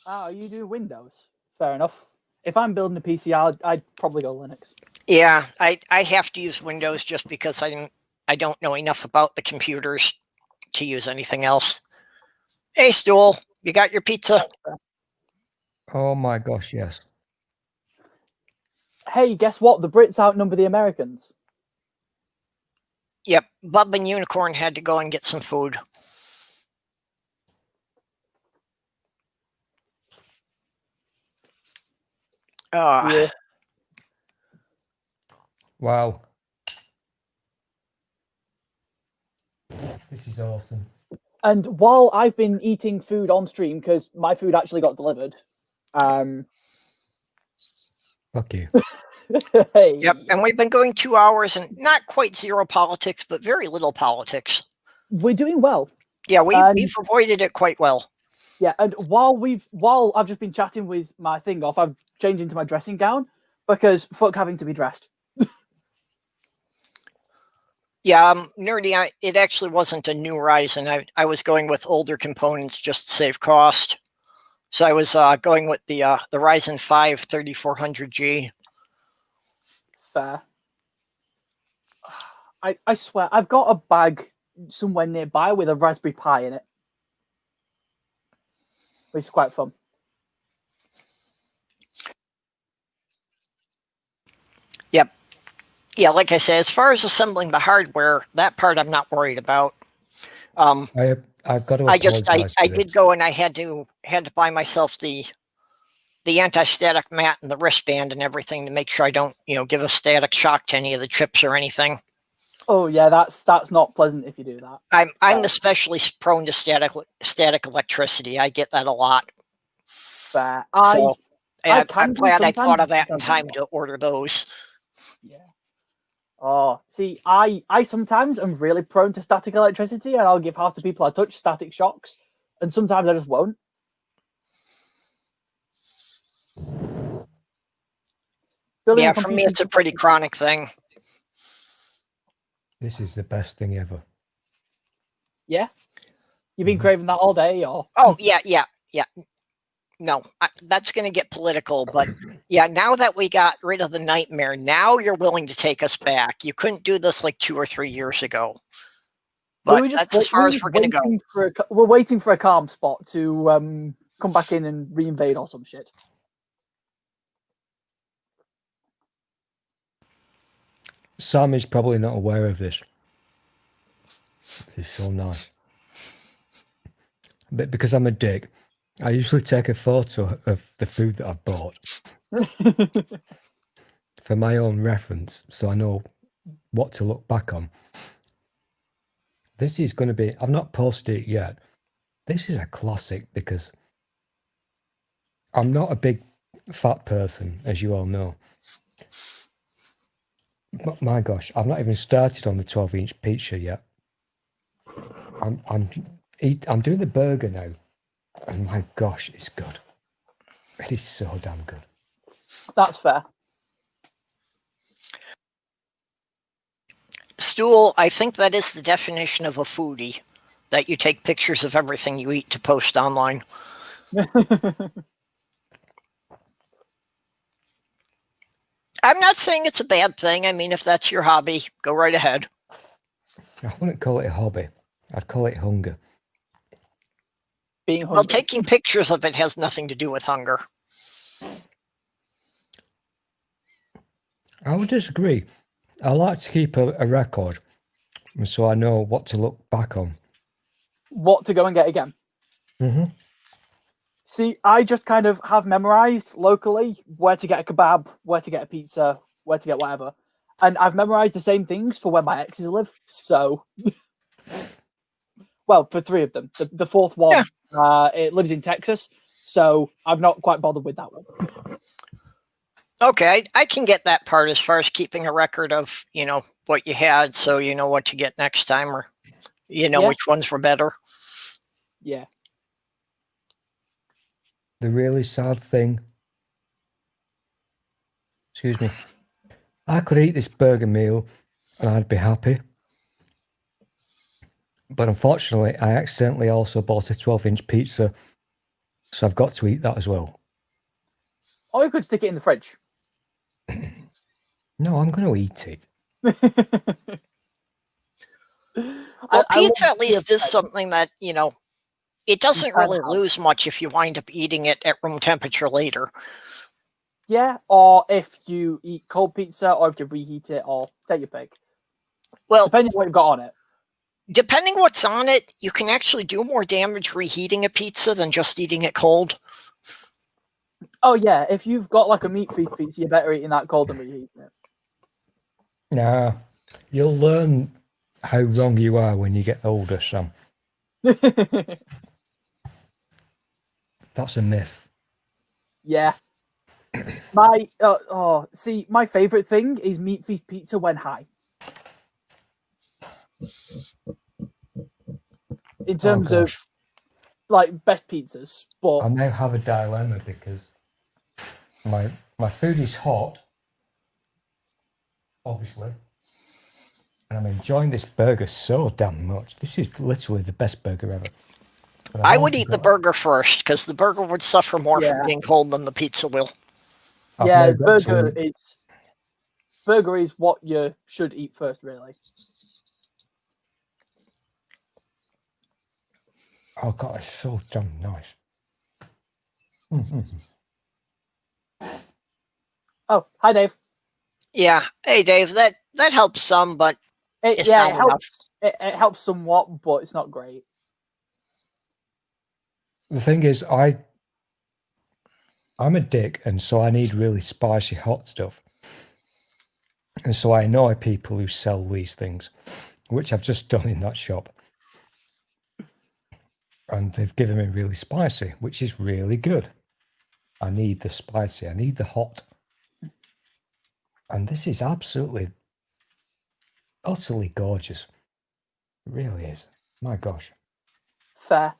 Oh, you do Windows? Fair enough. If I'm building a PC, I'd probably go Linux. Yeah, I have to use Windows just because I don't know enough about the computers to use anything else. Hey, Stool, you got your pizza? Oh my gosh, yes. Hey, guess what? The Brits outnumber the Americans. Yep, Bub and Unicorn had to go and get some food. Yeah. Wow. This is awesome. And while I've been eating food on stream, because my food actually got delivered, Fuck you. hey. Yep, and we've been going 2 hours and not quite zero politics, but very little politics. We're doing well. Yeah, we've avoided it quite well. Yeah, and while I've just been chatting with my thing off, I've changed into my dressing gown because fuck having to be dressed. Yeah, nerdy. It actually wasn't a new Ryzen. I was going with older components just to save cost. So I was going with the Ryzen 5 3400G. Fair. I swear, I've got a bag somewhere nearby with a Raspberry Pi in it. It's quite fun. Yep. Yeah, like I said, as far as assembling the hardware, that part I'm not worried about. I've got to. I did go and I had to buy myself the anti-static mat and the wristband and everything to make sure I don't give a static shock to any of the chips or anything. Oh yeah, that's not pleasant if you do that. I'm especially prone to static electricity. I get that a lot. Fair. I'm glad I thought of that in sometimes time to order those. Yeah. Oh, see, I sometimes am really prone to static electricity, and I'll give half the people I touch static shocks, and sometimes I just won't. Yeah, for me, it's a pretty chronic thing. This is the best thing ever. Yeah? You've been craving that all day, or? Oh, yeah. No, that's going to get political, but yeah, now that we got rid of the nightmare, now you're willing to take us back. You couldn't do this like 2 or 3 years ago. But that's as far as we're going to go. We're waiting for a calm spot to come back in and reinvade or some shit. Sam is probably not aware of this. This is so nice. But because I'm a dick, I usually take a photo of the food that I've bought for my own reference, so I know what to look back on. This is going to be, I've not posted it yet. This is a classic because I'm not a big fat person, as you all know. But my gosh, I've not even started on the 12-inch pizza yet. I'm doing the burger now, and my gosh, it's good. It is so damn good. That's fair. Stool, I think that is the definition of a foodie, that you take pictures of everything you eat to post online. I'm not saying it's a bad thing. I mean, if that's your hobby, go right ahead. I wouldn't call it a hobby. I'd call it hunger. Being hungry. Well, taking pictures of it has nothing to do with hunger. I would disagree. I like to keep a record, so I know what to look back on. What to go and get again. Mm-hmm. See, I just kind of have memorized locally where to get a kebab, where to get a pizza, where to get whatever. And I've memorized the same things for where my exes live. So, well, for 3 of them. The 4th one, it lives in Texas. So I'm not quite bothered with that one. Okay, I can get that part as far as keeping a record of, what you had, so you know what to get next time, or which ones were better. Yeah. The really sad thing, excuse me, I could eat this burger meal and I'd be happy. But unfortunately, I accidentally also bought a 12-inch pizza, so I've got to eat that as well. Or you could stick it in the fridge. No, I'm going to eat it. Well, pizza at least is something that, it doesn't really lose much if you wind up eating it at room temperature later. Yeah, or if you eat cold pizza, or if you reheat it, or take your pick. Well, depending on what you've got on it. Depending what's on it, you can actually do more damage reheating a pizza than just eating it cold. Oh yeah, if you've got like a meat feast pizza, you're better eating that cold than reheating it. Nah, you'll learn how wrong you are when you get older, Sam. That's a myth. Yeah. See, my favorite thing is meat feast pizza when high. In terms of like best pizzas, but I now have a dilemma because my food is hot, obviously, and I'm enjoying this burger so damn much. This is literally the best burger ever. I would eat the burger first because the burger would suffer more from being cold than the pizza will. Burger is what you should eat first, really. Oh God, it's so damn nice. Mm-hmm. Oh, hi, Dave. Yeah. Hey, Dave. That helps some, but it's not enough. It helps somewhat, but it's not great. The thing is, I'm a dick, and so I need really spicy hot stuff. And so I annoy people who sell these things, which I've just done in that shop. And they've given me really spicy, which is really good. I need the spicy. I need the hot. And this is absolutely, utterly gorgeous. It really is. My gosh. Fair.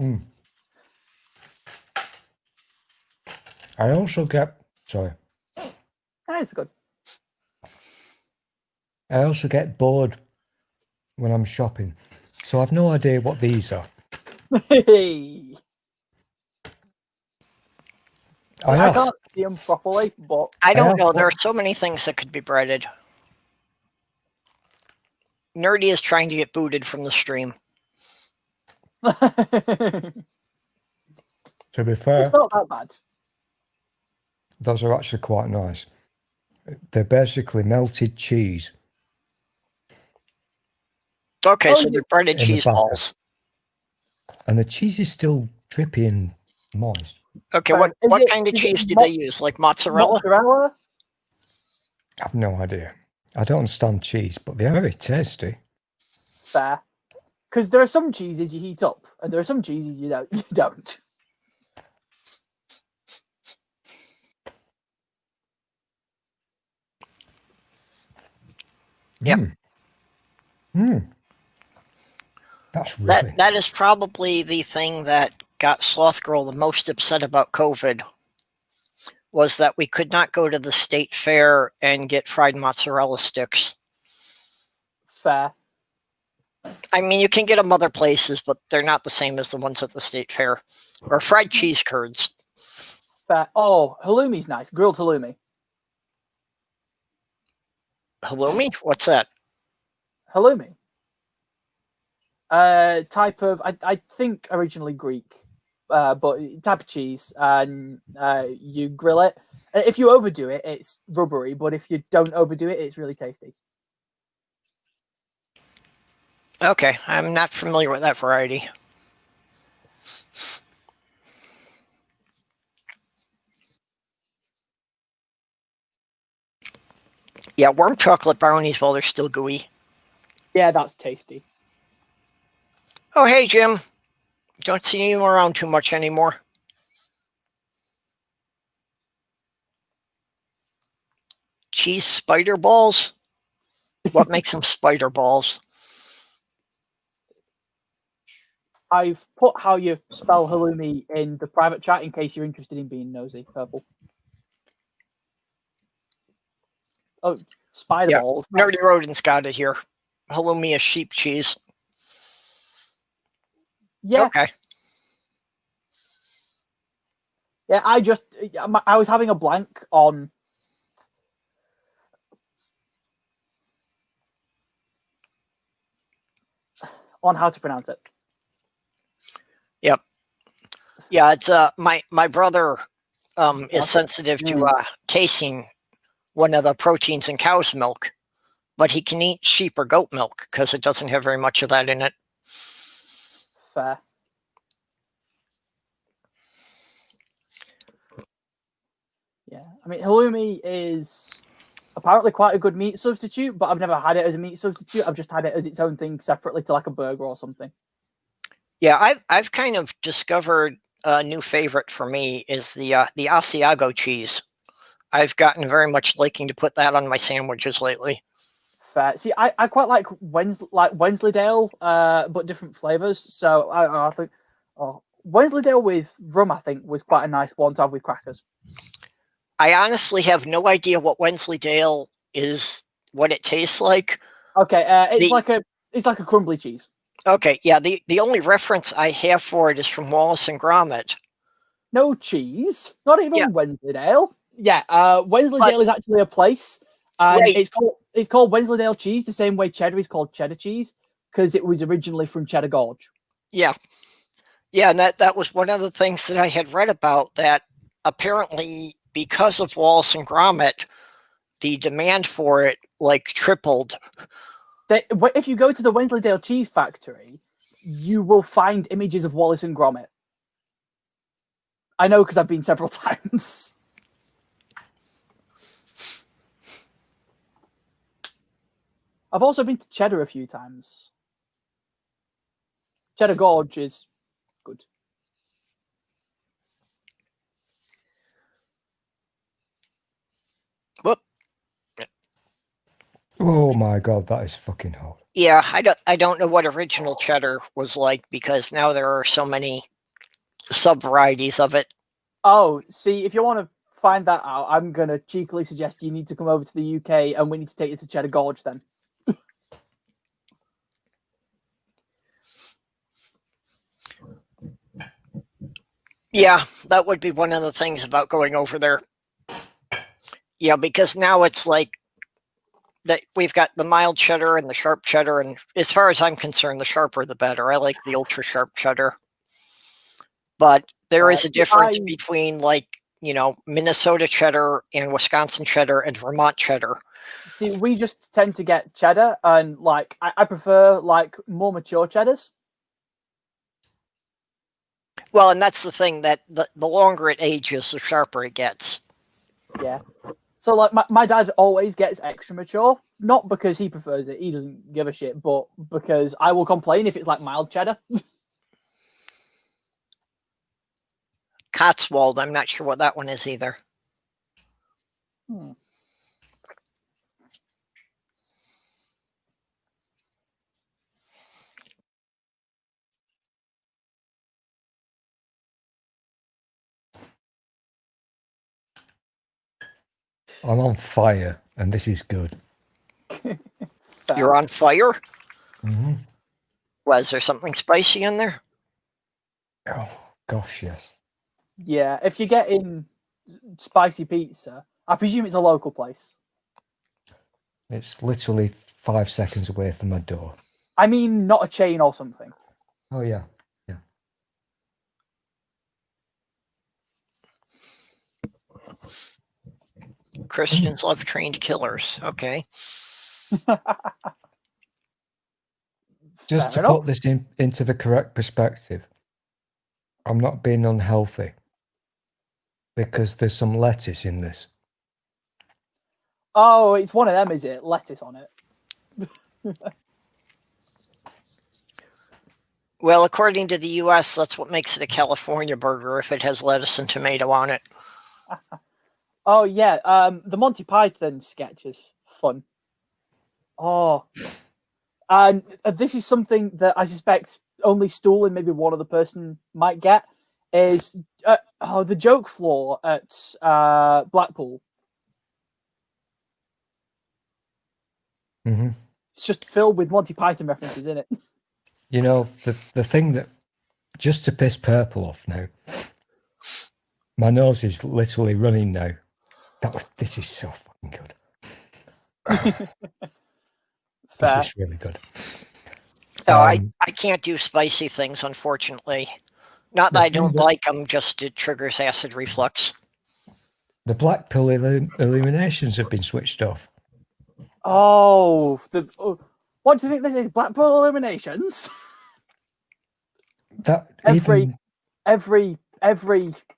Mm. I also get, sorry. That's good. I also get bored when I'm shopping. So I've no idea what these are. Hey. See, I asked, can't see them properly, but I don't know. There are so many things that could be breaded. Nerdy is trying to get booted from the stream. To be fair, it's not that bad. Those are actually quite nice. They're basically melted cheese. Okay, so they're breaded cheese balls. And the cheese is still drippy and moist. Okay, what kind of cheese do they use? Like mozzarella? Mozzarella? I have no idea. I don't understand cheese, but they're very tasty. Fair. Because there are some cheeses you heat up, and there are some cheeses you don't. Yep. That's really that is probably the thing that got Sloth Girl the most upset about COVID, was that we could not go to the state fair and get fried mozzarella sticks. Fair. I mean, you can get them other places, but they're not the same as the ones at the state fair. Or fried cheese curds. Fair. Oh, halloumi's nice. Grilled halloumi. Halloumi? What's that? Halloumi. Type of, I think originally Greek, but type of cheese, and you grill it. If you overdo it, it's rubbery, but if you don't overdo it, it's really tasty. Okay, I'm not familiar with that variety. Yeah, warm chocolate brownies while they're still gooey. Yeah, that's tasty. Oh, hey, Jim. Don't see you around too much anymore. Cheese spider balls? What makes them spider balls? I've put how you spell halloumi in the private chat in case you're interested in being nosy. Purple. Oh, spider balls. Nerdy Rodent's got it here. Halloumi is sheep cheese. Yeah. Okay. Yeah, I was having a blank on how to pronounce it. Yep. Yeah, it's my brother is sensitive to casein, one of the proteins in cow's milk, But he can eat sheep or goat milk because it doesn't have very much of that in it. Fair. Yeah, I mean, halloumi is apparently quite a good meat substitute, but I've never had it as a meat substitute. I've just had it as its own thing separately to like a burger or something. Yeah, I've kind of discovered a new favorite for me is the Asiago cheese. I've gotten very much liking to put that on my sandwiches lately. Fair. See, I quite like Wensleydale, but different flavors. So I think Wensleydale with rum, I think, was quite a nice one to have with crackers. I honestly have no idea what Wensleydale is, what it tastes like. Okay, it's like a crumbly cheese. Okay, yeah. The only reference I have for it is from Wallace and Gromit. No cheese, not even Wensleydale. Yeah, Wensleydale is actually a place, and it's called Wensleydale cheese the same way cheddar is called cheddar cheese because it was originally from Cheddar Gorge. Yeah, yeah, and that was one of the things that I had read about, that apparently because of Wallace and Gromit, the demand for it like tripled. If you go to the Wensleydale cheese factory, you will find images of Wallace and Gromit. I know because I've been several times. I've also been to Cheddar a few times. Cheddar Gorge is good. Whoop. Oh my god, that is fucking hot. Yeah, I don't know what original cheddar was like because now there are so many sub-varieties of it. Oh, see, if you want to find that out, I'm going to cheekily suggest you need to come over to the UK and we need to take you to Cheddar Gorge then. Yeah, that would be one of the things about going over there. Yeah, because now it's like that we've got the mild cheddar and the sharp cheddar, and as far as I'm concerned, the sharper the better. I like the ultra sharp cheddar. But there is a difference between, like, you know, Minnesota cheddar and Wisconsin cheddar and Vermont cheddar. See, we just tend to get cheddar, and like I prefer like more mature cheddars. Well, and that's the thing, that the longer it ages, the sharper it gets. Yeah. So like my dad always gets extra mature, not because he prefers it, he doesn't give a shit, but because I will complain if it's like mild cheddar. Cotswold, I'm not sure what that one is either. I'm on fire, and this is good. You're on fire? Mm-hmm. Was there something spicy in there? Oh, gosh, yes. Yeah, if you're getting spicy pizza, I presume it's a local place. It's literally 5 seconds away from my door. I mean, not a chain or something. Oh, yeah. Christians love trained killers. Okay. Just to put this into the correct perspective, I'm not being unhealthy because there's some lettuce in this. Oh, it's one of them, is it? Lettuce on it. Well, according to the U.S., that's what makes it a California burger, if it has lettuce and tomato on it. Oh, yeah. The Monty Python sketch is fun. Oh. And this is something that I suspect only Stool and maybe one other person might get, is the joke floor at Blackpool. Mm-hmm. It's just filled with Monty Python references in it. You know, the thing that, just to piss Purple off now, my nose is literally running now. This is so fucking good. This is really good. No, I can't do spicy things, unfortunately. Not that I don't like them, just it triggers acid reflux. The Blackpool illuminations have been switched off. Oh, what do you think this is? Blackpool illuminations? That every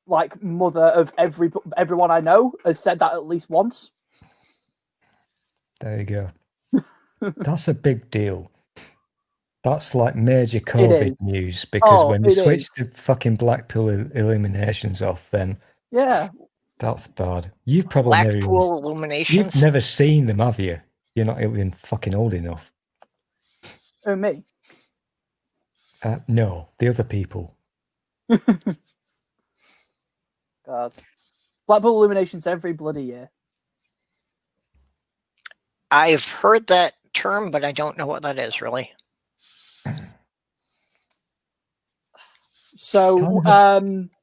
like mother of everyone I know has said that at least once. There you go. That's a big deal. That's like major COVID news, because when they switch the fucking Blackpool illuminations off, then that's bad. You've probably Blackpool illuminations. You've never seen them, have you? You're not even fucking old enough. Oh, me? No, the other people. God. Blackpool illuminations every bloody year. I've heard that term, but I don't know what that is really. So,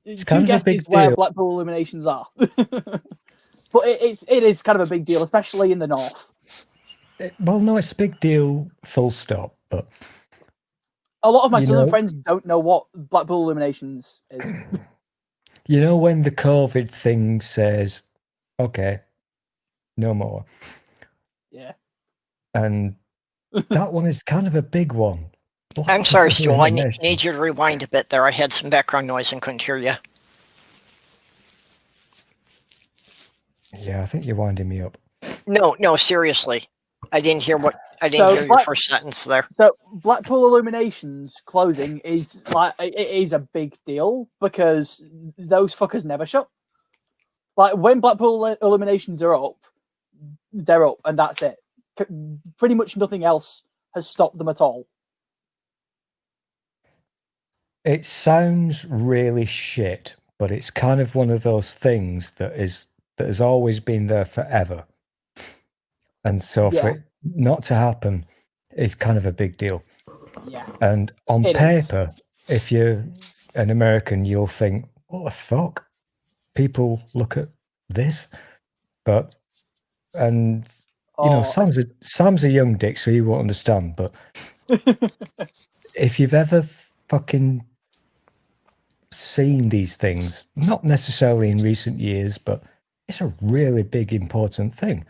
two guesses where Blackpool illuminations are. But it is kind of a big deal, especially in the north. Well, no, it's a big deal, full stop. But a lot of my southern friends don't know what Blackpool illuminations is. You know, when the COVID thing says, okay, no more. Yeah. And that one is kind of a big one. I'm sorry, Stool. I need you to rewind a bit there. I had some background noise and couldn't hear you. Yeah, I think you're winding me up. No, seriously. I didn't hear your first sentence there. So Blackpool illuminations closing is a big deal because those fuckers never shut. Like when Blackpool illuminations are up, they're up, and that's it. Pretty much nothing else has stopped them at all. It sounds really shit, but it's kind of one of those things that has always been there forever. And so for it not to happen is kind of a big deal. Yeah. And on paper, if you're an American, you'll think, what the fuck? People look at this? But, and, you know, Sam's a young dick, so he won't understand. But if you've ever fucking seen these things, not necessarily in recent years, but it's a really big, important thing.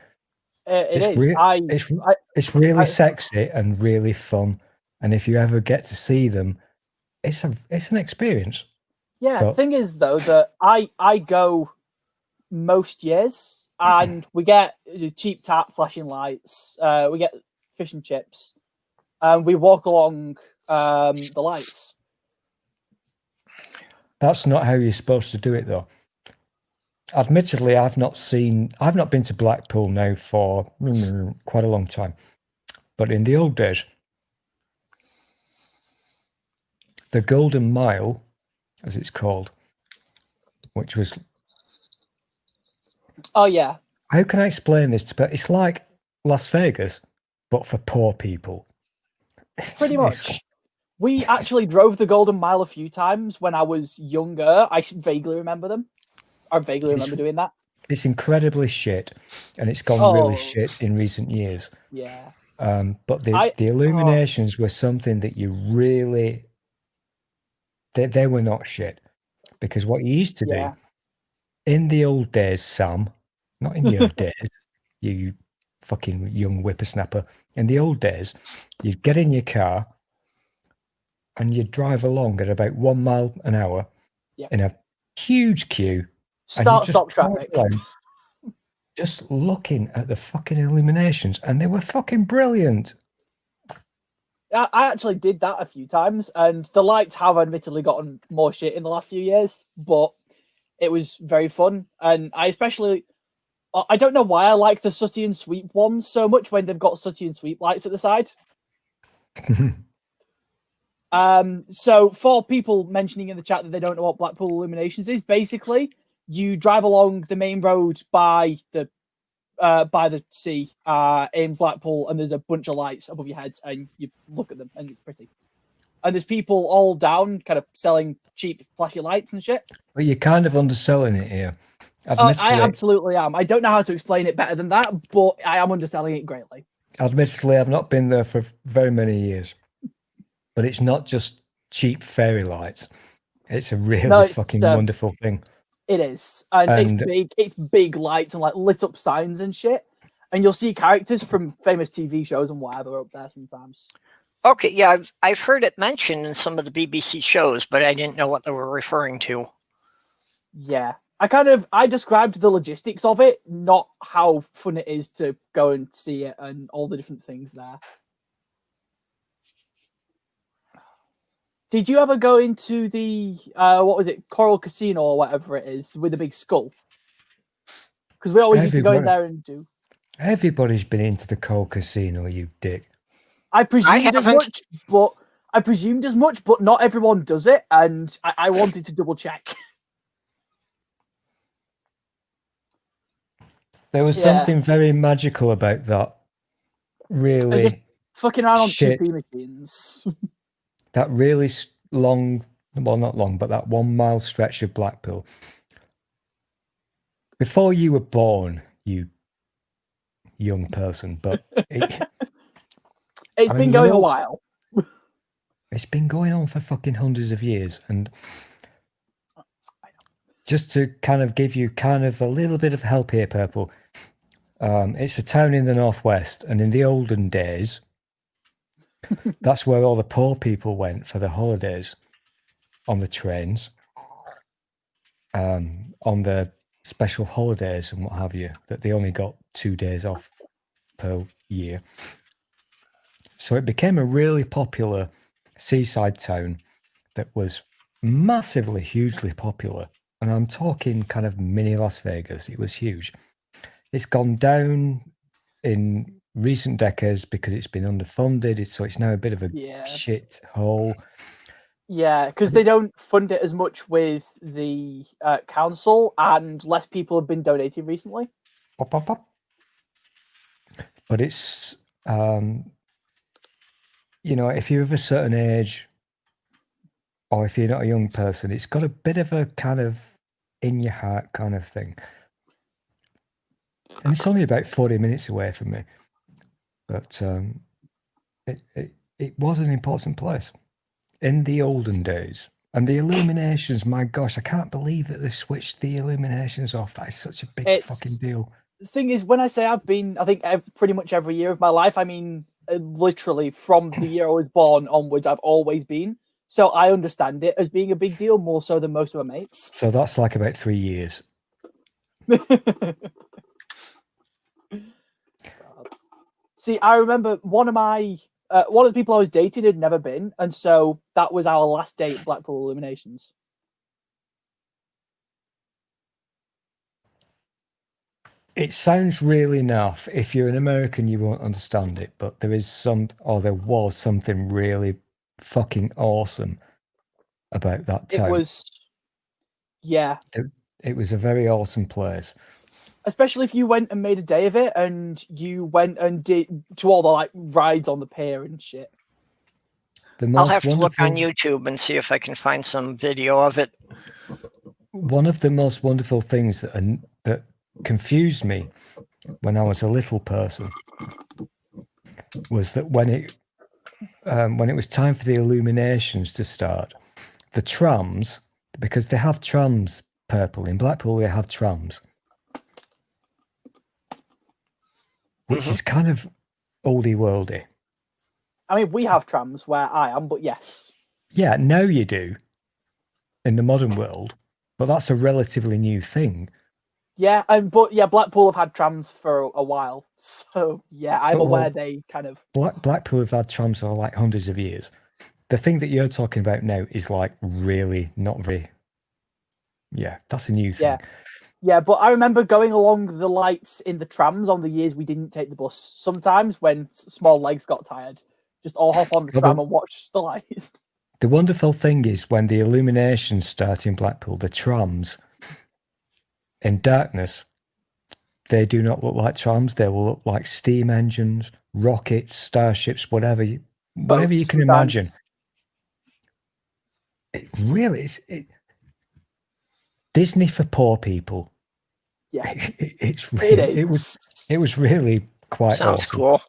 It's really sexy and really fun, and if you ever get to see them, it's an experience. Yeah, the thing is though that I go most years, and we get cheap tap flashing lights, we get fish and chips, and we walk along the lights. That's not how you're supposed to do it, though. Admittedly, I've not been to Blackpool now for quite a long time. But in the old days, the Golden Mile, as it's called, which was... Oh, yeah. How can I explain this? It's like Las Vegas, but for poor people. Pretty much. We actually drove the Golden Mile a few times when I was younger. I vaguely remember them. I vaguely remember doing that. It's incredibly shit, and it's gone really shit in recent years. Yeah. But the illuminations were something that you really... They were not shit. Because what you used to do, in the old days, Sam, not in your days, you fucking young whippersnapper, in the old days, you'd get in your car, and you'd drive along at about 1 mile an hour in a huge queue. Stop traffic. Just looking at the fucking illuminations, and they were fucking brilliant. I actually did that a few times, and the lights have admittedly gotten more shit in the last few years, but it was very fun. And I don't know why I like the sooty and sweep ones so much when they've got sooty and sweep lights at the side. So for people mentioning in the chat that they don't know what Blackpool illuminations is, basically you drive along the main road by the sea in Blackpool, and there's a bunch of lights above your heads, and you look at them, and it's pretty. And there's people all down, kind of selling cheap flashy lights and shit. But you're kind of underselling it here. I absolutely am. I don't know how to explain it better than that, but I am underselling it greatly. Admittedly, I've not been there for very many years. But it's not just cheap fairy lights. It's a really fucking wonderful thing. It is. And it's big lights and like lit up signs and shit. and you'll see characters from famous TV shows and whatever up there sometimes. Okay, yeah, I've heard it mentioned in some of the BBC shows, but I didn't know what they were referring to. Yeah, I described the logistics of it, not how fun it is to go and see it and all the different things there. Did you ever go into the what was it, Coral Casino or whatever it is with the big skull? Because we always used to go in there and do. Everybody's been into the Coral Casino, you dick. I presumed as much, but not everyone does it, and I wanted to double check. There was something very magical about that. Really, just fucking around on TP machines. That really long, well, not long, but that 1 mile stretch of Blackpool. Before you were born, you young person, but it's been going a while. It's been going on for fucking hundreds of years, and just to kind of give you kind of a little bit of help here, Purple. It's a town in the northwest, and in the olden days, that's where all the poor people went for the holidays on the trains, on the special holidays and what have you, that they only got 2 days off per year. So it became a really popular seaside town that was massively, hugely popular. And I'm talking kind of mini Las Vegas. It was huge. It's gone down in recent decades because it's been underfunded. So it's now a bit of a shit hole. Yeah, because they don't fund it as much with the council, and less people have been donating recently. But it's, you know, if you're of a certain age, or if you're not a young person, it's got a bit of a kind of in your heart kind of thing. And it's only about 40 minutes away from me. But it was an important place in the olden days. And the illuminations, my gosh, I can't believe that they switched the illuminations off. That is such a big fucking deal. The thing is, when I say I've been, I think pretty much every year of my life, I mean, literally from the year I was born onwards, I've always been. So I understand it as being a big deal, more so than most of my mates. So that's like about 3 years. See, I remember one of the people I was dating had never been, and so that was our last date at Blackpool Illuminations. It sounds really naff. If you're an American, you won't understand it, but there was something really fucking awesome about that town. It was a very awesome place. Especially if you went and made a day of it, and you went and did to all the like rides on the pier and shit. I'll have to look on YouTube and see if I can find some video of it. One of the most wonderful things that confused me when I was a little person was that when it was time for the illuminations to start, the trams, because they have trams, Purple, in Blackpool they have trams, which is kind of oldie worldy. I mean, we have trams where I am, but yes. Yeah, now you do in the modern world, but that's a relatively new thing. Yeah, but Blackpool have had trams for a while, so yeah, I'm aware they kind of. Blackpool have had trams for like hundreds of years. The thing that you're talking about now is like really not very. Yeah, that's a new thing. Yeah, but I remember going along the lights in the trams on the years we didn't take the bus. Sometimes when small legs got tired, just all hop on the tram and watch the lights. The wonderful thing is when the illuminations start in Blackpool, the trams. In darkness, they do not look like trams. They will look like steam engines, rockets, starships, whatever you can imagine. It really is. Disney for poor people. Yeah, it was really quite Sounds awesome. Cool.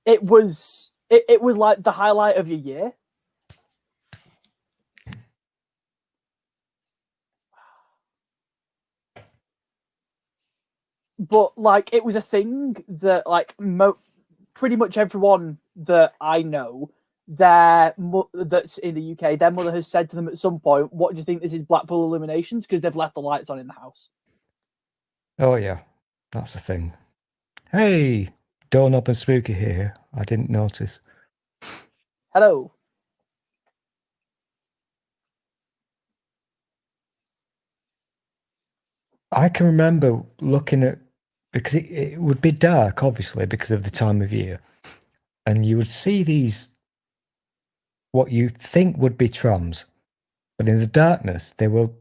It was like the highlight of your year. but like it was a thing that like pretty much everyone that I know that's in the UK, their mother has said to them at some point, "What do you think this is, Blackpool illuminations?" Because they've left the lights on in the house. Oh yeah, that's the thing. Hey, Doorknob and Spooky here. I didn't notice. Hello. I can remember looking at, because it would be dark, obviously, because of the time of year. And you would see these, what you think would be trams. But in the darkness, they will,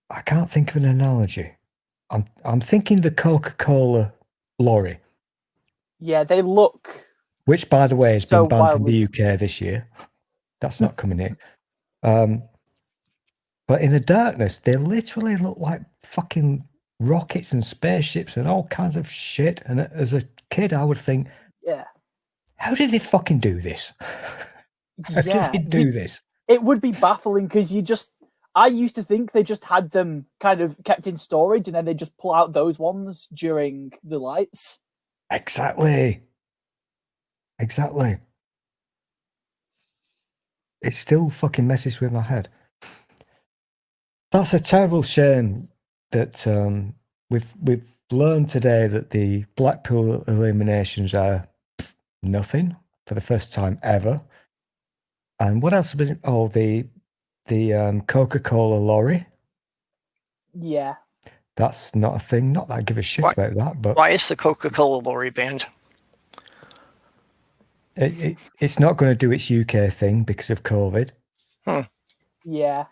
I can't think of an analogy. I'm thinking the Coca-Cola lorry. Yeah, they look. Which, by the way, has been banned from wildly. the UK this year. That's not coming in. But in the darkness, they literally look like fucking rockets and spaceships and all kinds of shit. And as a kid, I would think, yeah, how did they fucking do this? How did they do this? It would be baffling because I used to think they just had them kind of kept in storage and then they just pull out those ones during the lights. Exactly. It still fucking messes with my head. That's a terrible shame that we've learned today that the Blackpool illuminations are nothing for the first time ever. And what else has been? Oh, the Coca-Cola lorry. Yeah. That's not a thing. Not that I give a shit about that. But why is the Coca-Cola lorry banned? It's not going to do its UK thing because of COVID. Yeah.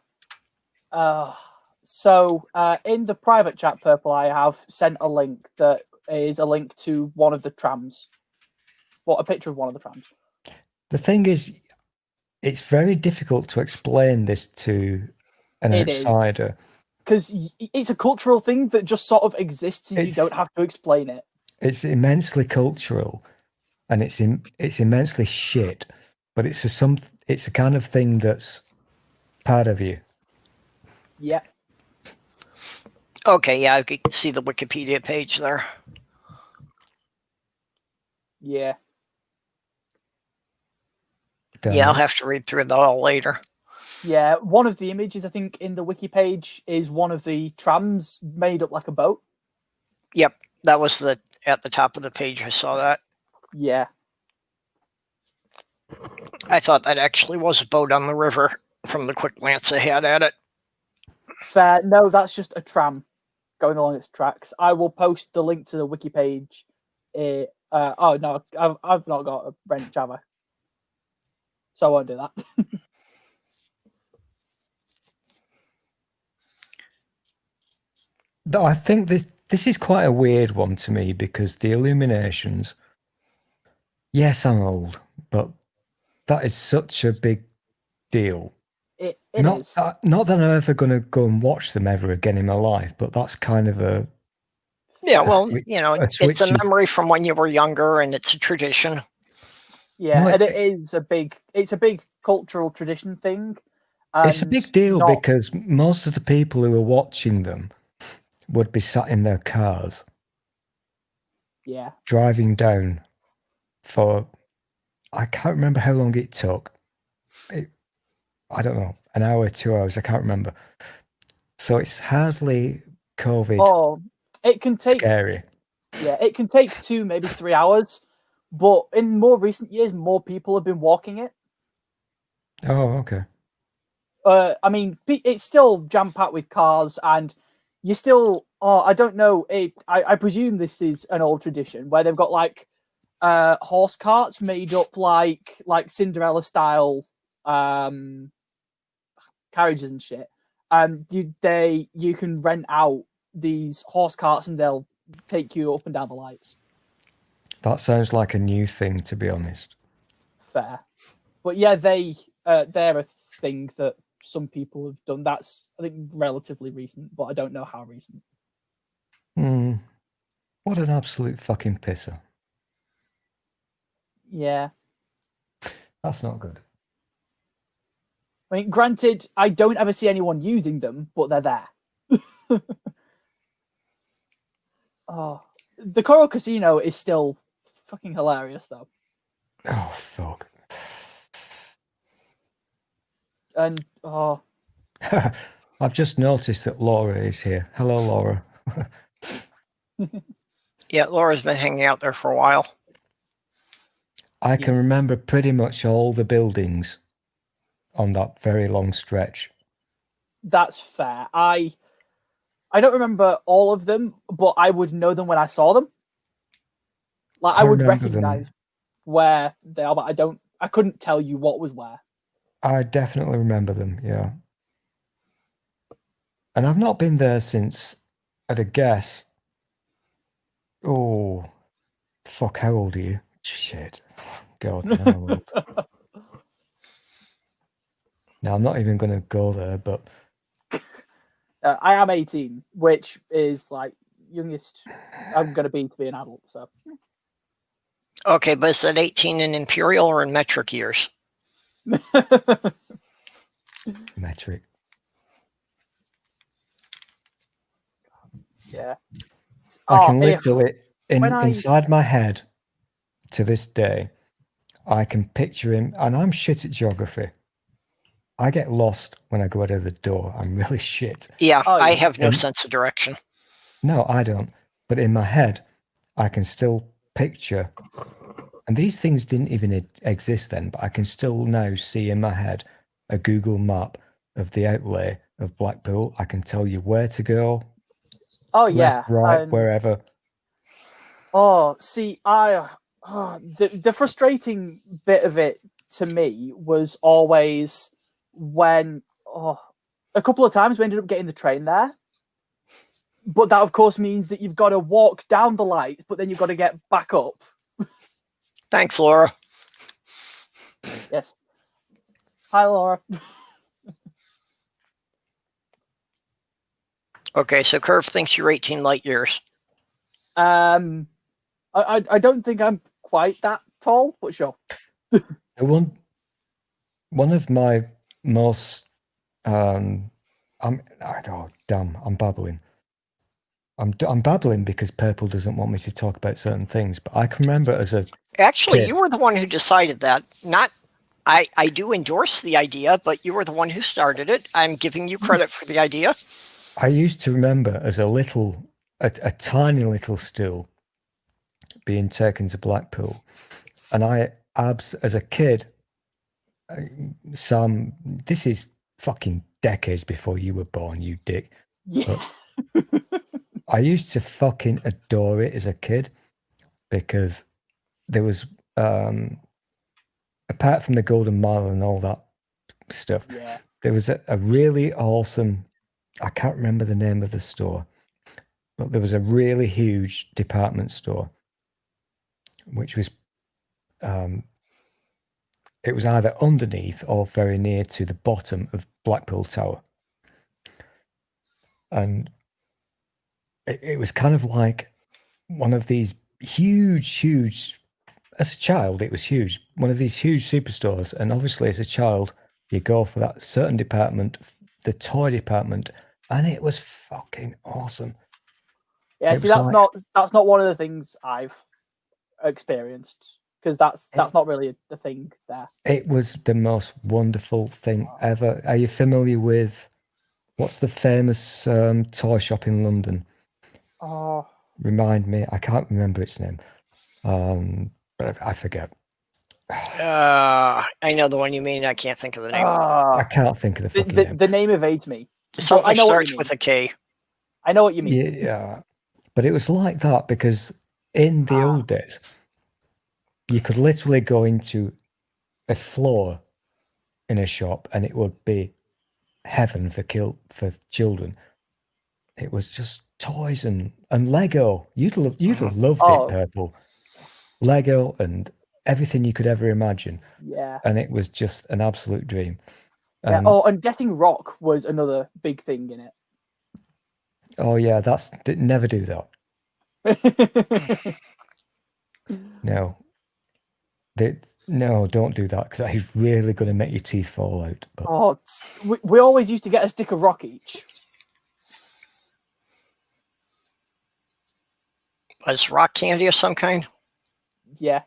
So in the private chat, Purple, I have sent a link that is a link to one of the trams. Well, a picture of one of the trams. The thing is, it's very difficult to explain this to an outsider. Because it's a cultural thing that just sort of exists and you don't have to explain it. It's immensely cultural and it's immensely shit, but it's a kind of thing that's part of you. Yeah. Okay, yeah, I can see the Wikipedia page there. Yeah. Yeah, I'll have to read through that all later. Yeah, one of the images I think in the wiki page is one of the trams made up like a boat. Yep, that was at the top of the page. I saw that. Yeah. I thought that actually was a boat on the river from the quick glance I had at it. Fair. No, that's just a tram going along its tracks. I will post the link to the wiki page. Oh no, I've not got a wrench, have I? So I won't do that. I think this is quite a weird one to me because the illuminations. Yes, I'm old, but that is such a big deal. It is. Not that I'm ever going to go and watch them ever again in my life, but that's kind of a. Yeah, well, it's a memory from when you were younger, and it's a tradition. Yeah, and it's a big cultural tradition thing. It's a big deal because most of the people who are watching them would be sat in their cars. Yeah. Driving down for, I can't remember how long it took. I don't know, an hour, 2 hours, I can't remember. So it's hardly COVID. Oh, it can take scary. Yeah, it can take 2, maybe 3 hours. But in more recent years, more people have been walking it. Oh, okay. I mean, it's still jam-packed with cars, and you still... Oh, I don't know. I presume this is an old tradition where they've got, like, horse carts made up like Cinderella-style carriages and shit. And you can rent out these horse carts, and they'll take you up and down the lights. That sounds like a new thing, to be honest. Fair. But yeah, they're a thing that some people have done. That's, I think, relatively recent, but I don't know how recent. What an absolute fucking pisser. Yeah. That's not good. I mean, granted, I don't ever see anyone using them, but they're there. Oh, the Coral Casino is still fucking hilarious, though. Oh, fuck. And oh, I've just noticed that Laura is here. Hello, Laura. Yeah, Laura's been hanging out there for a while. I can Yes. remember pretty much all the buildings on that very long stretch. that's fair. I don't remember all of them, but I would know them when I saw them. Like I would remember them. recognize where they are, but I couldn't tell you what was where. I definitely remember them, yeah. And I've not been there since, at a guess. Oh, fuck, how old are you? Shit. God, no, I'm old. Now, I'm not even going to go there, but... I am 18, which is like youngest I'm going to be an adult. So Okay, but is that 18 in imperial or in metric years? Metric. Yeah. I can literally, inside my head, to this day, I can picture him, and I'm shit at geography. I get lost when I go out of the door. I'm really shit. Yeah, I have no sense of direction. No, I don't. But in my head, I can still picture, and these things didn't even exist then, but I can still now see in my head a Google map of the outlay of Blackpool. I can tell you where to go. Oh left, yeah, right, wherever. Oh, see, the frustrating bit of it to me was always when a couple of times we ended up getting the train there, but that of course means that you've got to walk down the light, but then you've got to get back up. Thanks, Laura. Yes. Hi, Laura. Okay, so Curve thinks you're 18 light years. I don't think I'm quite that tall, but sure. One of my most I'm babbling. I'm babbling because Purple doesn't want me to talk about certain things, but I can remember as a Actually, you were the one who decided that. Not, I do endorse the idea, but you were the one who started it. I'm giving you credit for the idea. I used to remember as a tiny little stool being taken to Blackpool, and as a kid, Sam, this is fucking decades before you were born, you dick. Yeah. I used to fucking adore it as a kid because there was, apart from the Golden Mile and all that stuff, there was a really awesome, I can't remember the name of the store, but there was a really huge department store, which was, it was either underneath or very near to the bottom of Blackpool Tower. And it was kind of like one of these huge, as a child, it was huge, one of these huge superstores. And obviously as a child, you go for that certain department, the toy department, and it was fucking awesome. Yeah, see, that's not one of the things I've experienced, because that's not really the thing there. It was the most wonderful thing ever. Are you familiar with what's the famous toy shop in London? Oh, remind me. I can't remember its name. But I forget. I know the one you mean. I can't think of the name. I can't think of the fucking name. The name evades me. Something I know starts with a K. I know what you mean. Yeah, but it was like that because in the old days, you could literally go into a floor in a shop and it would be heaven for children. It was just toys and Lego. You'd have loved it, Purple. Lego and everything you could ever imagine. Yeah. And it was just an absolute dream. Yeah. And getting rock was another big thing in it. Oh yeah, never do that. No. No, don't do that because that is really going to make your teeth fall out. But... we always used to get a stick of rock each. Was rock candy of some kind? Yeah.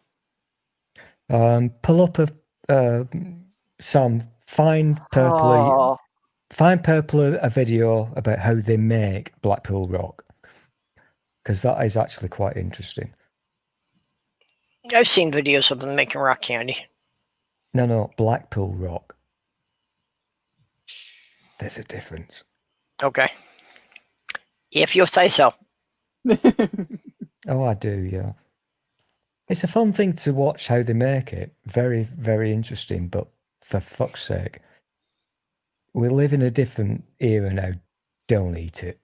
Pull up Sam, find Oh, Purple a video about how they make Blackpool rock, because that is actually quite interesting. I've seen videos of them making rock candy. No, Blackpool rock. There's a difference. Okay. If you say so. Oh, I do, yeah. It's a fun thing to watch how they make it. Very, very interesting, but for fuck's sake, we live in a different era now. Don't eat it.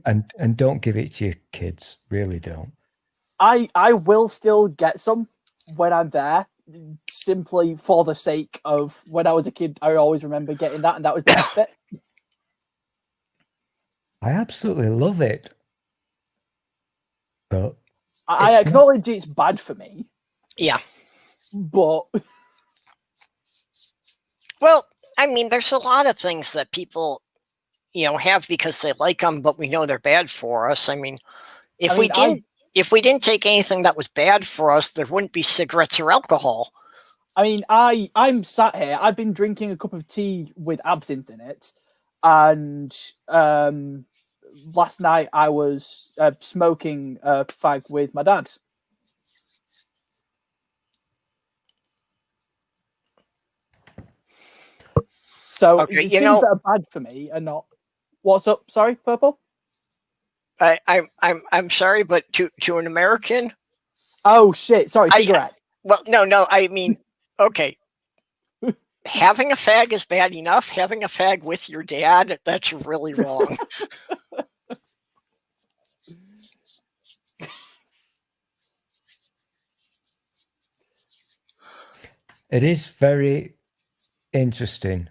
and don't give it to your kids. Really don't. I will still get some when I'm there, simply for the sake of when I was a kid. I always remember getting that, and that was the best bit. I absolutely love it, but I acknowledge it's bad for me. Yeah. But well, I mean, there's a lot of things that people, have because they like them, but we know they're bad for us. I mean, if we didn't take anything that was bad for us, there wouldn't be cigarettes or alcohol. I mean, I'm sat here. I've been drinking a cup of tea with absinthe in it, and last night I was smoking a fag with my dad. So okay, things that are bad for me are not. What's up? Sorry, Purple. I'm sorry, but to an American. Oh shit! Sorry, cigarette. No. I mean, okay. Having a fag is bad enough. Having a fag with your dad, that's really wrong. it is very interesting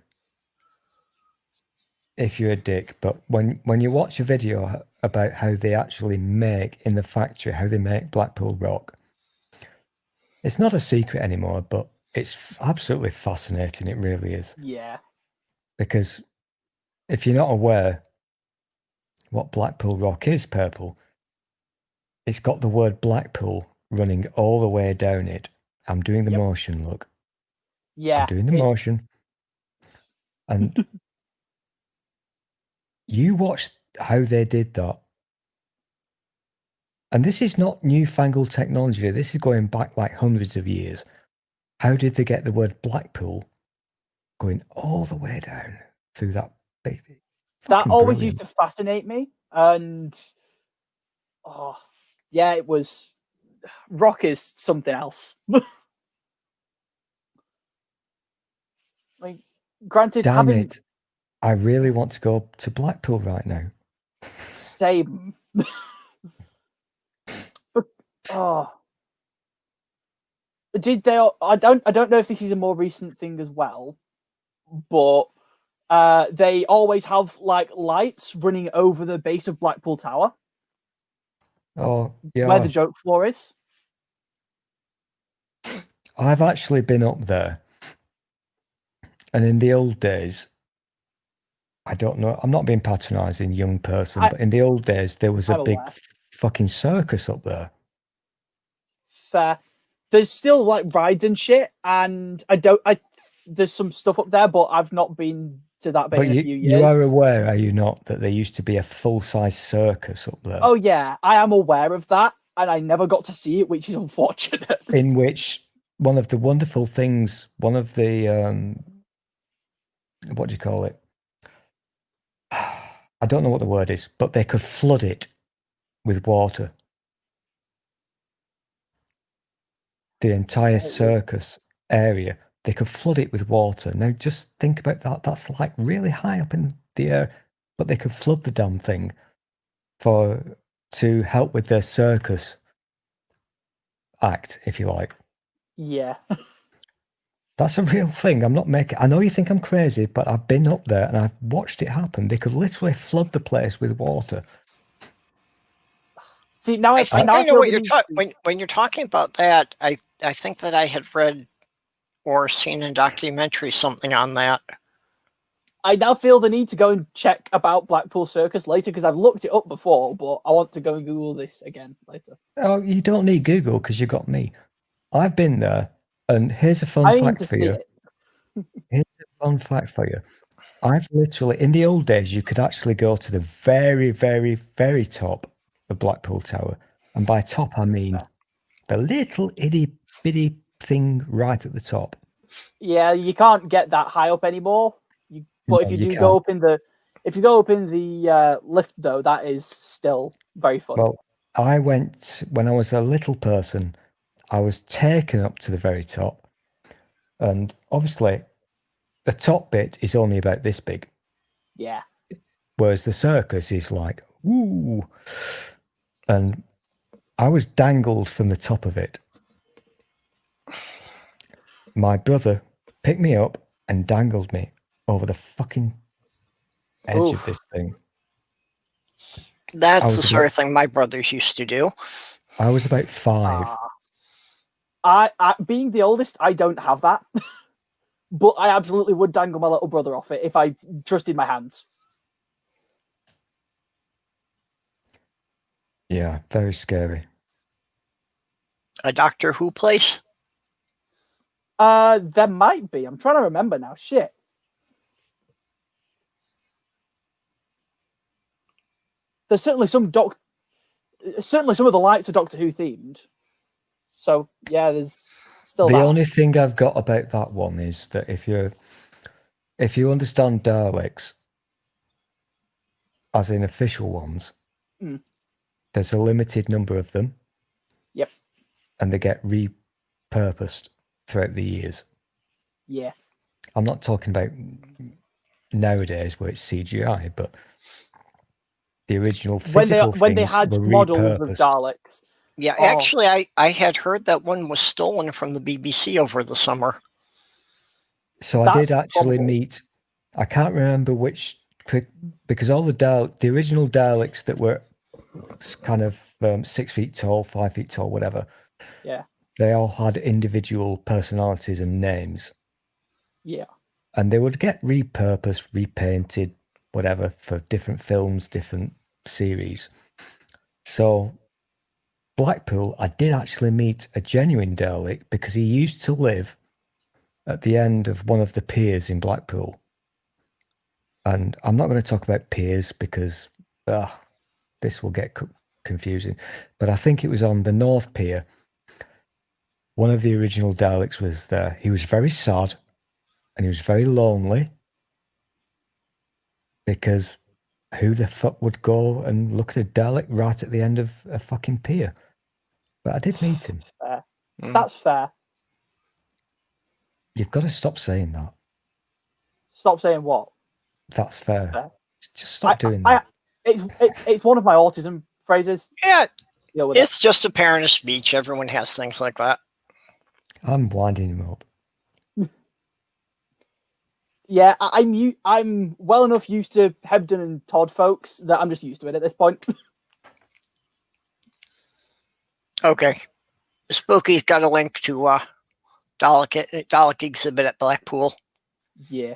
if you're a dick, but when you watch a video about how they actually make in the factory, how they make Blackpool rock, it's not a secret anymore, but it's absolutely fascinating. It really is. Yeah. Because if you're not aware what Blackpool rock is, Purple, it's got the word Blackpool running all the way down it. I'm doing the motion, look. Yeah. I'm doing the motion. And you watched how they did that. And this is not newfangled technology. This is going back like hundreds of years. How did they get the word Blackpool going all the way down through that big? That always used to fascinate me. And it was rock is something else. Like, granted, Damn it. I really want to go to Blackpool right now. Same. But did they? I don't know if this is a more recent thing as well, but they always have like lights running over the base of Blackpool Tower. Oh yeah, where the joke floor is. I've actually been up there, and in the old days, I don't know. I'm not being patronising, young person, but in the old days, there was a big fucking circus up there. Fair. There's still like rides and shit, and there's some stuff up there, but I've not been to that bit in a few years. You are aware, are you not, that there used to be a full-size circus up there? Oh yeah, I am aware of that, and I never got to see it, which is unfortunate. In which one of the wonderful things, one of the what do you call it? I don't know what the word is, but they could flood it with water. The entire circus area, they could flood it with water. Now just think about that. That's like really high up in the air, but they could flood the damn thing to help with their circus act, if you like. Yeah. That's a real thing. I'm not making. I know you think I'm crazy, but I've been up there and I've watched it happen. They could literally flood the place with water. See, now I know what you're talking. When you're talking about that, I think that I had read or seen in a documentary something on that. I now feel the need to go and check about Blackpool Circus later because I've looked it up before, but I want to go and Google this again later. Oh, you don't need Google because you got me. I've been there, and here's a fun fact for you. Here's a fun fact for you. I've literally, in the old days, you could actually go to the very, very, very top of Blackpool Tower. And by top, I mean the little itty bitty thing right at the top. Yeah, you can't get that high up anymore. But if you go up in the lift, though, that is still very fun. Well, I went when I was a little person. I was taken up to the very top, and obviously, the top bit is only about this big. Yeah. Whereas the circus is like, woo. And I was dangled from the top of it. My brother picked me up and dangled me over the fucking edge of this thing. That's the sort of thing my brothers used to do. I was about 5. I being the oldest, I don't have that. But I absolutely would dangle my little brother off it if I trusted my hands. Yeah, very scary. A Doctor Who place? There might be. I'm trying to remember now. Shit. There's certainly some of the lights are Doctor Who themed. So yeah, there's still the that. only thing I've got about that one is that if you understand Daleks, as in official ones, there's a limited number of them. Yep. And they get repurposed throughout the years. Yeah. I'm not talking about nowadays where it's CGI, but the original physical when they had models of Daleks. Yeah, actually, I had heard that one was stolen from the BBC over the summer. So I did actually meet, I can't remember which, because all the original Daleks that were kind of 6 feet tall, 5 feet tall, whatever. Yeah. They all had individual personalities and names. Yeah. And they would get repurposed, repainted, whatever, for different films, different series. So Blackpool, I did actually meet a genuine Dalek because he used to live at the end of one of the piers in Blackpool. And I'm not going to talk about piers because this will get confusing. But I think it was on the North Pier. One of the original Daleks was there. He was very sad and he was very lonely because who the fuck would go and look at a Dalek right at the end of a fucking pier? But I did meet him. Fair. That's fair. You've got to stop saying that. Stop saying what? That's fair. Just stop doing that. It's one of my autism phrases. Yeah, it's just a parent of speech. Everyone has things like that. I'm winding him up. Yeah, I'm well enough used to Hebden and Todd folks that I'm just used to it at this point. Okay. Spooky's got a link to Dalek exhibit at Blackpool. Yeah.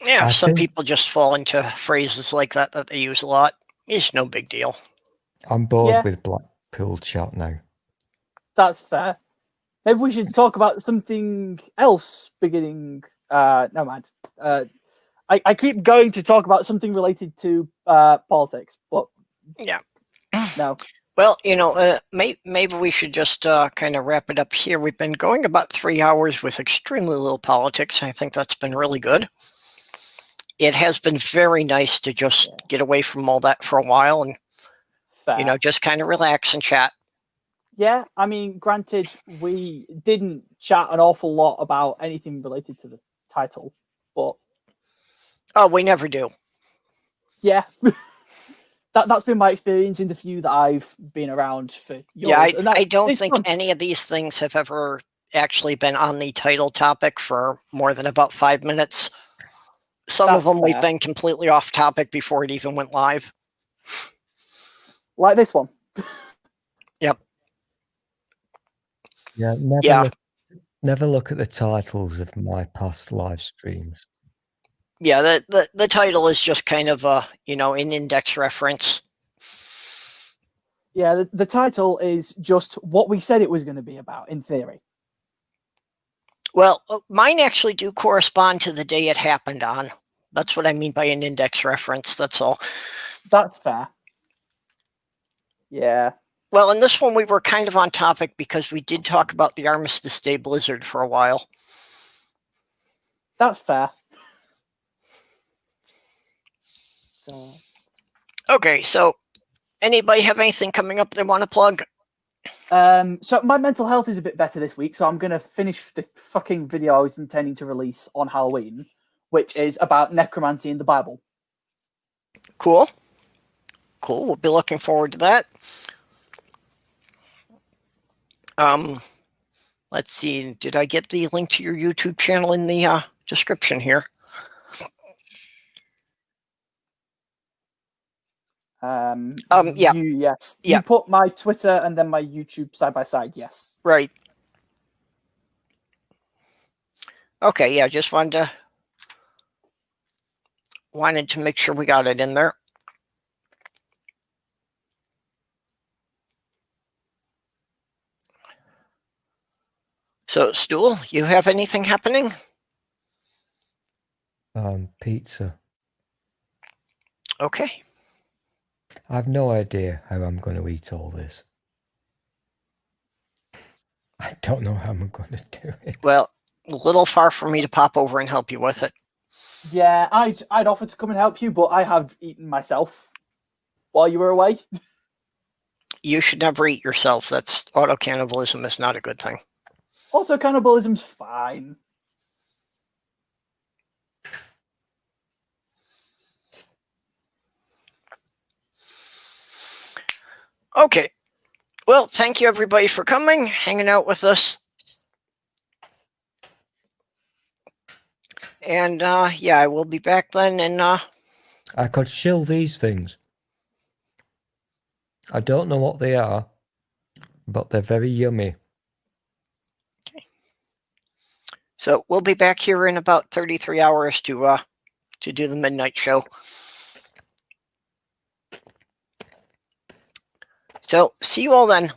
Yeah, some people just fall into phrases like that they use a lot. It's no big deal. I'm bored with Blackpool chat now. That's fair. Maybe we should talk about something else beginning. No mind. I keep going to talk about something related to politics, but yeah, no. Well, maybe we should just kind of wrap it up here. We've been going about 3 hours with extremely little politics. I think that's been really good. It has been very nice to just get away from all that for a while and, just kind of relax and chat. Yeah, I mean, granted, we didn't chat an awful lot about anything related to the title, but... Oh, we never do. Yeah. That's been my experience in the few that I've been around for years. Yeah, I don't think any of these things have ever actually been on the title topic for more than about 5 minutes. Some of them we've been completely off topic before it even went live. Like this one. Yep. Yeah, never look at the titles of my past live streams. Yeah, the title is just kind of a, you know, an index reference. Yeah, the title is just what we said it was going to be about, in theory. Well, mine actually do correspond to the day it happened on. That's what I mean by an index reference, that's all. That's fair. Yeah. Well, in this one, we were kind of on topic because we did talk about the Armistice Day Blizzard for a while. That's fair. Okay, so anybody have anything coming up they want to plug? So my mental health is a bit better this week, so I'm going to finish this fucking video I was intending to release on Halloween, which is about necromancy in the Bible. Cool. Cool, we'll be looking forward to that. Let's see, did I get the link to your YouTube channel in the description here? Yeah. Yes. Yeah. You put my Twitter and then my YouTube side by side, yes. Right. Okay, yeah, just wanted to make sure we got it in there. So, Stool, you have anything happening? Pizza. Okay. I have no idea how I'm going to eat all this. I don't know how I'm going to do it. Well, a little far for me to pop over and help you with it. Yeah, I'd offer to come and help you, but I have eaten myself while you were away. You should never eat yourself. That's auto-cannibalism is not a good thing. Auto-cannibalism's fine. Okay. Well, thank you everybody for coming, hanging out with us. And yeah, I will be back then. And I could shill these things. I don't know what they are, but they're very yummy. Okay. So we'll be back here in about 33 hours to do the midnight show. So see you all then.